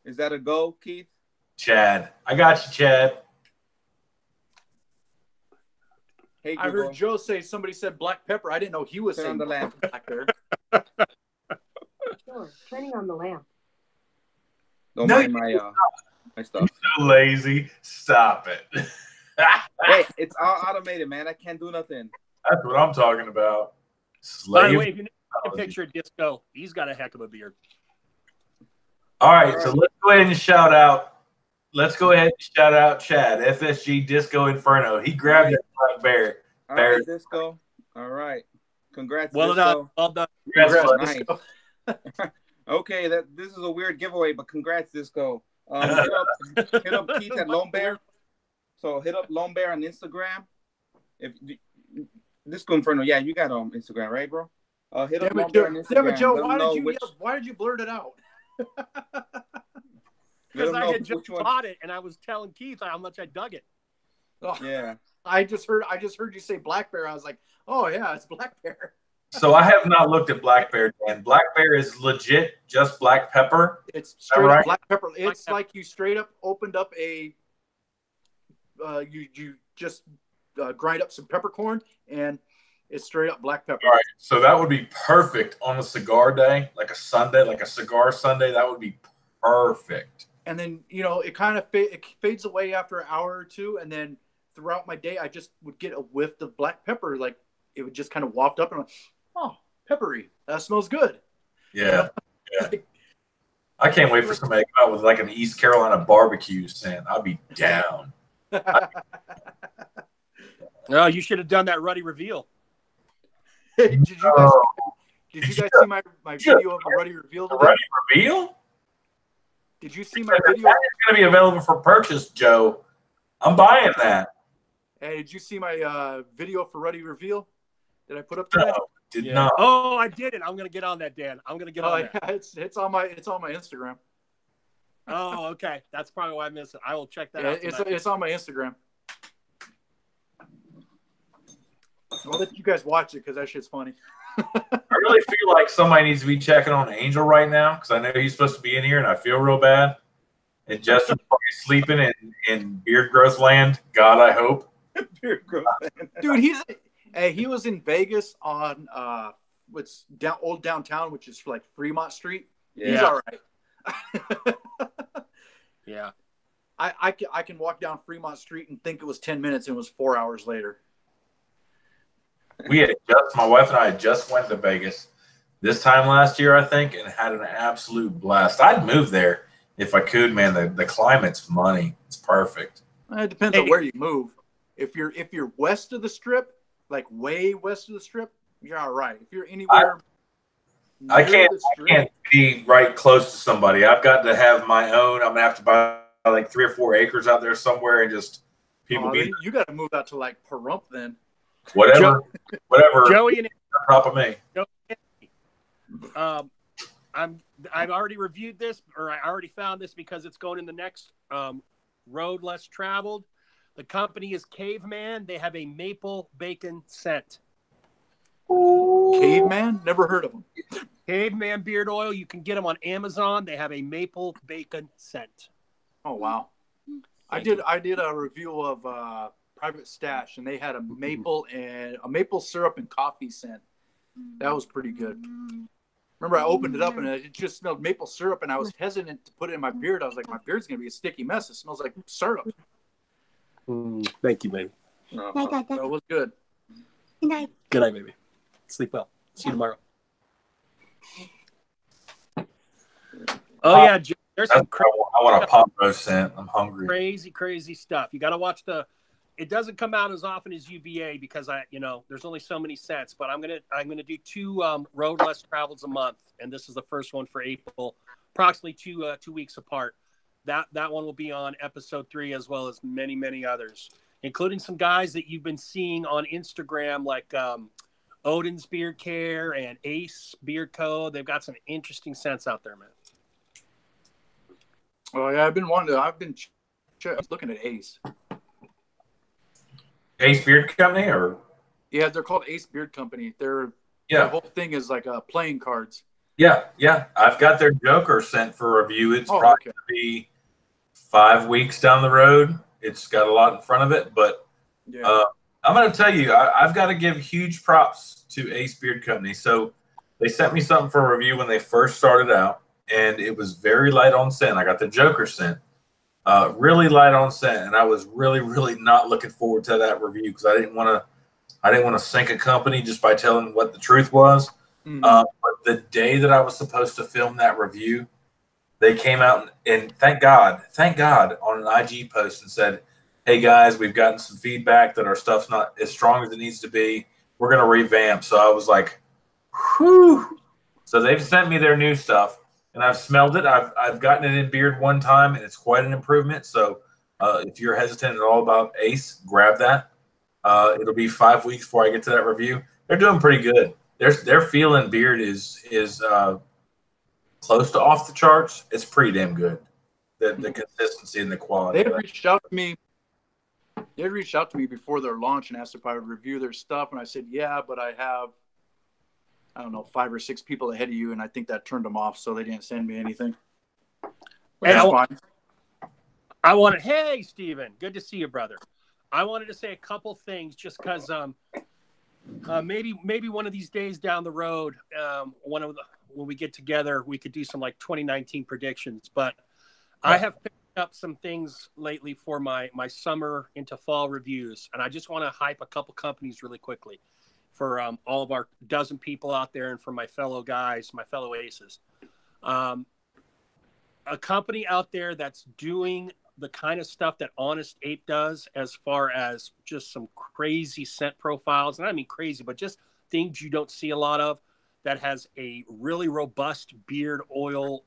is that a go, Keith? Chad, I got you, Chad. Hey, I Google, heard Joe say somebody said black pepper. I didn't know he was turn saying on the lamp. black there. Sure, turning on the lamp. Don't No, mind my stuff. So lazy. Stop it. Hey, it's all automated, man. I can't do nothing. That's what I'm talking about. By the Slave. way, if you can picture Disco, he's got a heck of a beard. All right, so let's go ahead and shout out. Let's go ahead and shout out Chad, FSG Disco Inferno. He grabbed that black bear. All right, Disco. All right. Congrats, Well Disco. done. Well done. Congrats, Nice. Disco. Okay, this is a weird giveaway, but congrats, Disco. Hit up Keith at Lone Bear. So hit up Lone Bear on Instagram. If Disco Inferno, yeah, you got Instagram, right, bro? Hit up Lone Bear on Instagram. Damn it, Joe, why did you blurt it out? Because I had just bought it, and I was telling Keith how much I dug it. Oh, yeah. I just heard you say black bear. I was like, oh yeah, it's black bear. So I have not looked at black bear, Dan. Black bear is legit just black pepper. It's straight right? up black pepper. It's like you straight up opened up a you just grind up some peppercorn, and it's straight up black pepper. All right, so that would be perfect on a cigar day, like a Sunday, like a cigar Sunday. That would be perfect. And then it kind of it fades away after an hour or two, and then throughout my day, I just would get a whiff of black pepper, like it would just kind of waft up, and I'm like, oh, peppery. That smells good. Yeah, yeah. I can't wait for somebody to come out with like an East Carolina barbecue scent. I'll be down. No, you should have done that Ruddy reveal. Did you guys see my video of a Ruddy reveal today? Ruddy reveal? Did you see my video? It's going to be available for purchase, Joe. I'm buying that. Hey, did you see my video for Ruddy reveal that I put up today? No, did not. Oh, I did it. I'm going to get on that, Dan. I'm going to get on that. Yeah, it's on my Instagram. Oh, okay. That's probably why I missed it. I will check that out. It's on my Instagram. I'll let you guys watch it because that shit's funny. I really feel like somebody needs to be checking on Angel right now because I know he's supposed to be in here and I feel real bad. And Jester's probably sleeping in beard growth land. God, I hope. Beard growth land. Dude, he was in Vegas on what's old downtown, which is like Fremont Street. Yeah. He's all right. Yeah. I can walk down Fremont Street and think it was 10 minutes and it was 4 hours later. My wife and I just went to Vegas this time last year, I think, and had an absolute blast. I'd move there if I could, man. The climate's money. It's perfect. It depends on where you move. If you're west of the Strip, like way west of the Strip, you're all right. If you're anywhere, I can't be right close to somebody. I've got to have my own. I'm gonna have to buy like 3 or 4 acres out there somewhere and just people be. You got to move out to like Pahrump then. Whatever. Joey and on top of me. I've already reviewed this, or I already found this because it's going in the next road less traveled. The company is Caveman. They have a maple bacon scent. Caveman? Never heard of them. Caveman beard oil. You can get them on Amazon. They have a maple bacon scent. Oh wow! I did a review of Private Stash, and they had a maple syrup and coffee scent. That was pretty good. Remember, I opened it up and it just smelled maple syrup, and I was hesitant to put it in my beard. I was like, my beard's gonna be a sticky mess. It smells like syrup. Thank you, baby. That was good. Good night. Good night, baby. Sleep well. See you tomorrow. Oh yeah, there's some I want a pot roast scent. I'm hungry. Crazy stuff. You got to watch it doesn't come out as often as UVA because there's only so many scents, but I'm gonna do 2 road less travels a month, and this is the first one for April, approximately 2 weeks apart. That one will be on episode 3 as well as many others, including some guys that you've been seeing on Instagram like Odin's Beard Care and Ace Beard Co. They've got some interesting scents out there, man. Oh yeah, I've been looking at Ace. Ace Beard Company, or Yeah, they're called Ace Beard Company. Their whole thing is like playing cards. Yeah. I've got their Joker sent for review. It's probably going to be 5 weeks down the road. It's got a lot in front of it, but I'm going to tell you, I've got to give huge props to Ace Beard Company. So they sent me something for review when they first started out, and it was very light on scent. I got the Joker scent, really light on scent, and I was really, really not looking forward to that review because I didn't want to sink a company just by telling what the truth was. But the day that I was supposed to film that review, they came out and thank God, on an IG post and said, "Hey guys, we've gotten some feedback that our stuff's not as strong as it needs to be. We're going to revamp." So I was like, whew. So they've sent me their new stuff, and I've smelled it. I've gotten it in beard one time, and it's quite an improvement. So if you're hesitant at all about Ace, grab that. It'll be 5 weeks before I get to that review. They're doing pretty good. Their feel in beard is close to off the charts. It's pretty damn good. The consistency and the quality. They had reached out to me. They had reached out to me before their launch and asked if I would review their stuff, and I said, "Yeah, but I have, I don't know, 5 or 6 people ahead of you," and I think that turned them off, so they didn't send me anything. That's fine. Hey, Steven, good to see you, brother. I wanted to say a couple things just because maybe one of these days down the road, when we get together, we could do some like 2019 predictions. But I have picked up some things lately for my summer into fall reviews, and I just want to hype a couple companies really quickly for all of our dozen people out there and for my fellow guys, my fellow aces. A company out there that's doing the kind of stuff that Honest Ape does as far as just some crazy scent profiles. And I mean crazy, but just things you don't see a lot of, that has a really robust beard oil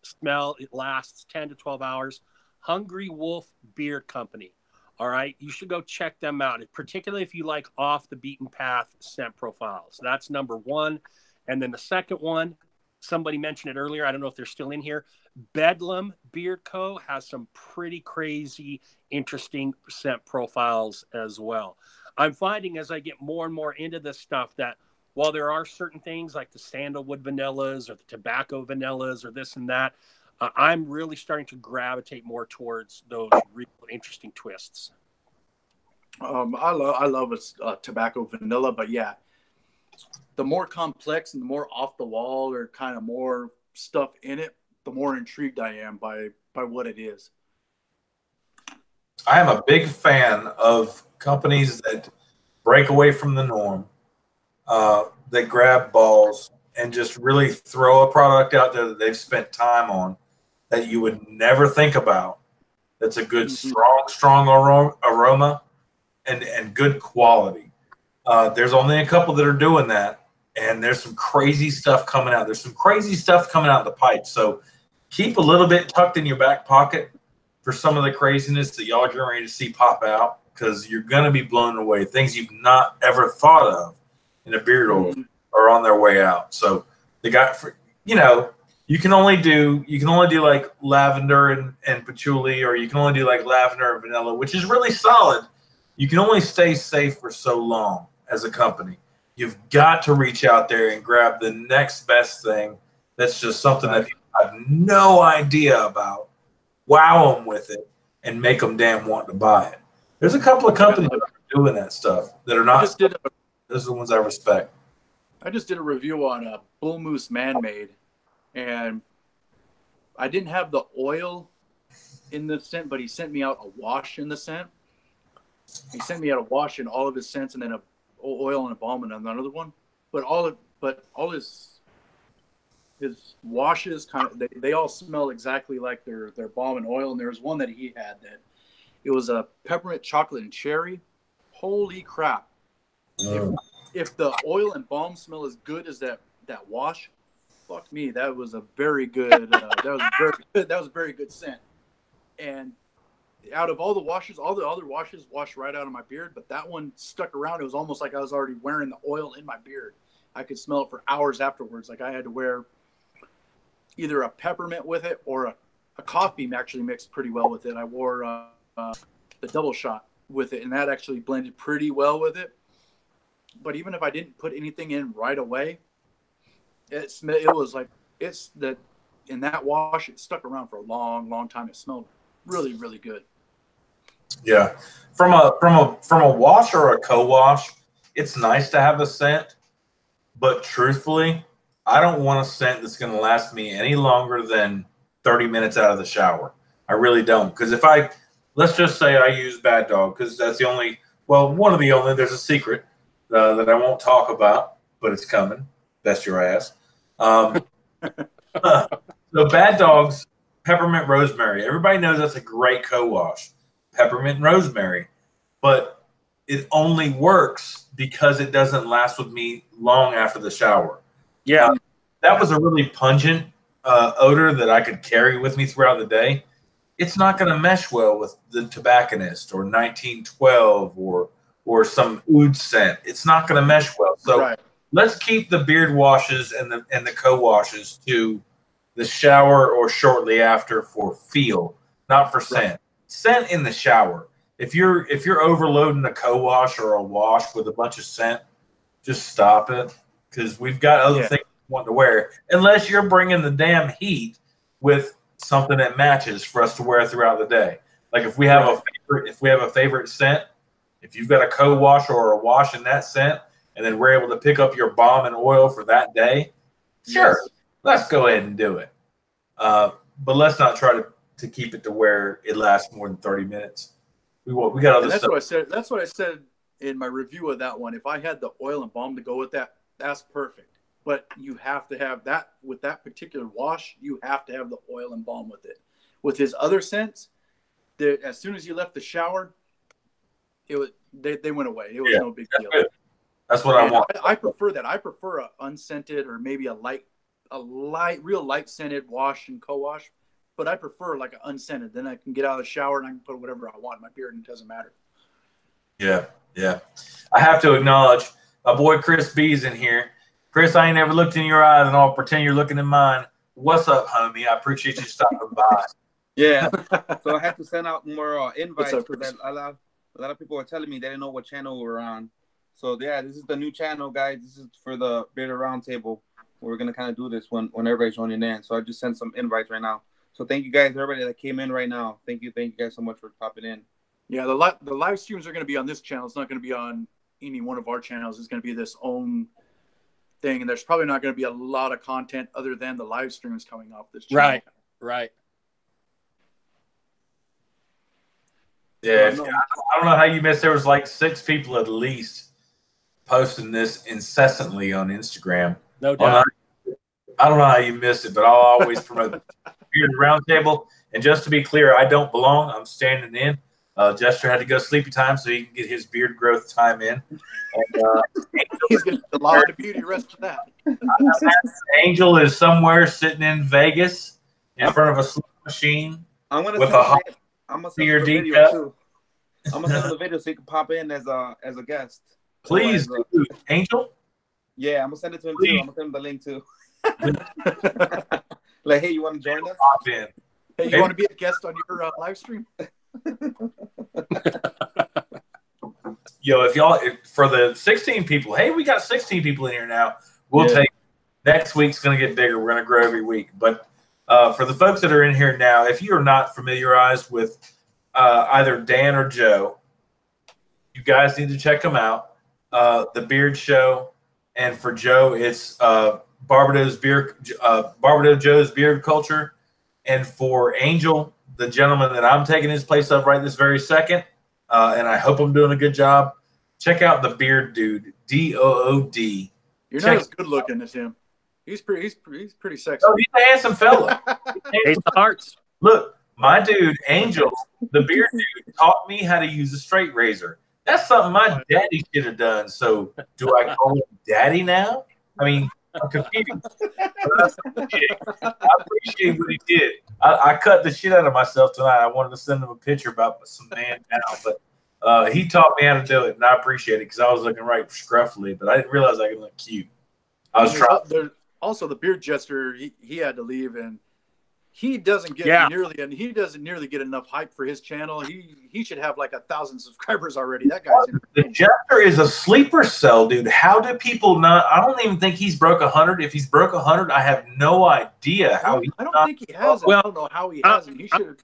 smell. It lasts 10 to 12 hours. Hungry Wolf Beard Company. All right. You should go check them out, particularly if you like off the beaten path scent profiles. That's number one. And then the second one, somebody mentioned it earlier. I don't know if they're still in here. Bedlam Beard Co. has some pretty crazy, interesting scent profiles as well. I'm finding as I get more and more into this stuff that while there are certain things like the sandalwood vanillas or the tobacco vanillas or this and that, I'm really starting to gravitate more towards those real interesting twists. I love a tobacco vanilla, but yeah, the more complex and the more off the wall or kind of more stuff in it, the more intrigued I am by what it is. I am a big fan of companies that break away from the norm, that grab balls and just really throw a product out there that they've spent time on that you would never think about. That's a good, strong aroma and good quality. There's only a couple that are doing that, and there's some crazy stuff coming out. There's some crazy stuff coming out the pipe. So keep a little bit tucked in your back pocket for some of the craziness that y'all are ready to see pop out, because you're going to be blown away. Things you've not ever thought of in a beard oil are on their way out. So they got, you can only do like lavender and patchouli, or you can only do like lavender and vanilla, which is really solid. You can only stay safe for so long as a company. You've got to reach out there and grab the next best thing. That's just something that people have no idea about. Wow them with it and make them damn want to buy it. There's a couple of companies that are doing that stuff that are not. Those are the ones I respect. I just did a review on a Bull Moose Man-Made, and I didn't have the oil in the scent, but he sent me out a wash in the scent. He sent me out a wash in all of his scents, and then a oil and a balm in another one. But all his washes they all smell exactly like their balm and oil. And there was one that he had that it was a peppermint, chocolate, and cherry. Holy crap! If the oil and balm smell as good as that wash, fuck me, that was a very good. That was a very good scent. And out of all the washes, all the other washes washed right out of my beard, but that one stuck around. It was almost like I was already wearing the oil in my beard. I could smell it for hours afterwards. Like I had to wear either a peppermint with it or a coffee actually mixed pretty well with it. I wore the double shot with it, and that actually blended pretty well with it. but even if I didn't put anything in right away, it was like in that wash, it stuck around for a long, long time. It smelled really, really good. Yeah, from a wash or a co-wash, it's nice to have a scent, but truthfully, I don't want a scent that's going to last me any longer than 30 minutes out of the shower. I really don't, because let's just say I use Bad Dog, because that's one of the only. There's a secret that I won't talk about, but it's coming. Best your ass. So Bad Dog's peppermint rosemary. Everybody knows that's a great co-wash. Peppermint and rosemary, but it only works because it doesn't last with me long after the shower. Yeah, that was a really pungent odor that I could carry with me throughout the day. It's not going to mesh well with the tobacconist or 1912 or some oud scent. It's not going to mesh well. So let's keep the beard washes and the co-washes to the shower or shortly after for feel, not for scent. Scent in the shower. If you're overloading a co-wash or a wash with a bunch of scent, just stop it, because we've got other things we want to wear. Unless you're bringing the damn heat with something that matches for us to wear throughout the day. Like if we have a favorite scent, if you've got a co-wash or a wash in that scent, and then we're able to pick up your balm and oil for that day, sure, let's go ahead and do it. But let's not try to keep it to where it lasts more than 30 minutes. We got other stuff. That's what I said in my review of that one. If I had the oil and balm to go with that, that's perfect. But you have to have that with that particular wash. You have to have the oil and balm with it. With his other scents, as soon as you left the shower, they went away. It was no big deal. Good. That's what I want. I prefer that. I prefer a unscented or maybe a real light scented wash and co-wash. But I prefer like an unscented. Then I can get out of the shower and I can put whatever I want in my beard and it doesn't matter. Yeah. I have to acknowledge my boy Chris B's in here. Chris, I ain't never looked in your eyes and I'll pretend you're looking in mine. What's up, homie? I appreciate you stopping by. Yeah. So I had to send out more invites because a lot of people were telling me they didn't know what channel we were on. So yeah, this is the new channel, guys. This is for the Bearded Roundtable. We're gonna kind of do this when everybody's joining in. So I just sent some invites right now. So thank you guys, everybody that came in right now. Thank you guys so much for popping in. Yeah, the live streams are going to be on this channel. It's not going to be on any one of our channels. It's going to be this own thing, and there's probably not going to be a lot of content other than the live streams coming off this channel. Right. Yeah, I don't know how you missed. There was like 6 people at least posting this incessantly on Instagram. No doubt. I don't know how you missed it, but I'll always promote the Bearded Roundtable. And just to be clear, I don't belong. I'm standing in. Jester had to go sleepy time so he can get his beard growth time in. And, he's going to get a lot of beauty rest of that. Angel is somewhere sitting in Vegas in front of a slot machine with a hot beer decal. Too. I'm gonna send the video so you can pop in as a guest. Please, Angel. Yeah, I'm gonna send it to him too. I'm gonna send him the link too. Like, hey, you want to join us? Pop in. Hey, you want to be a guest on your live stream? Yo, for the 16 people, hey, we got 16 people in here now. We'll take next week's going to get bigger. We're going to grow every week. But for the folks that are in here now, if you are not familiarized with either Dan or Joe, you guys need to check them out. The Beard Show, and for Joe, it's Barbados Joe's Beard Culture, and for Angel, the gentleman that I'm taking his place up right this very second, and I hope I'm doing a good job. Check out the Beard Dude, DOOD. You're not as good looking as him. He's pretty sexy. Oh, he's a handsome fella. Ace of Hearts. Look, my dude, Angel, the Beard Dude, taught me how to use a straight razor. That's something my daddy should have done. So do I call him daddy now? I mean, I'm confused. I appreciate what he did. I cut the shit out of myself tonight. I wanted to send him a picture about some man down, but he taught me how to do it, and I appreciate it because I was looking right scruffily, but I didn't realize I could look cute. I was trying. Also, the Beard Jester, he had to leave, and he doesn't get he doesn't nearly get enough hype for his channel. He should have like 1,000 subscribers already. That guy's the Jester is a sleeper cell, dude. How do people not? I don't even think he's broke 100. If he's broke 100, I have no idea how. I don't think he has. Well, I don't know how he hasn't. He should.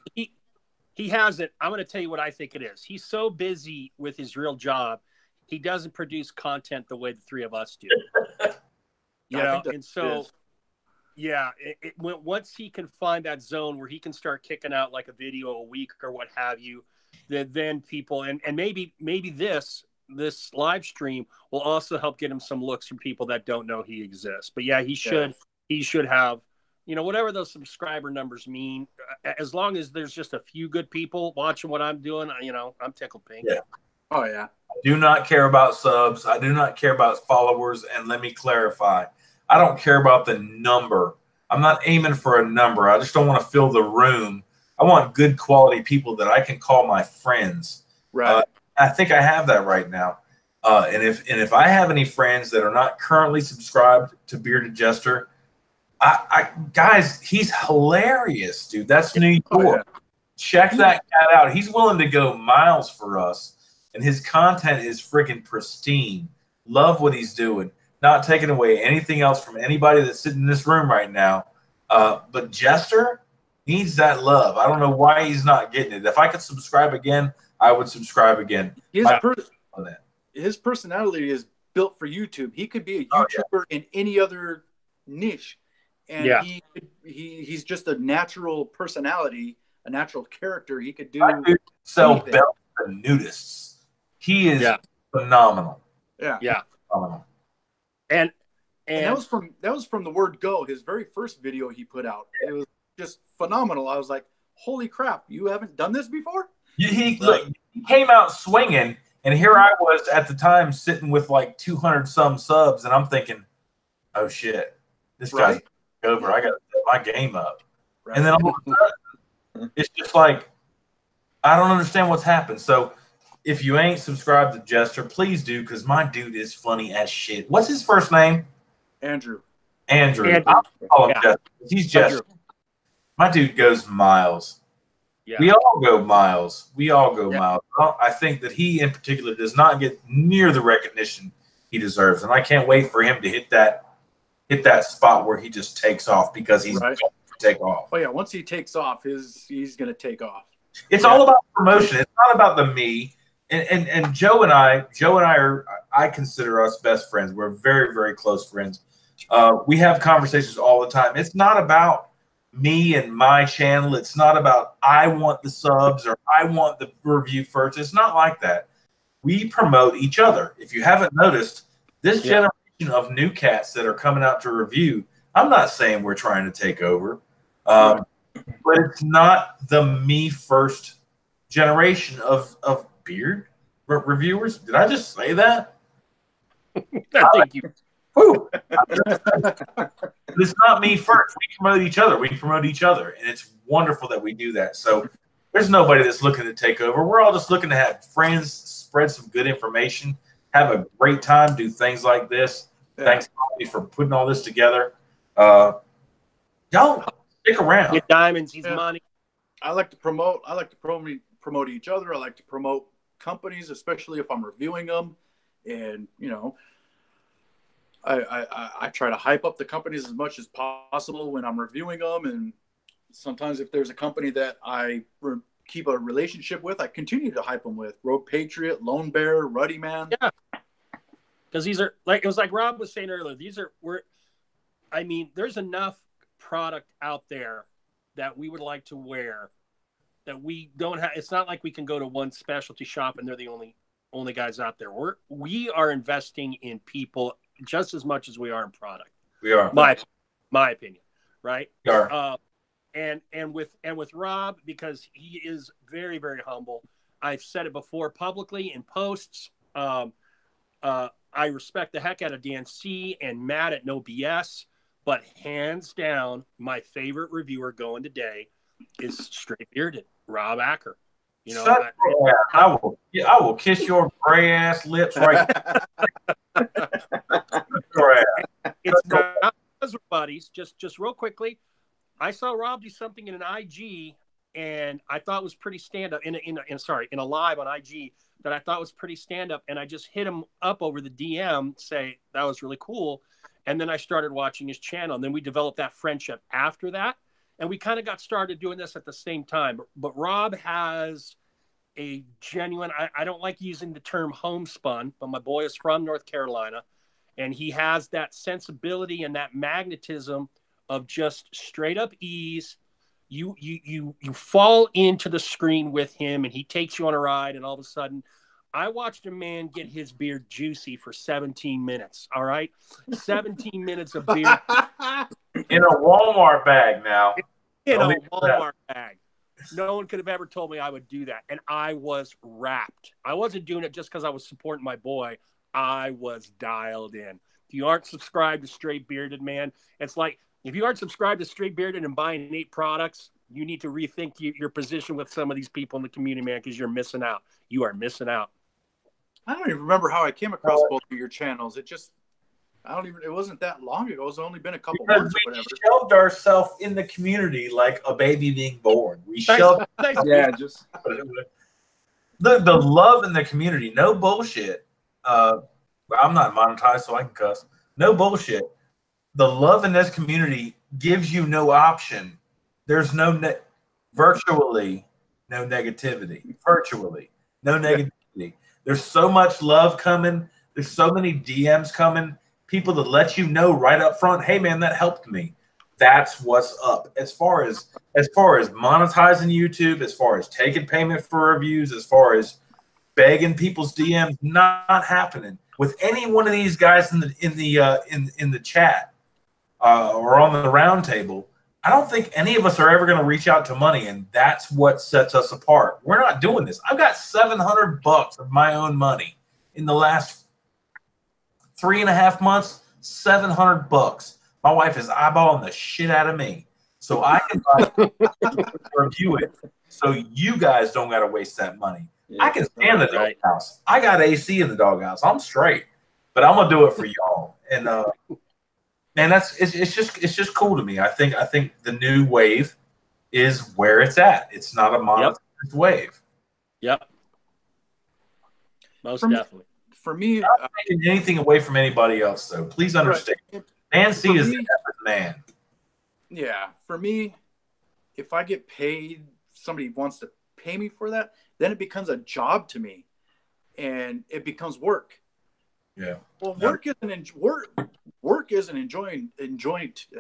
He hasn't. I'm going to tell you what I think it is. He's so busy with his real job, he doesn't produce content the way the three of us do. You know, and so. Yeah, once he can find that zone where he can start kicking out like a video a week or what have you, then people and maybe this live stream will also help get him some looks from people that don't know he exists. But yeah, he should have, you know, whatever those subscriber numbers mean. As long as there's just a few good people watching what I'm doing, you know, I'm tickled pink. Yeah. Oh yeah. I do not care about subs. I do not care about followers. And let me clarify. I don't care about the number. I'm not aiming for a number. I just don't want to fill the room. I want good quality people that I can call my friends. Right. I think I have that right now. And if I have any friends that are not currently subscribed to Bearded Jester, guys, he's hilarious, dude. That's New York. Oh, yeah. Check that cat out. He's willing to go miles for us, and his content is freaking pristine. Love what he's doing. Not taking away anything else from anybody that's sitting in this room right now. But Jester needs that love. I don't know why he's not getting it. If I could subscribe again, I would subscribe again. His personality is built for YouTube. He could be a YouTuber in any other niche. And he's just a natural personality, a natural character. He could do sell belts to nudists. He is phenomenal. Yeah. Phenomenal. And that was from the word go. His very first video he put out. It was just phenomenal. I was like, "Holy crap! You haven't done this before?" He came out swinging, and here I was at the time sitting with like 200 some subs, and I'm thinking, "Oh shit, this guy's over. I got to set my game up." Right. And then all of a sudden, it's just like I don't understand what's happened. So. If you ain't subscribed to Jester, please do, because my dude is funny as shit. What's his first name? Andrew. I'll call him Jester. He's Jester. My dude goes miles. Yeah. We all go miles. Miles. I think that he, in particular, does not get near the recognition he deserves, and I can't wait for him to hit that spot where he just takes off because he's going to take off. Oh yeah, once he takes off, he's going to take off. It's all about promotion. It's not about the me. And Joe and I I consider us best friends. We're very, very close friends. We have conversations all the time. It's not about me and my channel. It's not about I want the subs or I want the review first. It's not like that. We promote each other. If you haven't noticed, this generation of new cats that are coming out to review, I'm not saying we're trying to take over, but it's not the me first generation of beard reviewers. Did I just say that? I think you. It's not me first. We promote each other. And it's wonderful that we do that. So there's nobody that's looking to take over. We're all just looking to have friends, spread some good information, have a great time, do things like this. Thanks for putting all this together. Y'all stick around. Get diamonds, he's money. I like to promote each other. I like to promote companies, especially if I'm reviewing them. And, you know, I try to hype up the companies as much as possible when I'm reviewing them. And sometimes if there's a company that I keep a relationship with, I continue to hype them with Rogue Patriot, Lone Bear, Ruddy Man. Yeah. Because these are it was like Rob was saying earlier, there's enough product out there that we would like to wear that we don't have. It's not like we can go to one specialty shop and they're the only guys out there. We are investing in people just as much as we are in product. We are. My opinion, right? We are. And with Rob, because he is very, very humble. I've said it before publicly in posts. I respect the heck out of Dan C and Matt at No BS, but hands down, my favorite reviewer going today is straight bearded Rob Acker. You know, I will kiss your gray ass lips right now. It's not because we're buddies. Just real quickly, I saw Rob do something in an IG, and I thought was pretty stand up in a live on IG that I thought was pretty stand up, and I just hit him up over the DM, say that was really cool, and then I started watching his channel, and then we developed that friendship after that, and we kind of got started doing this at the same time. But Rob has a genuine, I don't like using the term homespun, but my boy is from North Carolina, and he has that sensibility and that magnetism of just straight up ease. You fall into the screen with him, and he takes you on a ride, and all of a sudden, I watched a man get his beard juicy for 17 minutes. All right, 17 minutes of beard in a Walmart bag now. In a Walmart bag. No one could have ever told me I would do that, and I was wrapped. I wasn't doing it just because I was supporting my boy. I was dialed in. If you aren't subscribed to Straight Bearded, man, it's like, if you aren't subscribed to Straight Bearded and buying 8 products, you need to rethink your position with some of these people in the community, man, because you're missing out. You are missing out. I don't even remember how I came across both of your channels. It wasn't that long ago. It's only been a couple months or whatever. We shelved ourselves in the community like a baby being born. We shelved. Yeah, just the love in the community. No bullshit. I'm not monetized, so I can cuss. No bullshit. The love in this community gives you no option. There's virtually no negativity. Virtually no negativity. There's so much love coming. There's so many DMs coming. People that let you know right up front, hey man, that helped me. That's what's up. As far as monetizing YouTube, as far as taking payment for reviews, as far as begging people's DMs, not happening with any one of these guys in the chat or on the roundtable. I don't think any of us are ever going to reach out to money, and that's what sets us apart. We're not doing this. I've got $700 of my own money in the last 3.5 months. $700. My wife is eyeballing the shit out of me, so I can review it. So you guys don't got to waste that money. Yeah, I can stand the doghouse. I got AC in the doghouse. I'm straight, but I'm gonna do it for y'all. And man, it's just cool to me. I think the new wave is where it's at. It's not a monetized wave. Yep. Most definitely. For me, I'm not taking anything away from anybody else, though. Please understand. Right. Nancy is the man. Yeah, for me, if I get paid, somebody wants to pay me for that, then it becomes a job to me, and it becomes work. Yeah. Well, work isn't enjoying.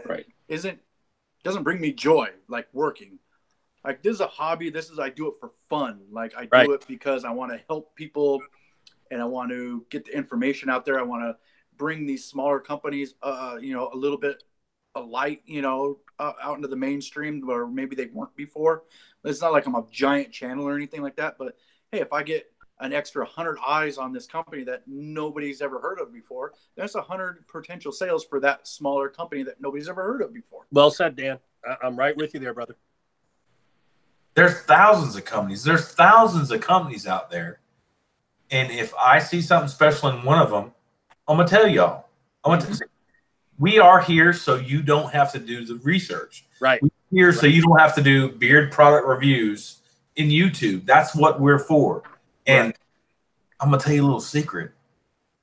Right. Doesn't bring me joy like working. Like, this is a hobby. I do it for fun. Like, I do it because I want to help people, and I want to get the information out there. I want to bring these smaller companies, a little bit of light, out into the mainstream where maybe they weren't before. It's not like I'm a giant channel or anything like that, but hey, if I get an extra 100 eyes on this company that nobody's ever heard of before, that's 100 potential sales for that smaller company that nobody's ever heard of before. Well said, Dan. I'm right with you there, brother. There's thousands of companies. There's thousands of companies out there. And if I see something special in one of them, I'm going to tell y'all. We are here so you don't have to do the research. Right. We're here so you don't have to do beard product reviews in YouTube. That's what we're for. And I'm going to tell you a little secret.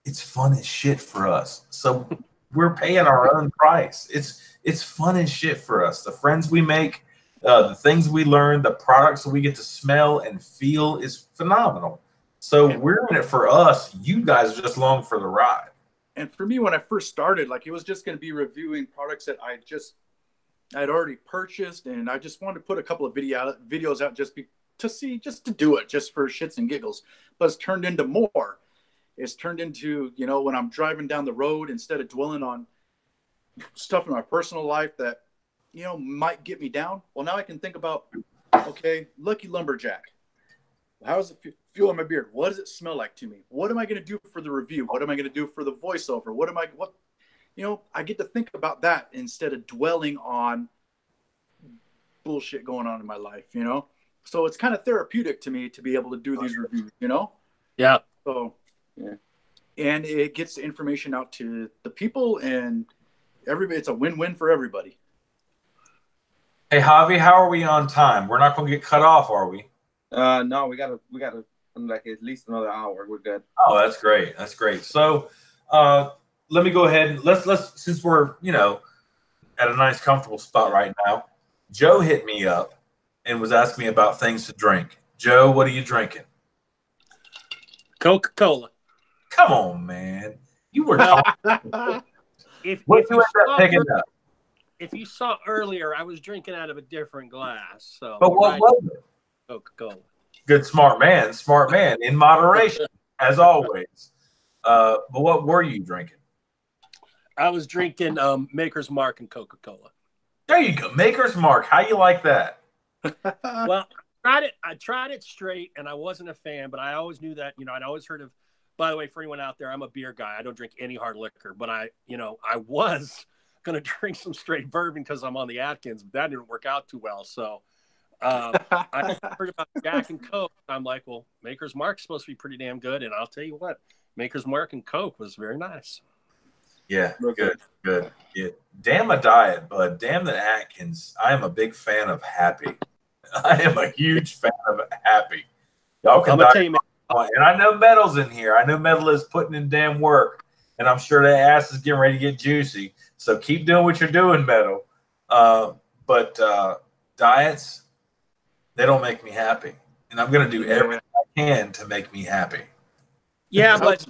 It's fun as shit for us. So we're paying our own price. It's fun as shit for us. The friends we make, the things we learn, the products that we get to smell and feel is phenomenal. So we're in it for us. You guys are just along for the ride. And for me, when I first started, like, it was just going to be reviewing products that I'd already purchased, and I just wanted to put a couple of videos out just to do it, just for shits and giggles. But it's turned into more. It's turned into, when I'm driving down the road, instead of dwelling on stuff in my personal life that, might get me down. Well, now I can think about, okay, Lucky Lumberjack. How does it feel on my beard? What does it smell like to me? What am I going to do for the review? What am I going to do for the voiceover? I get to think about that instead of dwelling on bullshit going on in my life, So it's kind of therapeutic to me to be able to do these reviews, Yeah. So, yeah. And it gets the information out to the people and everybody. It's a win-win for everybody. Hey, Javi, how are we on time? We're not going to get cut off, are we? No, we gotta like at least another hour. We're good. Oh, that's great. That's great. So, let me go ahead and let's since we're at a nice comfortable spot right now. Joe hit me up and was asking me about things to drink. Joe, what are you drinking? Coca-Cola. Come on, man. You were talking. If you saw earlier, I was drinking out of a different glass. So, but what was it? Coca-Cola. Good, smart man, in moderation, as always. But what were you drinking? I was drinking Maker's Mark and Coca-Cola. There you go, Maker's Mark. How you like that? Well, I tried it straight, and I wasn't a fan, but I always knew that, I'd always heard of, by the way, for anyone out there, I'm a beer guy. I don't drink any hard liquor, but I was going to drink some straight bourbon because I'm on the Atkins, but that didn't work out too well. So I heard about Jack and Coke. I'm like, well, Maker's Mark's supposed to be pretty damn good. And I'll tell you what, Maker's Mark and Coke was very nice. Yeah, good. Yeah. Damn a diet, bud. Damn the Atkins. I am a big fan of Happy. I am a huge fan of Happy. Y'all can tell you, man. And I know Metal's in here. I know Metal is putting in damn work. And I'm sure their ass is getting ready to get juicy. So keep doing what you're doing, Metal. But diets, they don't make me happy. And I'm going to do everything I can to make me happy. Yeah, but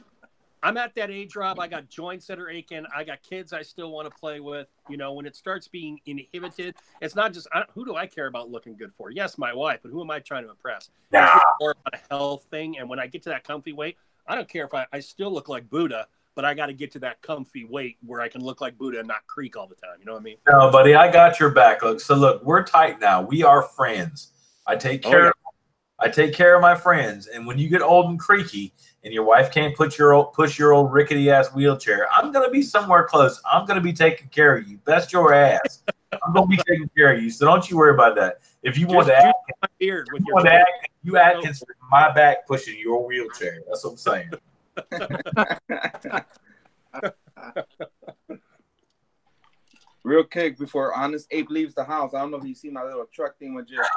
I'm at that age, Rob. I got joints that are aching. I got kids I still want to play with. When it starts being inhibited, it's not just who do I care about looking good for? Yes, my wife, but who am I trying to impress? Nah. It's more about a health thing. And when I get to that comfy weight, I don't care if I still look like Buddha, but I got to get to that comfy weight where I can look like Buddha and not creak all the time. You know what I mean? No, buddy, I got your back. Look, we're tight now. We are friends. I take care of my friends. And when you get old and creaky and your wife can't push your old rickety ass wheelchair, I'm gonna be somewhere close. I'm gonna be taking care of you. Best your ass. I'm gonna be taking care of you. So don't you worry about that. If you want to act, you Atkins my back pushing your wheelchair. That's what I'm saying. Real quick before Honest Ape leaves the house, I don't know if you see my little truck thing with just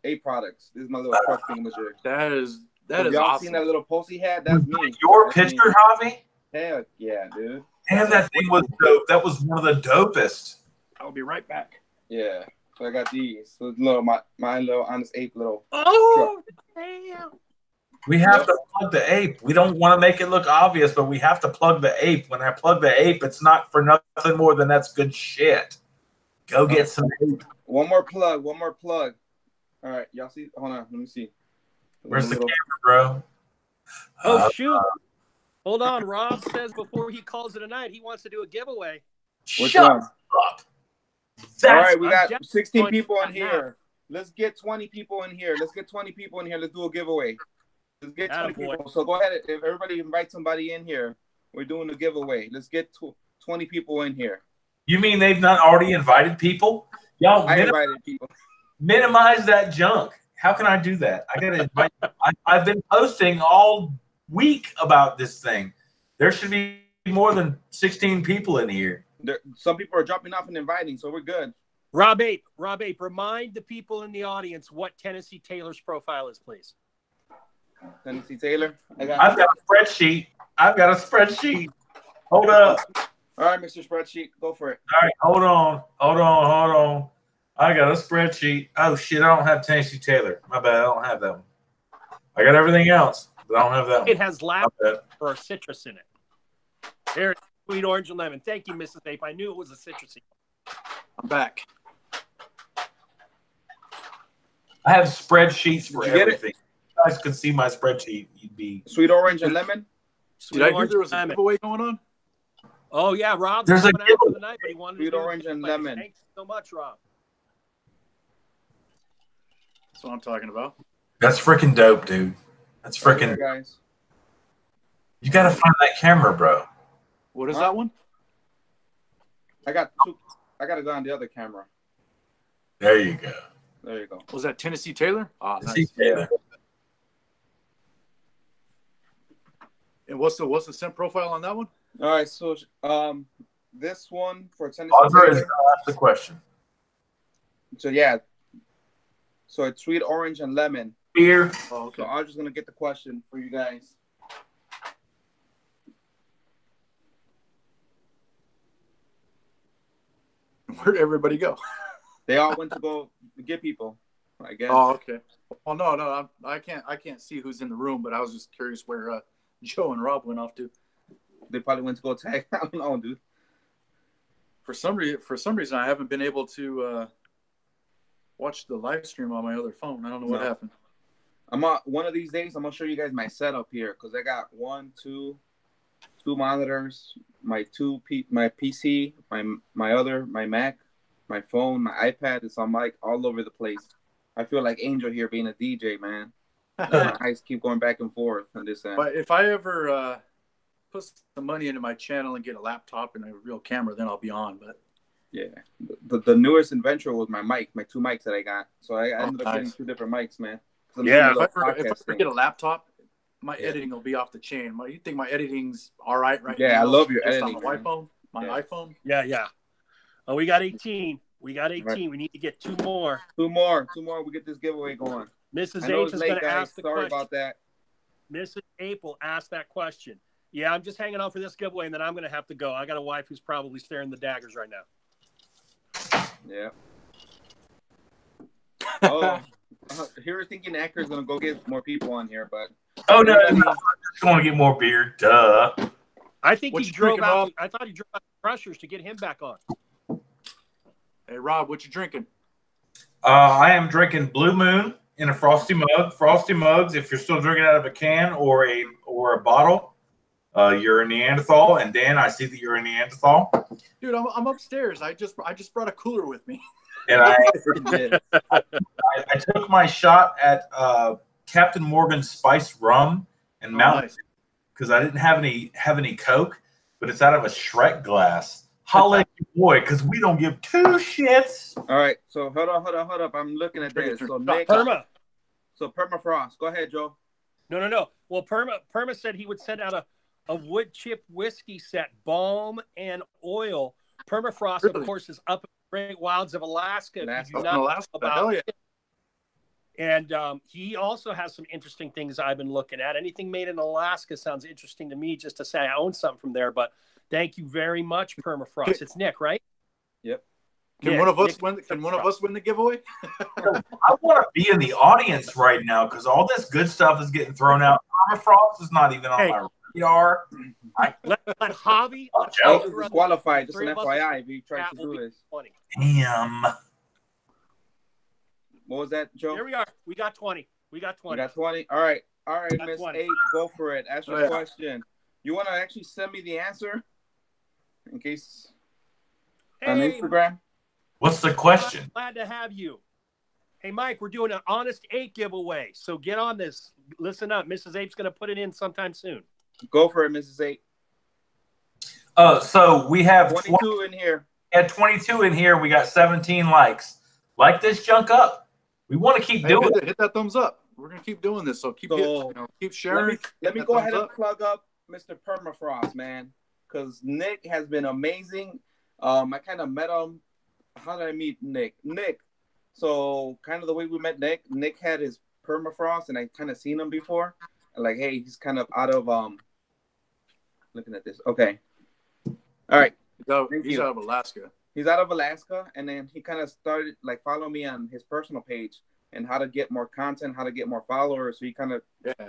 Ape products. This is my little truck thing with your. That is y'all awesome. seen that little post he had? That's me. Your picture, Javi? Hell yeah, dude. Damn, that thing was dope. That was one of the dopest. I'll be right back. Yeah. So I got these. So my little Honest Ape little truck. Damn. We have to plug the ape. We don't want to make it look obvious, but we have to plug the ape. When I plug the ape, it's not for nothing more than that's good shit. Go get some ape. One more plug. All right, y'all see? Hold on, let me see. Where's the camera, bro? Oh, shoot. Hold on. Rob says before he calls it a night, he wants to do a giveaway. Shut up. All right, we got 16 people in here. Let's get 20 people in here. Let's do a giveaway. Let's get 20 people. So go ahead. If everybody invite somebody in here, we're doing a giveaway. Let's get 20 people in here. You mean they've not already invited people? Y'all, invited people. Minimize that junk. How can I do that? I gotta invite. I've been posting all week about this thing. There should be more than 16 people in here. Some people are dropping off and inviting, so we're good. Rob Ape, remind the people in the audience what Tennessee Taylor's profile is, please. Tennessee Taylor. I've got a spreadsheet. Hold up. All right, Mr. Spreadsheet, go for it. All right, hold on. I got a spreadsheet. Oh shit, I don't have Tennessee Taylor. My bad, I don't have that one. I got everything else, but I don't have that one. It has lavender or citrus in it. There, sweet orange and lemon. Thank you, Mrs. Ape. I knew it was a citrusy. I'm back. I have spreadsheets for everything. You guys could see my spreadsheet. You'd be sweet orange and lemon. Did I hear there was a giveaway going on? Oh yeah, Rob. There's a giveaway for the night, but he wanted sweet orange and lemon. Thanks so much, Rob. That's what I'm talking about. That's freaking dope, dude. That's freaking. Guys. You gotta find that camera, bro. What is that one? I got two. I gotta go on the other camera. There you go. Was that Tennessee Taylor? Ah, Tennessee nice. Taylor. And what's the scent profile on that one? All right, so this one for Tennessee Taylor is Taylor. ask the question. So yeah. So it's sweet orange and lemon. Beer. Oh, okay. So I'm just gonna get the question for you guys. Where'd everybody go? They all went to go get people, I guess. Oh, okay. Well, no, I can't see who's in the room, but I was just curious where Joe and Rob went off to. They probably went to go tag. I don't know, dude. For some reason, I haven't been able to watch the live stream on my other phone. I don't know what happened. One of these days, I'm gonna show you guys my setup here because I got two monitors, my PC, my Mac, my phone, my iPad. It's on mic all over the place. I feel like Angel here being a DJ, man. My eyes keep going back and forth on this end. But if I ever put some money into my channel and get a laptop and a real camera, then I'll be on. But yeah, the newest invention was my mic, my two mics that I got. So I ended up getting two different mics, man. Yeah, if I ever get a laptop, my editing will be off the chain. You think my editing's all right now? Yeah, I love your editing. On my iPhone. Yeah. Oh, we got 18. Right. We need to get two more. Two more. We get this giveaway going. Mrs. H is going to ask the question. Sorry about that. Mrs. H will ask that question. Yeah, I'm just hanging on for this giveaway, and then I'm going to have to go. I got a wife who's probably staring the daggers right now. Yeah. Oh, here we're thinking Acker's going to go get more people on here, but. Oh, no. I just want to get more beer. Duh. I think he drove out. I thought he drove out the Crushers to get him back on. Hey, Rob, what you drinking? I am drinking Blue Moon in a frosty mug. Frosty mugs, if you're still drinking out of a can or a bottle, you're a Neanderthal. And Dan, I see that you're a Neanderthal. Dude, I'm upstairs. I just brought a cooler with me. And I took my shot at Captain Morgan's spiced rum and Mountain because I didn't have any Coke, but it's out of a Shrek glass. Holla at your boy, because we don't give two shits. All right, so hold up. I'm looking at this. So Nick, Permafrost. Go ahead, Joe. No. Well, Perma said he would send out a wood chip whiskey set, balm and oil. Permafrost, of course, is up in the Great Wilds of Alaska. Hell yeah. And he also has some interesting things I've been looking at. Anything made in Alaska sounds interesting to me, just to say I own something from there. But thank you very much, Permafrost. It's Nick, right? Yep. Can one of us win the giveaway? I want to be in the audience right now because all this good stuff is getting thrown out. Permafrost is not even on my radar. Let Javi. Joe is disqualified. Just an FYI if he tries to do this. Damn. What was that, Joe? Here we are. We got 20. We got 20. All right, Miss 8, go for it. Ask your question. You want to actually send me the answer in case on Instagram? What's the question? Glad to have you. Hey, Mike, we're doing an Honest 8 giveaway, so get on this. Listen up. Mrs. 8's going to put it in sometime soon. Go for it, Mrs. 8. So we have 22 in here. We had 22 in here. We got 17 likes. Like this junk up. We want to keep doing it. Hit that thumbs up. We're going to keep doing this, so keep sharing. Let me go ahead and plug up Mr. Permafrost, man, because Nick has been amazing. I kind of met him. How did I meet Nick? So kind of the way we met Nick had his Permafrost, and I kind of seen him before. And like, hey, he's kind of out of looking at this. Okay. All right. He's out of Alaska. He's out of Alaska, and then he kind of started like following me on his personal page and how to get more content, how to get more followers. So he kind of,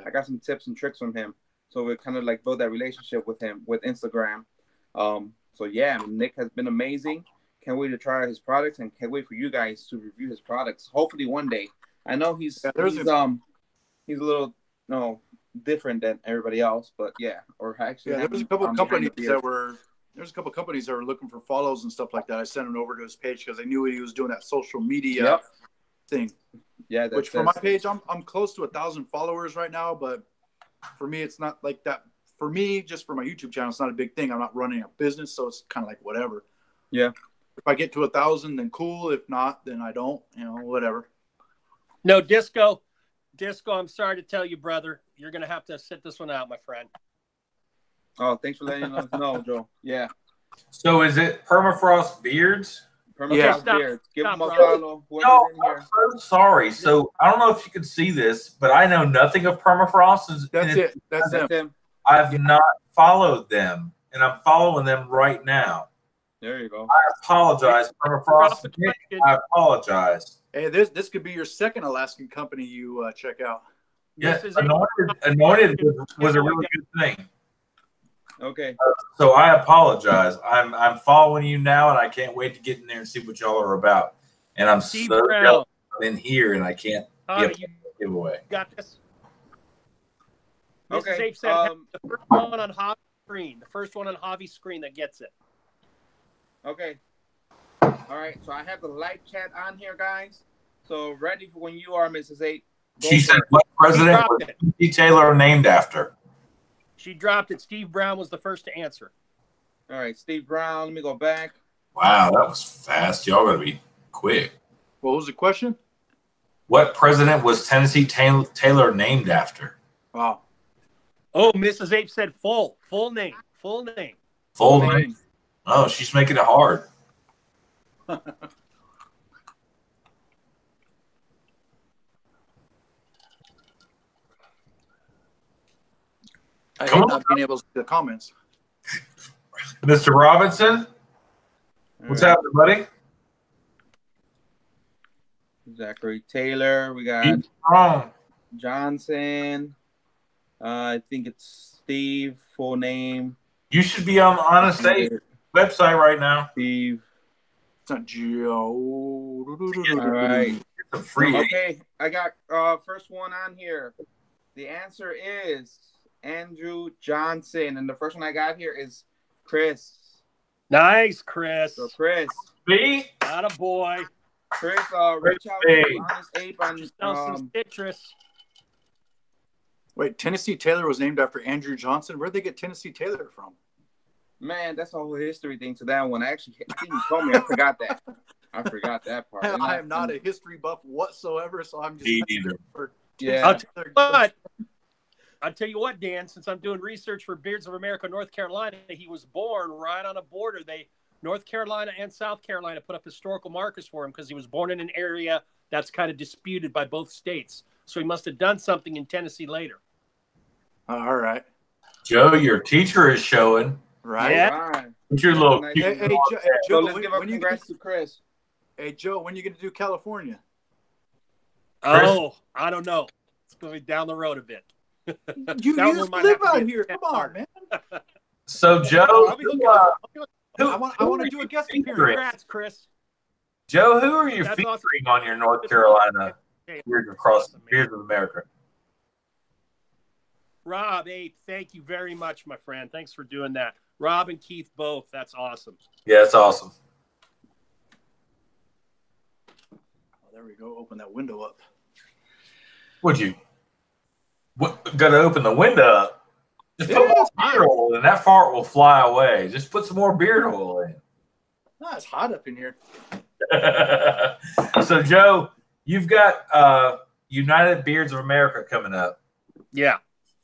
I got some tips and tricks from him. So we kind of like build that relationship with him with Instagram. So yeah, Nick has been amazing. Can't wait to try his products and can't wait for you guys to review his products. Hopefully one day. I know he's a little different than everybody else, but yeah. Or actually, there's a couple of companies that were. There's a couple of companies that were looking for follows and stuff like that. I sent him over to his page because I knew he was doing that social media thing. Yeah, which for my page, I'm close to 1,000 followers right now. But for me, it's not like that. For me, just for my YouTube channel, it's not a big thing. I'm not running a business, so it's kind of like whatever. Yeah. If I get to 1,000, then cool. If not, then I don't. Whatever. No, Disco. I'm sorry to tell you, brother. You're gonna have to sit this one out, my friend. Oh, thanks for letting us know, Joe. Yeah. So is it Permafrost Beards? Permafrost stop. Beards. Give Stop, them a Rob. follow. No, Whoever's in I'm here. so sorry. So I don't know if you can see this, but I know nothing of permafrost. That's it. That's That's them. him. I've not followed them, and I'm following them right now. There you go. I apologize, permafrost. Drop the question. I apologize. Hey, this could be your second Alaskan company you check out. Yeah, This is anointed was a really good thing. Okay. So I apologize. I'm following you now, and I can't wait to get in there and see what y'all are about. And I'm Steve so Brown. jealous I'm in here, and I can't Tommy, give you a giveaway. got this. Okay, Mrs. Ape said the first one on Javi's screen. The first one on Javi's screen that gets it. Okay. All right. So I have the live chat on here, guys. So ready for when you are, Mrs. 8. She said, "What president dropped was it. T. Taylor named after?" She dropped it. Steve Brown was the first to answer. All right, Steve Brown. Let me go back. Wow, that was fast. Y'all gotta be quick. What was the question? What president was Tennessee Taylor named after? Wow. Oh, Mrs. Ape said full name. Full name. Oh, she's making it hard. I Come hate on. not being able to see the comments. Mr. Robinson, what's happening, buddy? Zachary Taylor. We got Be strong. Johnson. I think it's Steve. Full name. You should be on the Honest Ape website right now. Steve. It's not Joe. All right. Some free. Okay, I got first one on here. The answer is Andrew Johnson, and the first one I got here is Chris. Nice, Chris. So Chris, B. Not a boy. Chris, reach out Hey. to Honest Ape on Sell some citrus. Wait, Tennessee Taylor was named after Andrew Johnson. Where'd they get Tennessee Taylor from? Man, that's a whole history thing to that one. Actually, I think you told me. I forgot that. I forgot that part. I am not a history buff whatsoever, so I'm just Me neither. Yeah. I'll tell you what, Dan, since I'm doing research for Beards of America, North Carolina, he was born right on a border. North Carolina and South Carolina put up historical markers for him because he was born in an area that's kind of disputed by both states. So he must have done something in Tennessee later. All right. Joe, your teacher is showing. Right. Yeah. All right. What's your little Nice. cute Hey, little- Joe, So let's give a when you congrats to Chris. Hey, Joe, when you going to do California? Oh, I don't know. It's going to be down the road a bit. You That used one to might live have to out be here. a Come on, man. So, Joe, I'll be hooking up. I want to do a guest appearance. Congrats, Chris. Joe, who are you That's featuring awesome. on your North Carolina Hey, Beards across awesome, man. Beards of America? Rob, Ape, thank you very much, my friend. Thanks for doing that. Rob and Keith both. That's awesome. Yeah, it's awesome. Oh, there we go. Open that window up. Would you? Got to open the window up. Just put more beard oil, and that fart will fly away. Just put some more beard oil in. Oh, it's hot up in here. So, Joe, you've got United Beards of America coming up. Yeah.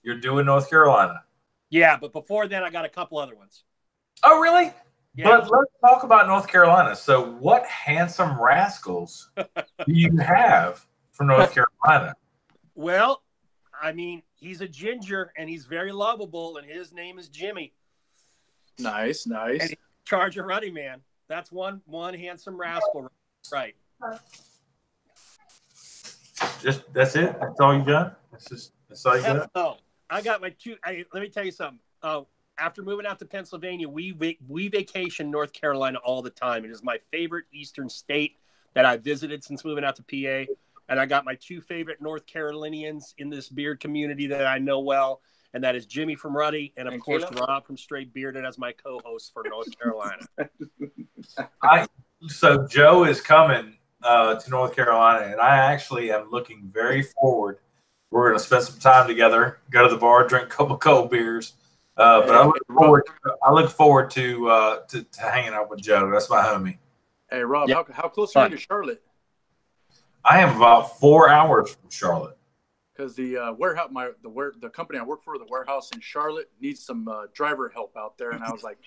You're doing North Carolina. Yeah, but before then, I got a couple other ones. Oh, really? Yeah. But let's talk about North Carolina. So, what handsome rascals do you have for North Carolina? Well, I mean, he's a ginger, and he's very lovable, and his name is Jimmy. Nice, nice. And he's Charger Running Man. That's one handsome rascal, right? Just that's it. That's all you got. That's all you got. No, I got my two. Let me tell you something. After moving out to Pennsylvania, we vacation North Carolina all the time. It is my favorite eastern state that I visited since moving out to PA. And I got my two favorite North Carolinians in this beard community that I know well, and that is Jimmy from Ruddy, and of course Rob from Straight Bearded as my co-host for North Carolina. So Joe is coming to North Carolina, and I actually am looking very forward. We're going to spend some time together, go to the bar, drink a couple cold beers. But I look forward to hanging out with Joe. That's my homie. Hey, Rob, Yeah. how close are you to Charlotte? I am about 4 hours from Charlotte. Because the warehouse, the company I work for, the warehouse in Charlotte needs some driver help out there, and I was like,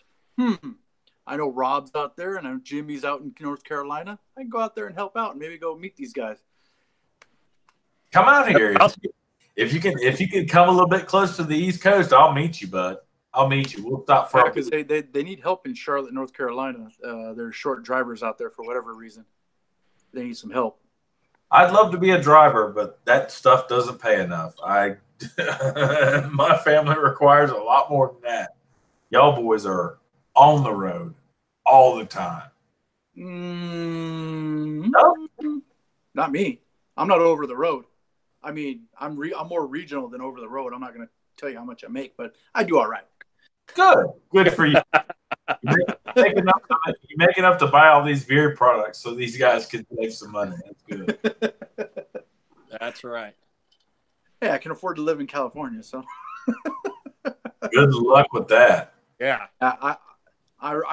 I know Rob's out there, and I know Jimmy's out in North Carolina. I can go out there and help out, and maybe go meet these guys. Come out here if you can come a little bit close to the East Coast. I'll meet you, bud. I'll meet you. We'll stop for because they need help in Charlotte, North Carolina. There's short drivers out there for whatever reason. They need some help. I'd love to be a driver, but that stuff doesn't pay enough. My family requires a lot more than that. Y'all boys are on the road all the time. No, not me. I'm not over the road. I mean, I'm more regional than over the road. I'm not going to tell you how much I make, but I do all right. Good for you. You make enough to buy all these beard products so these guys can save some money. That's good. That's right. Hey, I can afford to live in California, so good luck with that. Yeah, I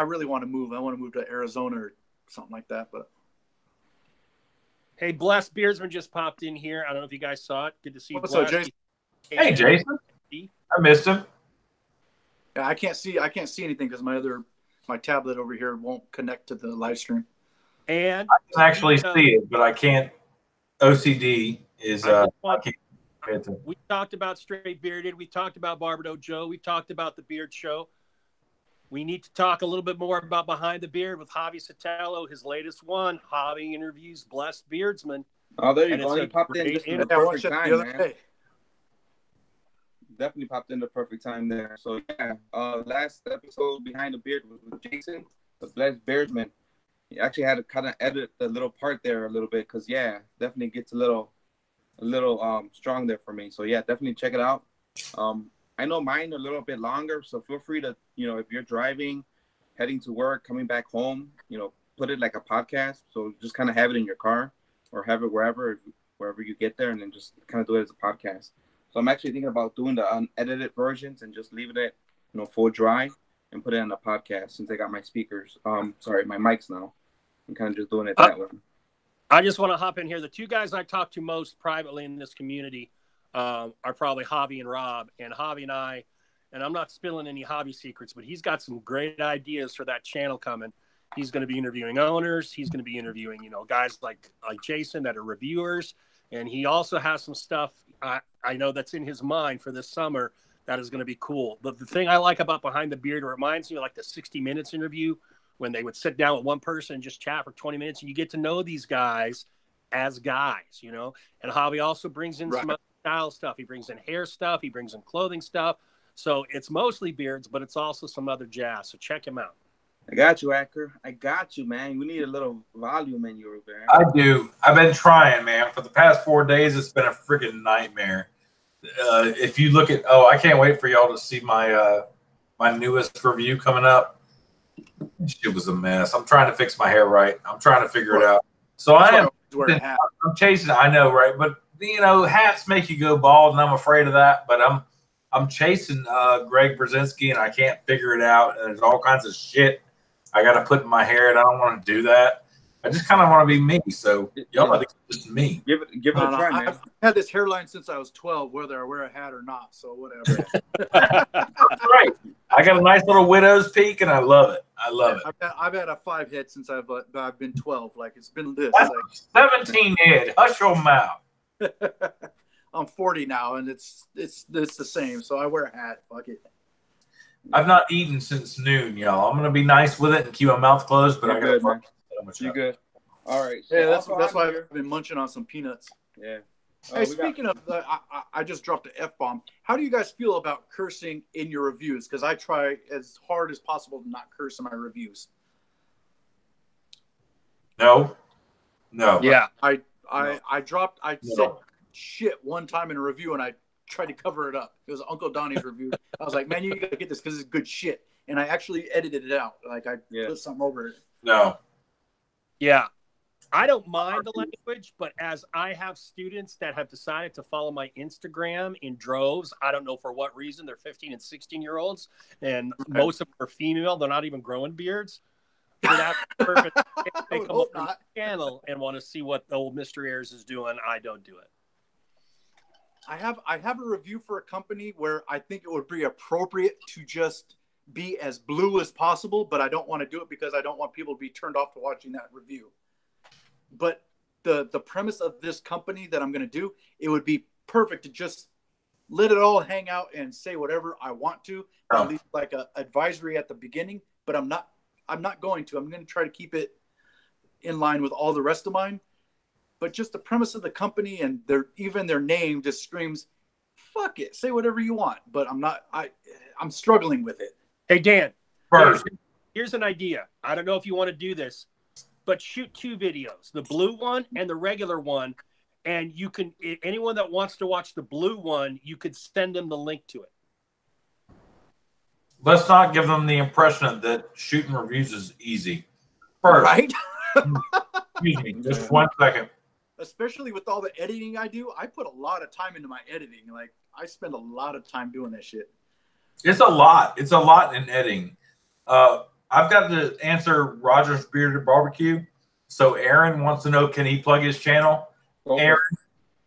really want to move. I want to move to Arizona or something like that. But hey, Blessed Beardsman just popped in here. I don't know if you guys saw it. Good to see you. What's up, Jason? Hey, Jason. I missed him. Yeah, I can't see anything because my tablet over here won't connect to the live stream. And I can actually see it, but I can't. OCD is. We talked about Straight Bearded. We talked about Barbados Joe. We talked about the Beard Show. We need to talk a little bit more about Behind the Beard with Javi Sotelo, his latest one. Javi interviews Blessed Beardsman. Oh, there you go. He popped in just in the perfect time, man. Definitely popped in the perfect time there. So yeah, last episode Behind the Beard was with Jason, the Blessed Beardsman. He actually had to kind of edit the little part there a little bit because definitely gets a little strong there for me. So yeah, definitely check it out. I know mine a little bit longer, so feel free to, if you're driving, heading to work, coming back home, put it like a podcast. So just kind of have it in your car or have it wherever you get there, and then just kind of do it as a podcast. So I'm actually thinking about doing the unedited versions and just leaving it, full dry and put it on the podcast since I got my speakers. My mics now. I'm kind of just doing it that way. I just want to hop in here. The two guys I talk to most privately in this community are probably Javi and Rob. And Javi and I, and I'm not spilling any Javi secrets, but he's got some great ideas for that channel coming. He's going to be interviewing owners. He's going to be interviewing, guys like Jason that are reviewers. And he also has some stuff I know that's in his mind for this summer that is going to be cool. But the thing I like about Behind the Beard, it reminds me of like the 60 Minutes interview when they would sit down with one person and just chat for 20 minutes. And you get to know these guys as guys, And Javi also brings in some other style stuff. He brings in hair stuff. He brings in clothing stuff. So it's mostly beards, but it's also some other jazz. So check him out. I got you, Acker. I got you, man. We need a little volume in you over there. I do. I've been trying, man. For the past 4 days, it's been a freaking nightmare. If you look at, I can't wait for y'all to see my my newest review coming up. It was a mess. I'm trying to fix my hair right. I'm trying to figure it out. So I'm chasing. I know, right? But hats make you go bald, and I'm afraid of that. But I'm chasing Greg Brzezinski, and I can't figure it out. And there's all kinds of shit I got to put in my hair, and I don't want to do that. I just kind of want to be me. So y'all, I think it's just me. Give it a try, man. I've had this hairline since I was 12, whether I wear a hat or not. So whatever. That's right. I got a nice little widow's peak, and I love it. I love it. I've had a 5 head since I've been 12. Like it's been this. Like 17 head. Hush your mouth. I'm 40 now, and it's the same. So I wear a hat. Fuck it. I've not eaten since noon, y'all. I'm gonna be nice with it and keep my mouth closed, but I gotta. Man. You good? All right. So yeah, that's why I've been munching on some peanuts. Yeah. Hey, speaking of, I just dropped an F-bomb. How do you guys feel about cursing in your reviews? Because I try as hard as possible to not curse in my reviews. No. Yeah. I said shit one time in a review, and I tried to cover it up. It was Uncle Donnie's review. I was like, man, you gotta get this because it's good shit. And I actually edited it out. Like I put something over it. No. Yeah. I don't mind the language, but as I have students that have decided to follow my Instagram in droves, I don't know for what reason. They're 15 and 16-year-olds, and most of them are female. They're not even growing beards. So that's perfect. They come up on the channel and want to see what the old Mr. Ayers is doing. I don't do it. I have a review for a company where I think it would be appropriate to just be as blue as possible, but I don't want to do it because I don't want people to be turned off to watching that review. But the premise of this company that I'm going to do, it would be perfect to just let it all hang out and say whatever I want to, at least like a advisory at the beginning, but I'm not going to. I'm going to try to keep it in line with all the rest of mine. But just the premise of the company and even their name just screams, fuck it, say whatever you want. But I'm struggling with it. Hey, Dan, First, here's an idea. I don't know if you want to do this, but shoot 2 videos, the blue one and the regular one. And you can, anyone that wants to watch the blue one, you could send them the link to it. let's not give them the impression that shooting reviews is easy. First, Right? excuse me, just 1 second. Especially with all the editing I do, I put a lot of time into my editing. Like, I spend a lot of time doing that shit. It's a lot. It's a lot in editing. I've got to answer Roger's Bearded Barbecue. So Aaron wants to know, can he plug his channel? Aaron,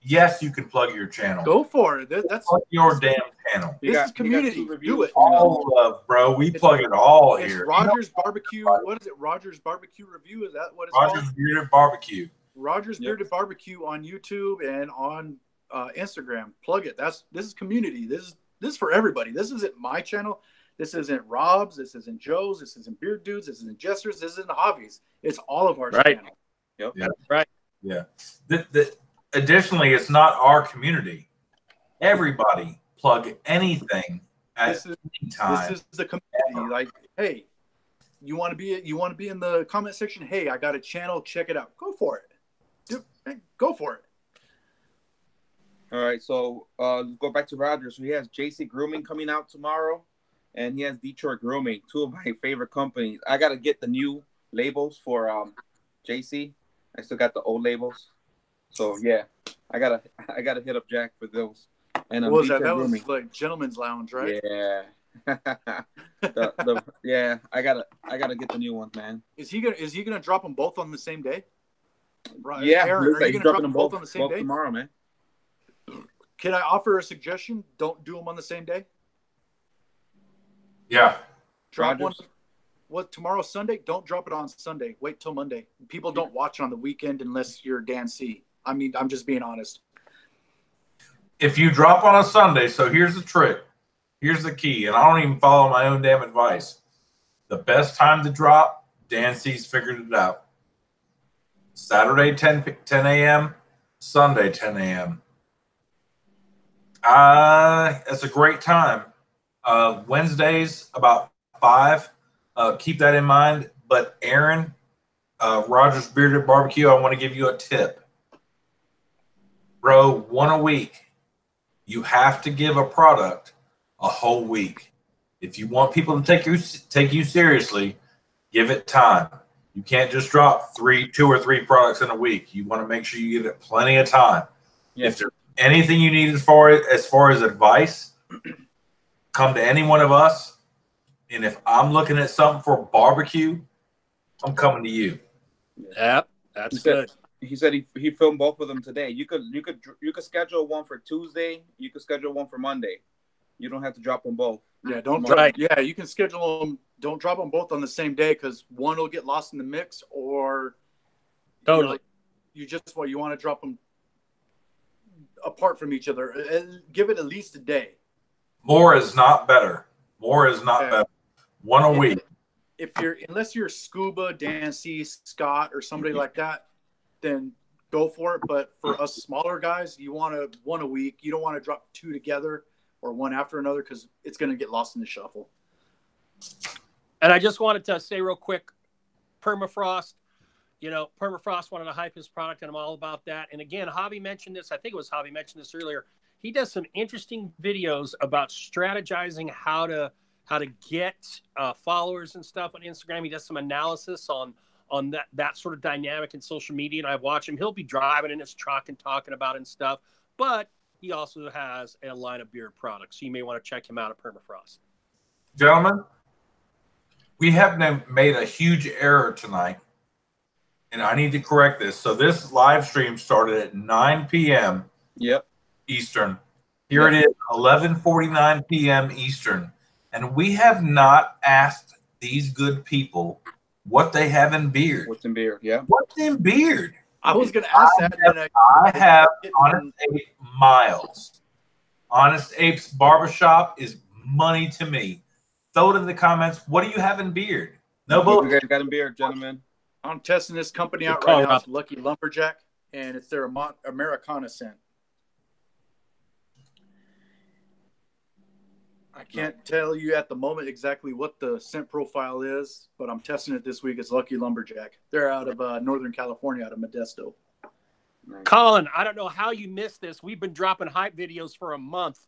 yes, you can plug your channel. Go for it. That's plug your damn channel. This is community. Do it. All love, bro. We plug it all It's here. Rogers Barbecue. What is it? Rogers Barbecue Review? Is that what it's Roger's called? Bearded Barbecue. Rogers Bearded Barbecue on YouTube and on Instagram. Plug it. This is community. This is for everybody. This isn't my channel. This isn't Rob's. This isn't Joe's. This isn't Beard Dudes. This isn't Jester's. This isn't Hobbies. It's all of our channel. Yep. Yeah. Right. Yeah. Additionally, it's not our community. Everybody plug anything at any time. This is the community. Like, hey, you want to be in the comment section? Hey, I got a channel. Check it out. Go for it. Go for it. All right, so let's go back to Roger. So he has JC Grooming coming out tomorrow, and he has Detroit Grooming, 2 of my favorite companies. I gotta get the new labels for JC. I still got the old labels, so yeah, I gotta hit up Jack for those. And what was that? That was like Gentleman's Lounge, right? Yeah. Yeah, I gotta get the new ones, man. Is he gonna drop them both on the same day? Right. Yeah, Aaron, are you gonna drop them both on the same day tomorrow, man? Can I offer a suggestion? Don't do them on the same day. Yeah. Drop one. What, tomorrow's Sunday? Don't drop it on Sunday. Wait till Monday. People don't watch on the weekend unless you're Dan C. I mean, I'm just being honest. If you drop on a Sunday, so here's the trick. Here's the key, and I don't even follow my own damn advice. The best time to drop, Dan C's figured it out. Saturday, 10 a.m., Sunday, 10 a.m. That's a great time. Wednesdays, about 5. Keep that in mind. But Aaron, Rogers Bearded Barbecue, I want to give you a tip. Bro, 1 a week. You have to give a product a whole week. If you want people to take you seriously, give it time. You can't just drop 2 or 3 products in a week. You want to make sure you give it plenty of time. Yes. If there's anything you need as far as advice, come to any one of us. And if I'm looking at something for barbecue, I'm coming to you. Yep, that's good. He said he filmed both of them today. You could schedule one for Tuesday. You could schedule one for Monday. You don't have to drop them both. Yeah, don't drop. Yeah, you can schedule them. Don't drop them both on the same day because one will get lost in the mix, or totally. You want to drop them apart from each other. Give it at least a day. More is not better. More is not better. 1 a week. Unless you're Scuba, Dancy, Scott, or somebody like that, then go for it. But for us smaller guys, you want 1 a week. You don't want to drop 2 together or one after another because it's going to get lost in the shuffle. And I just wanted to say real quick, Permafrost, Permafrost wanted to hype his product, and I'm all about that. And again, Javi mentioned this. I think it was Javi mentioned this earlier. He does some interesting videos about strategizing how to get followers and stuff on Instagram. He does some analysis on that sort of dynamic in social media, and I've watched him. He'll be driving in his truck and talking about it and stuff, but he also has a line of beard products, so you may want to check him out at Permafrost. Gentlemen, we have made a huge error tonight, and I need to correct this. So this live stream started at 9 p.m. Yep. Eastern. Here it is, 11:49 p.m. Eastern. and we have not asked these good people what they have in beard. What's in beard? Yeah. What's in beard? I was going to ask that. I have Honest Ape Miles. Honest Ape's barbershop is money to me. Throw it in the comments. What do you have in beard? No What you bull. guys got in beard, gentlemen? I'm testing this company out right now. It's Lucky Lumberjack, and it's their Americana scent. I can't tell you at the moment exactly what the scent profile is, but I'm testing it this week. It's Lucky Lumberjack. They're out of Northern California, out of Modesto. Nice. Colin, I don't know how you missed this. We've been dropping hype videos for a month.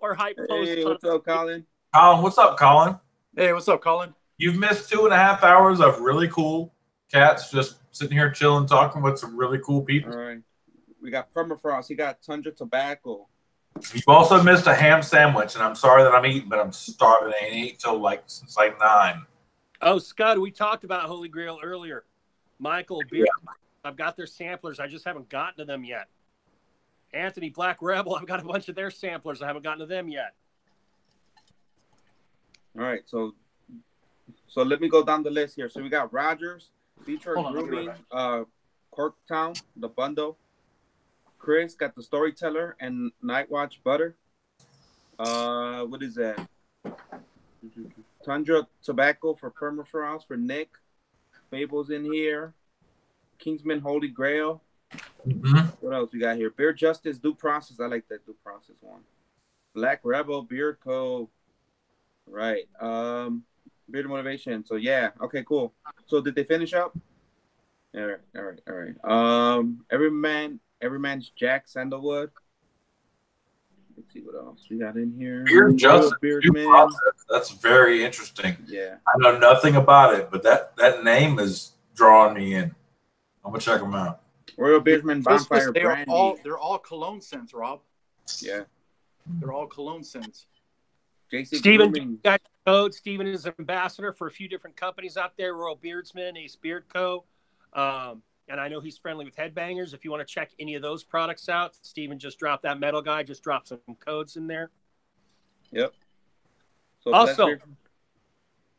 Or hype posts. Hey, what's up, Colin? Colin, what's up, Colin? Hey, what's up, Colin? You've missed 2.5 hours of really cool cats just sitting here chilling, talking with some really cool people. All right. We got Permafrost. He got Tundra Tobacco. You've also missed a ham sandwich, and I'm sorry that I'm eating, but I'm starving. I ain't ate till since 9. Oh, Scud, we talked about Holy Grail earlier. Michael, Beer, I've got their samplers. I just haven't gotten to them yet. Anthony, Black Rebel, I've got a bunch of their samplers. I haven't gotten to them yet. All right, so let me go down the list here. So we got Rogers, Detroit Grooming, Corktown, the bundle. Chris got the Storyteller and Nightwatch Butter. What is that? Tundra Tobacco for Permafrost for Nick. Fable's in here. Kingsman Holy Grail. What else we got here? Beer Justice Due Process. I like that Due Process one. Black Rebel Beard Co. Right. Beard Motivation. So yeah. Okay, cool. So did they finish up? All right. Every Man's Jack Sandalwood. Let's see what else we got in here. Beard Justice Due Process. That's very interesting. Yeah. I know nothing about it, but that name is drawing me in. I'm gonna check them out. Royal Beersman Bonfire Brandy. They're all cologne scents, Rob. Yeah. They're all cologne scents. Steven, you got code. Steven is an ambassador for a few different companies out there. Royal Beardsman, Ace Beard Co. And I know he's friendly with Headbangers. If you want to check any of those products out, Steven just dropped that metal guy, just dropped some codes in there. Yep. So also,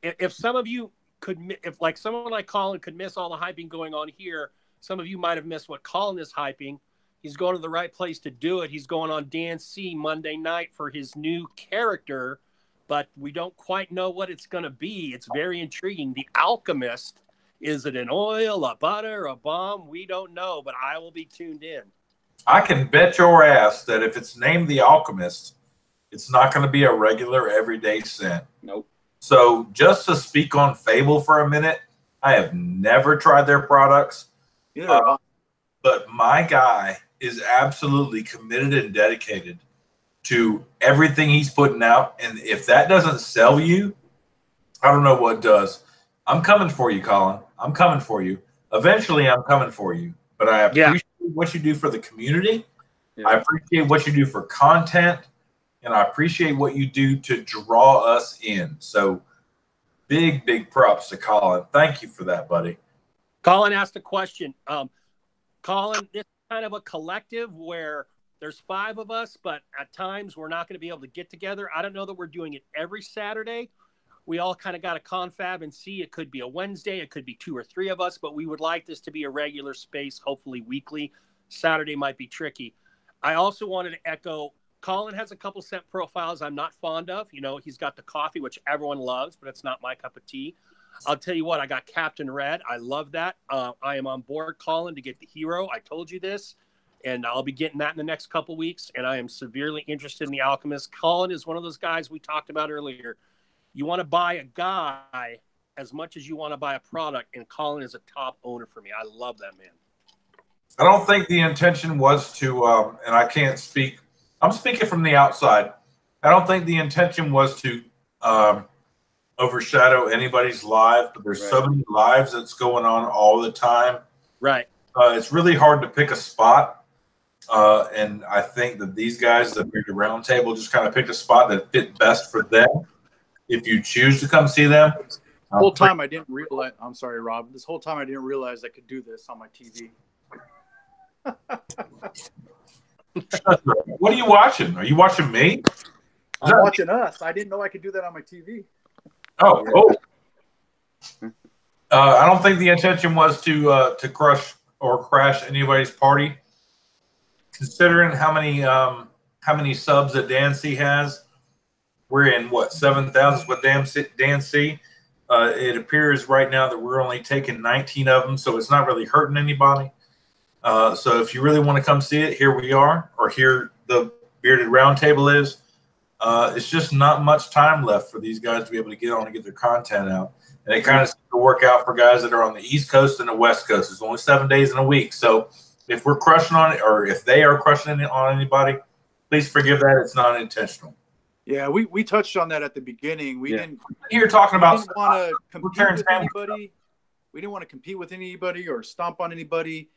if some of you could, if like someone like Colin could miss all the hyping going on here, some of you might have missed what Colin is hyping. He's going to the right place to do it. He's going on Dan C Monday night for his new character, but we don't quite know what it's going to be. It's very intriguing. The Alchemist. Is it an oil, a butter, a bomb? We don't know, but I will be tuned in. I can bet your ass that if it's named The Alchemist, it's not going to be a regular everyday scent. Nope. So just to speak on Fable for a minute, I have never tried their products. Yeah. But my guy is absolutely committed and dedicated to everything he's putting out. And if that doesn't sell you, I don't know what does. I'm coming for you, Colin. I'm coming for you. Eventually, I'm coming for you. But I appreciate what you do for the community. Yeah. I appreciate what you do for content. And I appreciate what you do to draw us in. So big, big props to Colin. Thank you for that, buddy. Colin asked a question. Colin, this is kind of a collective where there's 5 of us, but at times we're not going to be able to get together. I don't know that we're doing it every Saturday. We all kind of got to confab and see. It could be a Wednesday. It could be 2 or 3 of us, but we would like this to be a regular space, hopefully weekly. Saturday might be tricky. I also wanted to echo, Colin has a couple scent profiles I'm not fond of. You know, he's got the coffee, which everyone loves, but it's not my cup of tea. I'll tell you what, I got Captain Red. I love that. I am on board, Colin, to get the hero. I told you this, and I'll be getting that in the next couple weeks, and I am severely interested in the Alchemist. Colin is one of those guys we talked about earlier. You want to buy a guy as much as you want to buy a product, and Colin is a top owner for me. I love that man. I don't think the intention was to, and I can't speak, I'm speaking from the outside. I don't think the intention was to overshadow anybody's live, but there's so many lives that's going on all the time. Right. It's really hard to pick a spot. And I think that these guys that made the Roundtable just kind of picked a spot that fit best for them. If you choose to come see them. This whole time I didn't realize, I'm sorry, Rob. This whole time I didn't realize I could do this on my TV. What are you watching? Are you watching me? I'm watching us. I didn't know I could do that on my TV. Oh, cool. I don't think the intention was to crush or crash anybody's party. Considering how many subs that Dan C has, we're in what 7,000 with Dan C. It appears right now that we're only taking 19 of them, so it's not really hurting anybody. So if you really want to come see it, here we are, or here the Bearded Roundtable is. It's just not much time left for these guys to be able to get on and get their content out. And it kind of seems to work out for guys that are on the East Coast and the West Coast. It's only 7 days in a week. So if we're crushing on it, or if they are crushing it on anybody, please forgive that. It's not intentional. Yeah, we touched on that at the beginning. We didn't. You're talking about. Didn't want to compete with anybody. We didn't want to compete with anybody or stomp on anybody.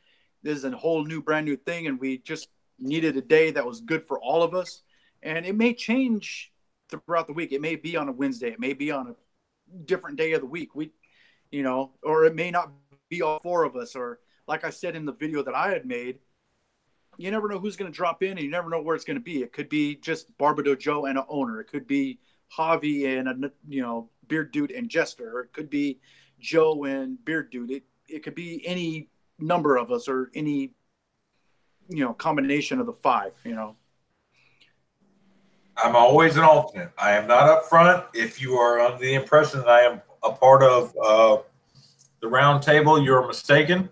This is a whole new, brand new thing, and we just needed a day that was good for all of us. And it may change throughout the week. It may be on a Wednesday. It may be on a different day of the week. Or it may not be all 4 of us. Or like I said in the video that I had made, you never know who's going to drop in, and you never know where it's going to be. It could be just Barbado Joe and an owner. It could be Javi and a Beard Dude and Jester. Or it could be Joe and Beard Dude. It could be any number of us, or any combination of the 5. I'm always an alternate. I am not up front. If you are under the impression that I am a part of the round table, you're mistaken.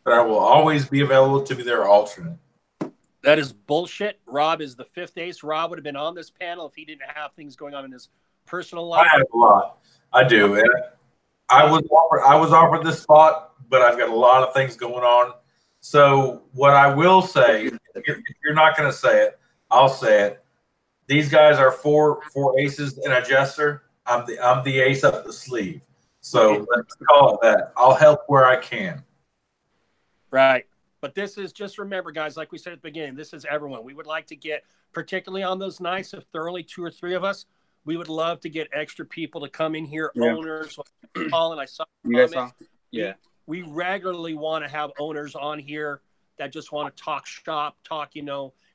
But I will always be available to be their alternate. That is bullshit. Rob is the 5th ace. Rob would have been on this panel if he didn't have things going on in his personal life. I have a lot. I do. And I was offered this spot, but I've got a lot of things going on. So what I will say, if you're not going to say it, I'll say it. These guys are four aces and a jester. I'm the ace up the sleeve. So let's call it that. I'll help where I can. Right. But this is, just remember, guys, like we said at the beginning, this is everyone. We would like to get, particularly on those nights, if there are only 2 or 3 of us, we would love to get extra people to come in here, owners. Colin, I saw you guys saw? Yeah. We regularly want to have owners on here that just want to talk shop, talk,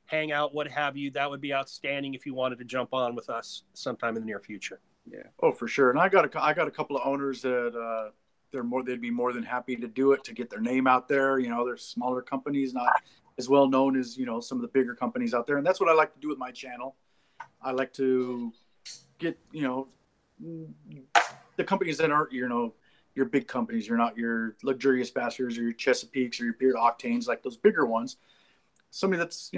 hang out, what have you. That would be outstanding if you wanted to jump on with us sometime in the near future. Yeah. Oh, for sure. And I got a couple of owners that they'd be more than happy to do it, to get their name out there. They're smaller companies, not as well known as some of the bigger companies out there. And that's what I like to do with my channel. I like to get the companies that aren't your big companies. You're not your Luxurious Bastards or your Chesapeakes or your Beard Octanes, like those bigger ones. Somebody that's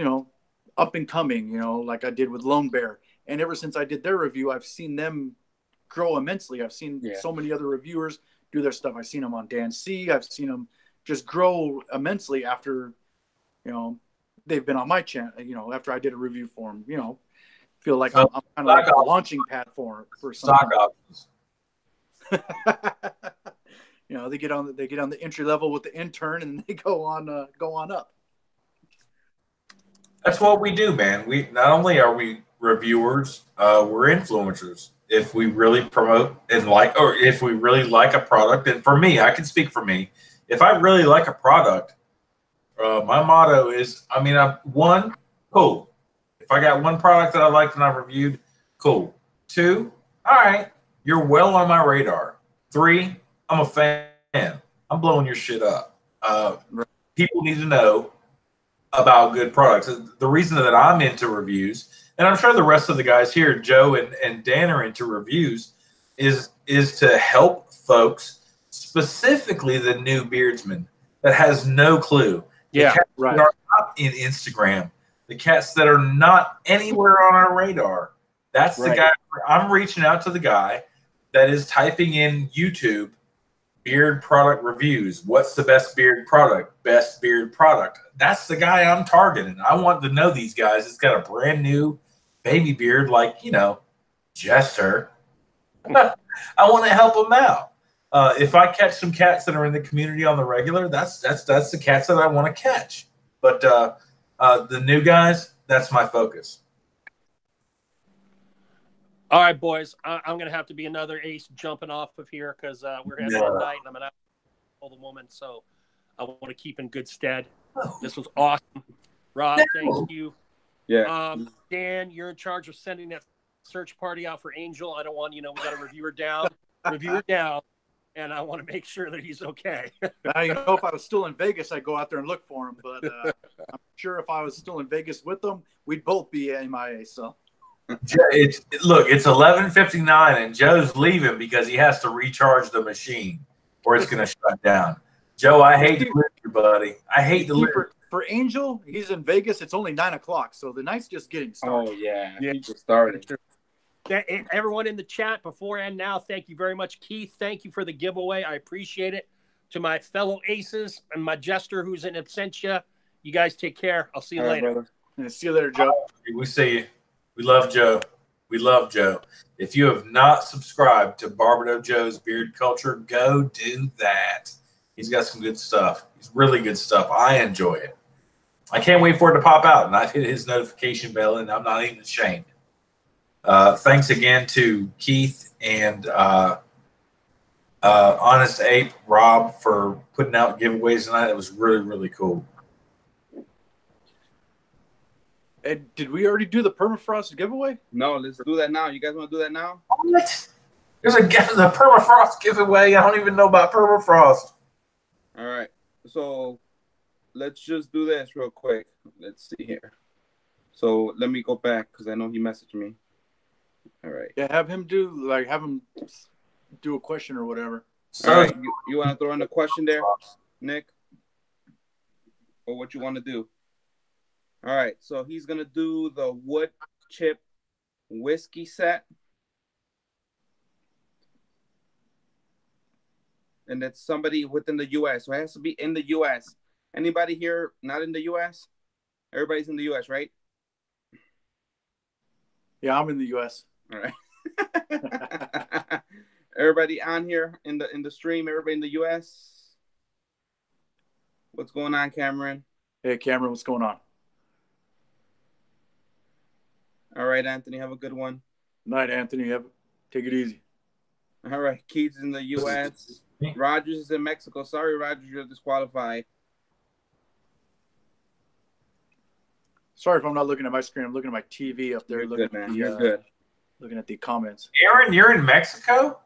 up and coming, like I did with Lone Bear. And ever since I did their review, I've seen them grow immensely. I've seen so many other reviewers do their stuff. I've seen them on Dan C. I've seen them just grow immensely after, they've been on my channel, after I did a review for them, feel like I'm kind of like a launching pad for stock options. They get on the entry level with the intern, and they go on up. That's what we do, man. We not only are we reviewers, we're influencers. If we really promote and or if we really like a product, and for me, I can speak for me. If I really like a product, my motto is, I'm cool. If I got one product that I liked and I reviewed, cool. 2, all right, you're well on my radar. 3, I'm a fan. I'm blowing your shit up. People need to know about good products. The reason that I'm into reviews, and I'm sure the rest of the guys here, Joe and Dan, are into reviews, is to help folks, specifically the new beardsman that has no clue. Yeah, right. That are not in Instagram, the cats that are not anywhere on our radar. That's the guy. I'm reaching out to the guy that is typing in YouTube beard product reviews. What's the best beard product? Best beard product. That's the guy I'm targeting. I want to know these guys. It's got a brand new baby beard, like, Jester. I want to help them out. If I catch some cats that are in the community on the regular, that's the cats that I want to catch. But the new guys, that's my focus. All right, boys. I'm going to have to be another ace jumping off of here because we're having all night, and I'm an older woman, so I want to keep in good stead. This was awesome. Rob, thank you. Yeah. Dan, you're in charge of sending that search party out for Angel. I don't want, we got to review her down, and I want to make sure that he's okay. If I was still in Vegas, I'd go out there and look for him. But I'm sure if I was still in Vegas with them, we'd both be MIA. So it's 11:59 and Joe's leaving because he has to recharge the machine or it's going to shut down. Joe, I hate to lose you, buddy. I hate to lose. For Angel, he's in Vegas. It's only 9 o'clock, so the night's just getting started. Oh yeah, he just started. Everyone in the chat before and now, thank you very much. Keith, thank you for the giveaway. I appreciate it. To my fellow aces and my Jester who's in absentia, you guys take care. I'll see you later. Yeah, see you later, Joe. We see you. We love Joe. We love Joe. If you have not subscribed to Barberdo Joe's Beard Culture, go do that. He's got some good stuff. It's really good stuff. I enjoy it. I can't wait for it to pop out, and I've hit his notification bell, and I'm not even ashamed. Thanks again to Keith and Honest Ape, Rob, for putting out giveaways tonight. It was really, really cool. And did we already do the permafrost giveaway? No, let's do that now. You guys want to do that now? What? There's a permafrost giveaway. I don't even know about permafrost. All right. So let's just do this real quick. Let's see here. So let me go back because I know he messaged me. All right. Yeah, have him do a question or whatever. So all right, you want to throw in a question there, Nick? Or what you want to do? All right. So he's going to do the wood chip whiskey set. And it's somebody within the U.S. So it has to be in the U.S. Anybody here not in the U.S.? Everybody's in the U.S., right? Yeah, I'm in the U.S. All right. Everybody on here in the stream, everybody in the U.S.? What's going on, Cameron? Hey, Cameron, what's going on? All right, Anthony, have a good one. Night, Anthony. Take it easy. All right, Keith's in the U.S. Rogers is in Mexico. Sorry, Rogers, you're disqualified. Sorry if I'm not looking at my screen. I'm looking at my TV up there. You're good, man. You're good. Looking at the comments. Aaron, you're in Mexico?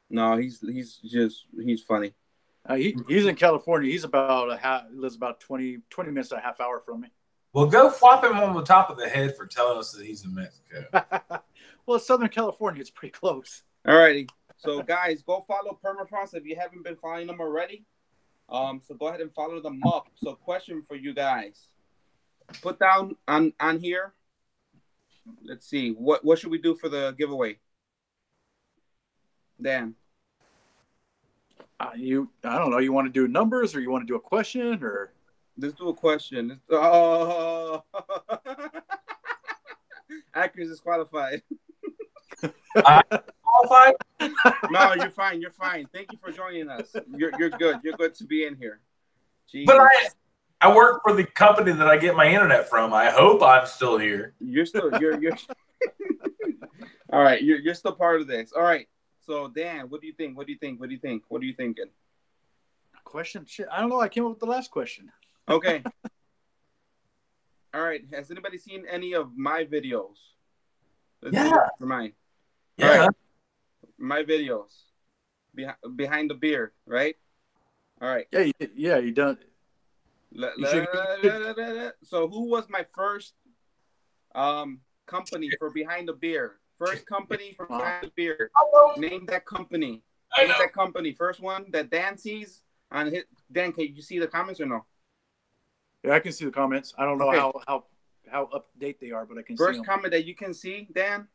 No, he's funny. He's in California. He's lives about 20 minutes to a half hour from me. Well, go flop him on the top of the head for telling us that he's in Mexico. Well, it's Southern California. It's pretty close. All righty. So, guys, go follow Permafrost if you haven't been following them already. So go ahead and follow them up. So, question for you guys. Put down on here. Let's see. What should we do for the giveaway? Dan. I don't know. You want to do numbers or you want to do a question or? Let's do a question. Accuracy is qualified. Qualified? No, you're fine. You're fine. Thank you for joining us. You're good. You're good to be in here. Jeez. But I work for the company that I get my internet from. I hope I'm still here. You're all right. You're still part of this. All right. So Dan, what do you think? What are you thinking? Question? Shit, I don't know. I came up with the last question. Okay. All right. Has anybody seen any of my videos? For mine. Yeah. All right. My videos. Behind the beard, right? All right. Yeah, you done. So who was my first company for Behind the Beard? First company for Behind the Beard. Name that company. Name that company. First one that Dan sees on his. Dan, can you see the comments or no? Yeah, I can see the comments. I don't know how up to date they are, but I can see them. First comment that you can see, Dan.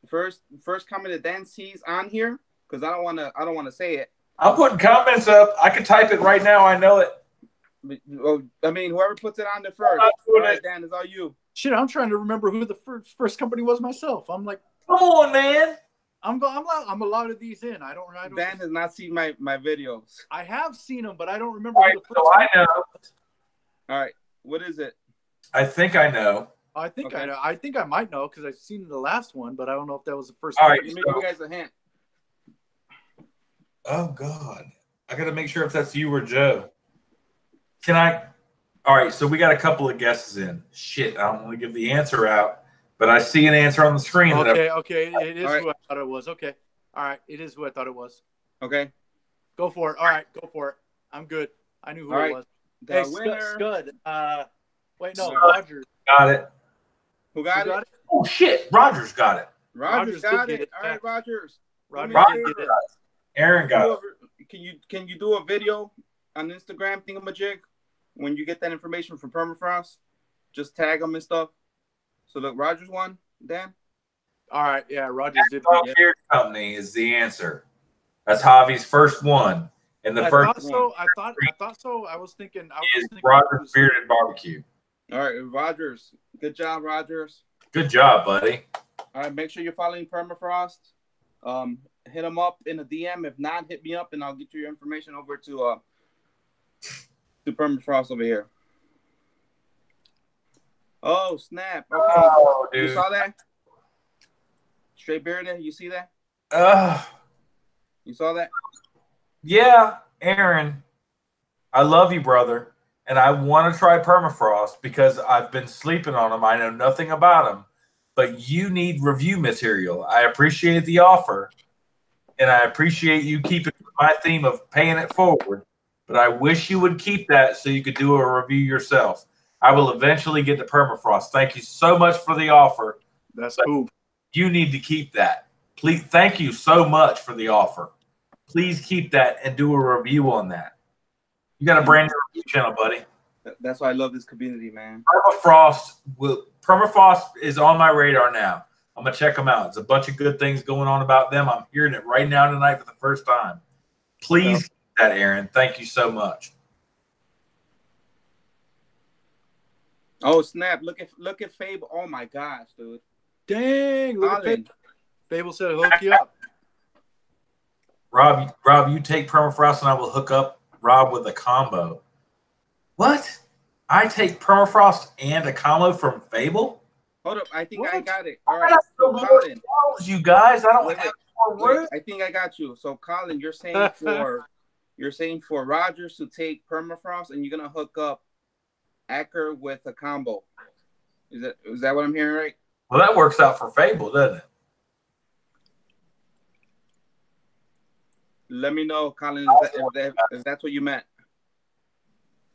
First comment that Dan sees on here, because I don't want to say it. I'm putting comments up. I can type it right now. I know it. I mean, whoever puts it on there first. All right, Dan, it's all you. Shit, I'm trying to remember who the first company was myself. I'm like, come on, man. I'm a lot of these in. I don't. Dan has not seen my videos. I have seen them, but I don't remember. All right, so I know. All right, what is it? I think I know. I think I know. I think I might know because I've seen the last one, but I don't know if that was the first. All one. right, Let me give you guys a hint. Oh God, I got to make sure if that's you or Joe. Can I? All right, so we got a couple of guesses in. Shit, I don't want to give the answer out but I see an answer on the screen. Okay, okay. It is All right. who I thought it was. Okay. All right. It is who I thought it was. Okay. Go for it. All right. Go for it. I'm good. I knew who All it right. was. The Hey, winner. Scud. Wait, no. Scud. Rogers. Got it. Who got it? Oh, shit. Rogers got it. Rogers got did it. All right, Rogers. Rogers Do me a did get favor. it. Aaron got it. Can you do a video on Instagram thingamajig when you get that information from Permafrost? Just tag them and stuff. So the Rogers one, Dan. All right. Yeah, Rogers did. Beard Company is the answer. That's Javi's first one. And the first thought so. I thought so. I was thinking. Rogers Bearded Barbecue. All right, Rogers. Good job, Rogers. Good job, buddy. All right, make sure you're following Permafrost. Hit him up in a DM. If not, hit me up and I'll get you your information over to Permafrost over here. Oh, snap. Okay. Oh, dude. You saw that? Straight bearded, you see that? You saw that? Yeah, Aaron. I love you, brother. And I want to try Permafrost because I've been sleeping on them. I know nothing about them. But you need review material. I appreciate the offer. And I appreciate you keeping my theme of paying it forward. But I wish you would keep that so you could do a review yourself. I will eventually get to Permafrost. Thank you so much for the offer. That's cool. You need to keep that. Please, thank you so much for the offer. Please keep that and do a review on that. You got a brand new review channel, buddy. That's why I love this community, man. Permafrost is on my radar now. I'm going to check them out. There's a bunch of good things going on about them. I'm hearing it right now tonight for the first time. Please keep that, Aaron. Thank you so much. Oh, snap. Look at Fable. Oh, my gosh, dude. Dang. Look at Fable. Fable said hook you up. Rob, you take Permafrost and I will hook up Rob with a combo. What? I take Permafrost and a combo from Fable? Hold up. I think What? I got it. All right. I got So, no more Colin. calls, you guys. I don't Wait, have more wait, words. I think I got you. So, Colin, you're saying for Rogers to take Permafrost and you're going to hook up Acker with a combo. Is that what I'm hearing right? Well, that works out for Fable, doesn't it? Let me know, Colin, if that's what you meant.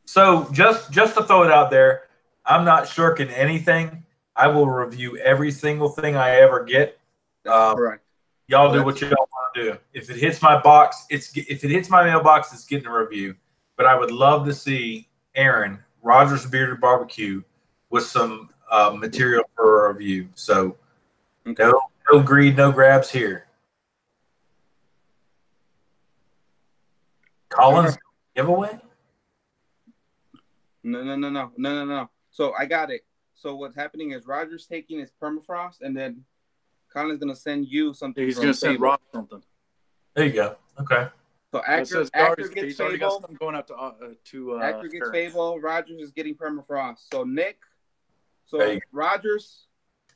So just to throw it out there, I'm not shirking anything. I will review every single thing I ever get. That's correct. Y'all do what y'all want to do. If it hits my box, if it hits my mailbox, it's getting a review. But I would love to see Aaron Rogers Bearded Barbecue with some material for a review. So Okay. no greed, no grabs here. Collins giveaway? No. So I got it. So what's happening is Roger's taking his Permafrost, and then Colin's gonna send you something. He's gonna send Rob something. There you go. Okay. So Acker gets Fable. I'm going out to Acker gets Paris. Fable. Rogers is getting Permafrost. So Nick. There So you go. Rogers,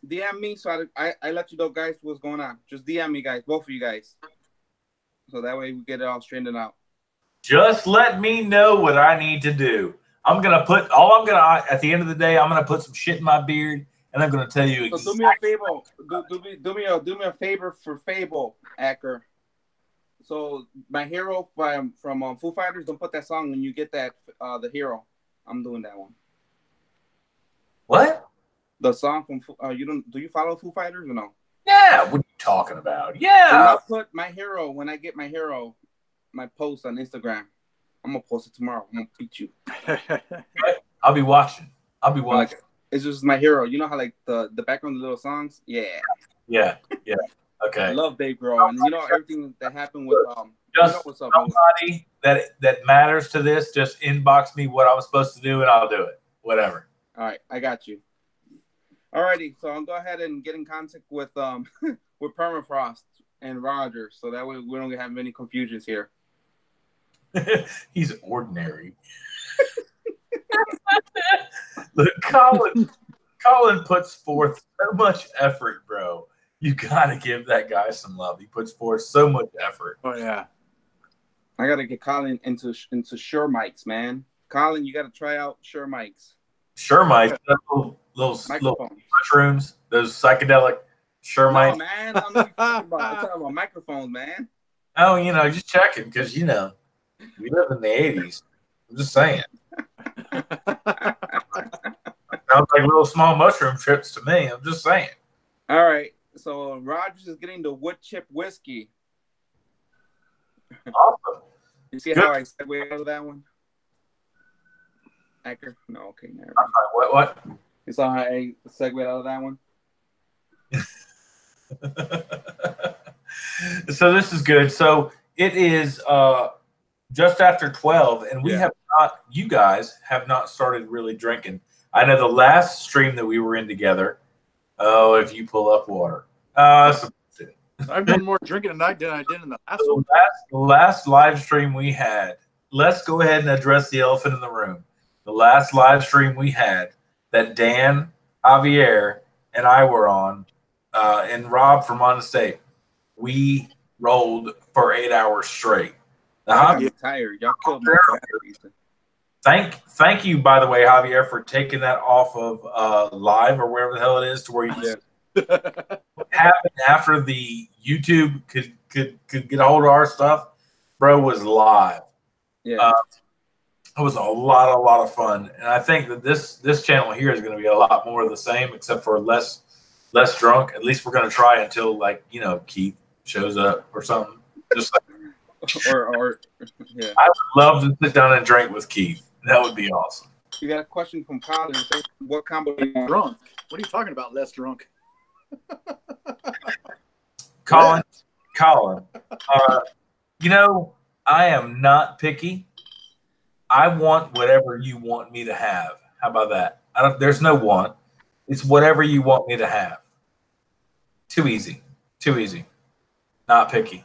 DM me. So I let you know, guys, what's going on. Just DM me, guys, both of you guys. So that way we get it all straightened out. Just let me know what I need to do. At the end of the day, I'm gonna put some shit in my beard, and I'm gonna tell you. So do me a favor. Do me a favor for Fable, Acker. So my hero from Foo Fighters, don't put that song when you get that the hero. I'm doing that one. What? The song from do you follow Foo Fighters or no? Yeah. What are you talking about? Do Yeah. not put my hero when I get my hero, my post on Instagram. I'm gonna post it tomorrow. I'm gonna beat you. I'll be watching. Like, it's just my hero. You know how like the background of the little songs? Yeah. Yeah. I Okay. love Dave Grohl, and you know everything that happened with you Just know what's up. somebody that matters to this, just inbox me what I'm supposed to do, and I'll do it. Whatever. All right, I got you. Alrighty, so I'll go ahead and get in contact with with Permafrost and Rogers, so that way we don't have any confusions here. He's ordinary. Look, Colin puts forth so much effort, bro. You gotta give that guy some love. He puts forth so much effort. Oh yeah. I gotta get Colin into Shure mics, man. Colin, you gotta try out Shure mics. Shermites, little Microphone. mushrooms, those psychedelic Shermites. No, man. I'm talking about microphones, man. Oh, just checking because we live in the 80s. I'm just saying. Sounds like little small mushroom trips to me. I'm just saying. All right. So Rogers is getting the wood chip whiskey. Awesome. You see how I segue out of that one? Acker? No, okay, never. What? You saw how I segued out of that one? So this is good. So it is just after 12, and you guys have not started really drinking. I know the last stream that we were in together. Oh, if you pull up water. I've done more drinking tonight than I did in the last one. The last live stream we had, let's go ahead and address the elephant in the room. The last live stream we had that Dan, Javier, and I were on, and Rob from On the State, we rolled for 8 hours straight. Now, I'm tired. Y'all killed my batteries. Thank you, by the way, Javier, for taking that off of live or wherever the hell it is to where you just what happened after the YouTube could get a hold of our stuff, bro, was live. Yeah. It was a lot of fun. And I think that this channel here is going to be a lot more of the same, except for less drunk. At least we're going to try until Keith shows up or something. Just like, or yeah. I would love to sit down and drink with Keith. That would be awesome. You got a question from Colin. What combo do you want? Drunk? What are you talking about? Less drunk? Colin, I am not picky. I want whatever you want me to have. How about that? There's no want. It's whatever you want me to have. Too easy. Not picky.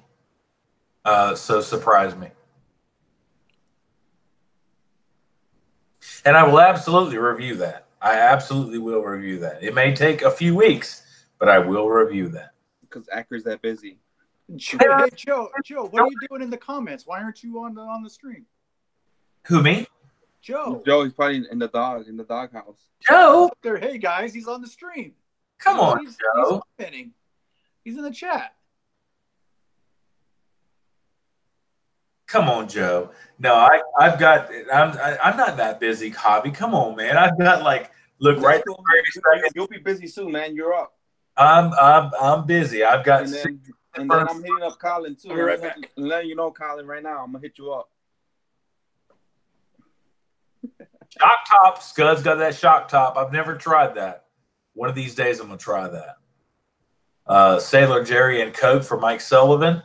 So surprise me. And I will absolutely review that. I absolutely will review that. It may take a few weeks, but I will review that. Because Acker's that busy. Hey, Joe, what are you doing in the comments? Why aren't you on the stream? Who, me? Joe. Joey's probably in the doghouse. Joe? There, hey guys, he's on the stream. Come on, Joe. He's in the chat. Come on, Joe. No, I'm not that busy, Javi. Come on, man. I've got right. You'll be busy soon, man. You're up. I'm busy. I've got. And then I'm hitting up Colin too. I'll be right back. And letting you know, Colin, right now, I'm gonna hit you up. Shock top. Scud's got that shock top. I've never tried that. One of these days, I'm gonna try that. Sailor Jerry and Coke for Mike Sullivan.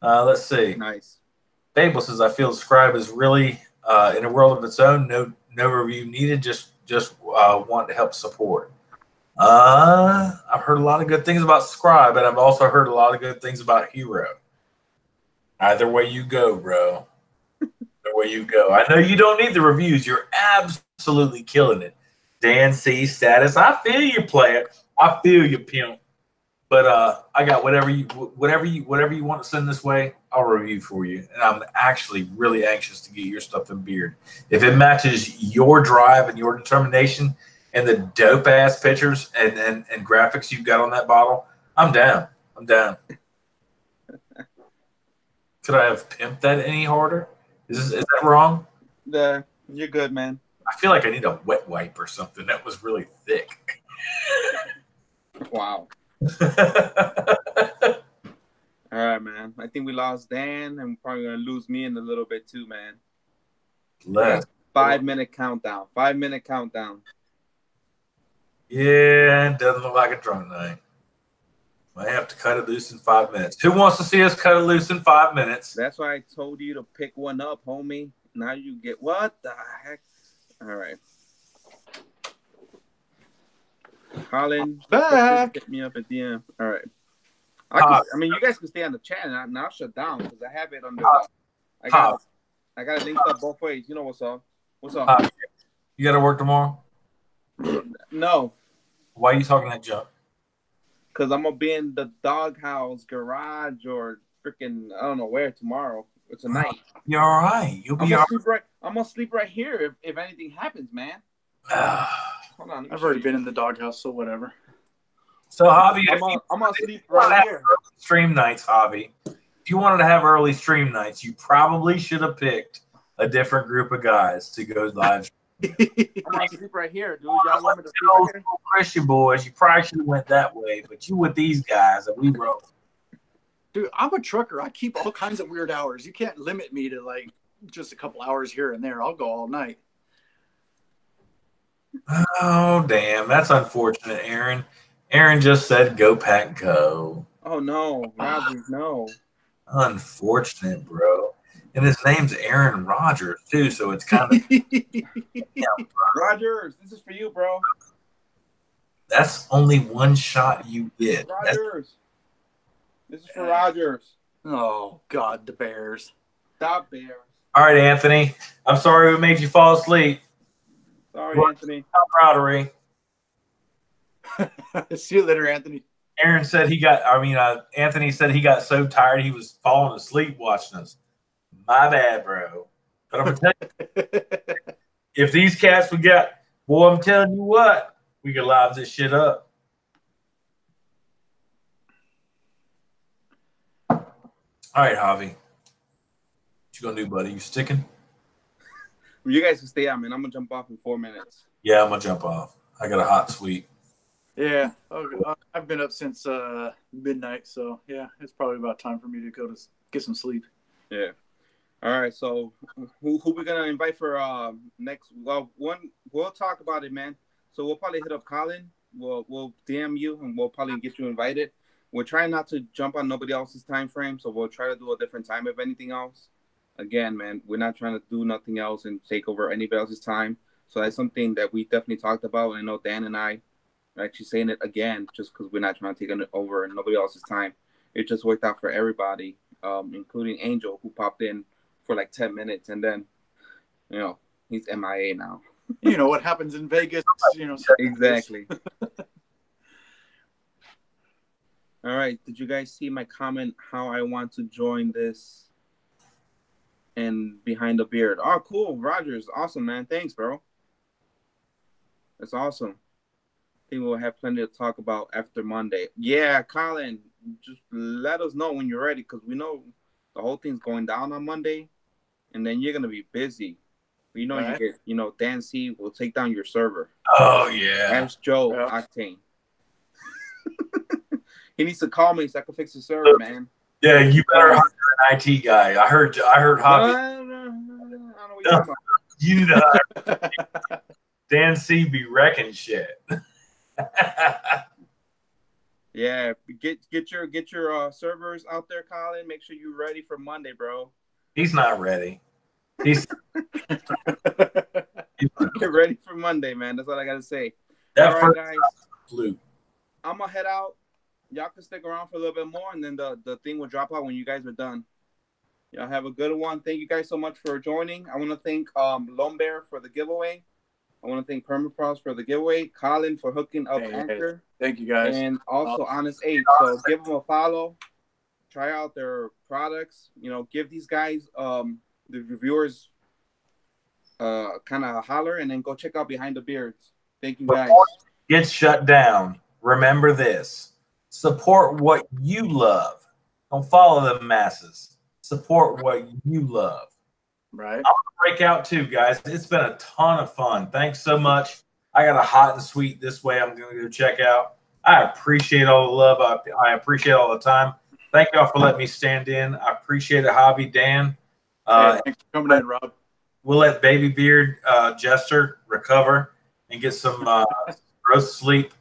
Let's see. Nice. Fable says, I feel Scribe is really in a world of its own. No review needed. Just want to help support. I've heard a lot of good things about Scribe, and I've also heard a lot of good things about Hero. Either way you go, bro. Either way you go. I know you don't need the reviews. You're absolutely killing it. Dan C status. I feel you, player. I feel you, pimp. But I got whatever you want to send this way, I'll review for you. And I'm actually really anxious to get your stuff in Beard. If it matches your drive and your determination and the dope ass pictures and graphics you've got on that bottle, I'm down. Could I have pimped that any harder? Is that wrong? You're good, man. I feel like I need a wet wipe or something. That was really thick. Wow. All right, man. I think we lost Dan, and we're probably gonna lose me in a little bit too, man. Last 5-minute countdown. 5-minute countdown. Yeah, it doesn't look like a drunk night. Might have to cut it loose in 5 minutes. Who wants to see us cut it loose in 5 minutes? That's why I told you to pick one up, homie. Now you get what the heck? All right. Colin, hit me up at the end. All right. I mean, you guys can stay on the chat, and I'll shut down because I have it under. I got it linked up both ways. You know what's up? What's up? You got to work tomorrow? No. Why are you talking that junk? Because I'm gonna be in the doghouse garage or freaking I don't know where tomorrow. It's a night. You're all right. You'll be all right. I'm gonna sleep right here if anything happens, man. Hold on. I've already been in the doghouse, so whatever. So, Javi, I'm gonna sleep right here. Stream nights, Javi. If you wanted to have early stream nights, you probably should have picked a different group of guys to go live. I'm gonna sleep right here, dude. Y'all want me to sleep right here? Christian boys, you probably should have went that way, but you with these guys that we roll. Dude, I'm a trucker. I keep all kinds of weird hours. You can't limit me to like just a couple hours here and there. I'll go all night. Oh, damn. That's unfortunate, Aaron. Aaron just said go pack go. Oh no, Rogers, no. Unfortunate, bro. And his name's Aaron Rodgers too, so it's kind of Rogers, this is for you, bro. that's only one shot you get. Rogers. This is for Rogers. Oh God, the Bears. Stop, Bears. All right, Anthony. I'm sorry we made you fall asleep. Sorry, Anthony. Camaraderie. See you later, Anthony. Aaron said Anthony said he got so tired he was falling asleep watching us. My bad, bro. But I'm gonna tell you, if these cats we got, boy, I'm telling you what, we could live this shit up. All right, Javi. What you gonna do, buddy? You sticking? You guys can stay out, man. I'm gonna jump off in 4 minutes. Yeah, I'm gonna jump off. I got a hot sweet. Yeah, I've been up since midnight, so yeah, it's probably about time for me to go to get some sleep. Yeah. All right. So, who we gonna invite for next? Well, we'll talk about it, man. So we'll probably hit up Colin. We'll DM you and we'll probably get you invited. We're trying not to jump on nobody else's time frame, so we'll try to do a different time if anything else. Again, man, we're not trying to do nothing else and take over anybody else's time. So that's something that we definitely talked about. I know Dan and I are actually saying it again just because we're not trying to take it over nobody else's time. It just worked out for everybody, including Angel, who popped in for like 10 minutes. And then, he's MIA now. You know what happens in Vegas, Exactly. All right. Did you guys see my comment how I want to join this? And behind the beard. Oh, cool. Rogers. Awesome, man. Thanks, bro. That's awesome. I think we'll have plenty to talk about after Monday. Yeah, Colin, just let us know when you're ready because we know the whole thing's going down on Monday. And then you're going to be busy. You know, right. You get, Dan C will take down your server. Oh, yeah. Ask Joe Octane. He needs to call me so I can fix the server, man. Yeah, you better hire an IT guy. I heard Javi. No, I don't know what you're talking about. You know, Dan C be wrecking shit. Yeah, get your servers out there, Colin. Make sure you're ready for Monday, bro. He's not ready. He's get ready for Monday, man. That's all I gotta say. That all right, guys. Flu. I'm gonna head out. Y'all can stick around for a little bit more, and then the thing will drop out when you guys are done. Y'all have a good one. Thank you guys so much for joining. I want to thank Lone Bear for the giveaway. I want to thank Permapros for the giveaway. Colin for hooking up Anchor. Thank you, guys. And also Honest 8. So give them a follow. Try out their products. Give these guys, the reviewers, kind of a holler, and then go check out Behind the Beards. Thank you, guys. Gets shut down. Remember this. Support what you love. Don't follow the masses. Support what you love. Right. I'm going to break out too, guys. It's been a ton of fun. Thanks so much. I got a hot and sweet this way I'm going to go check out. I appreciate all the love. I appreciate all the time. Thank y'all for letting me stand in. I appreciate it, Javi, Dan. Thanks for coming in, Rob. We'll let Baby Beard Jester recover and get some gross sleep.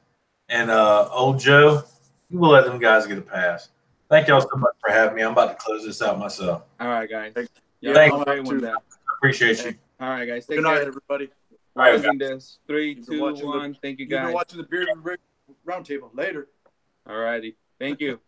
And old Joe, we'll let them guys get a pass. Thank y'all so much for having me. I'm about to close this out myself. All right, guys. Thanks. Appreciate you. All right, guys. Good night, everybody. All right, this 3, 2, 1. Thank you, guys. You've been watching the Beard Roundtable. Later. All righty. Thank you.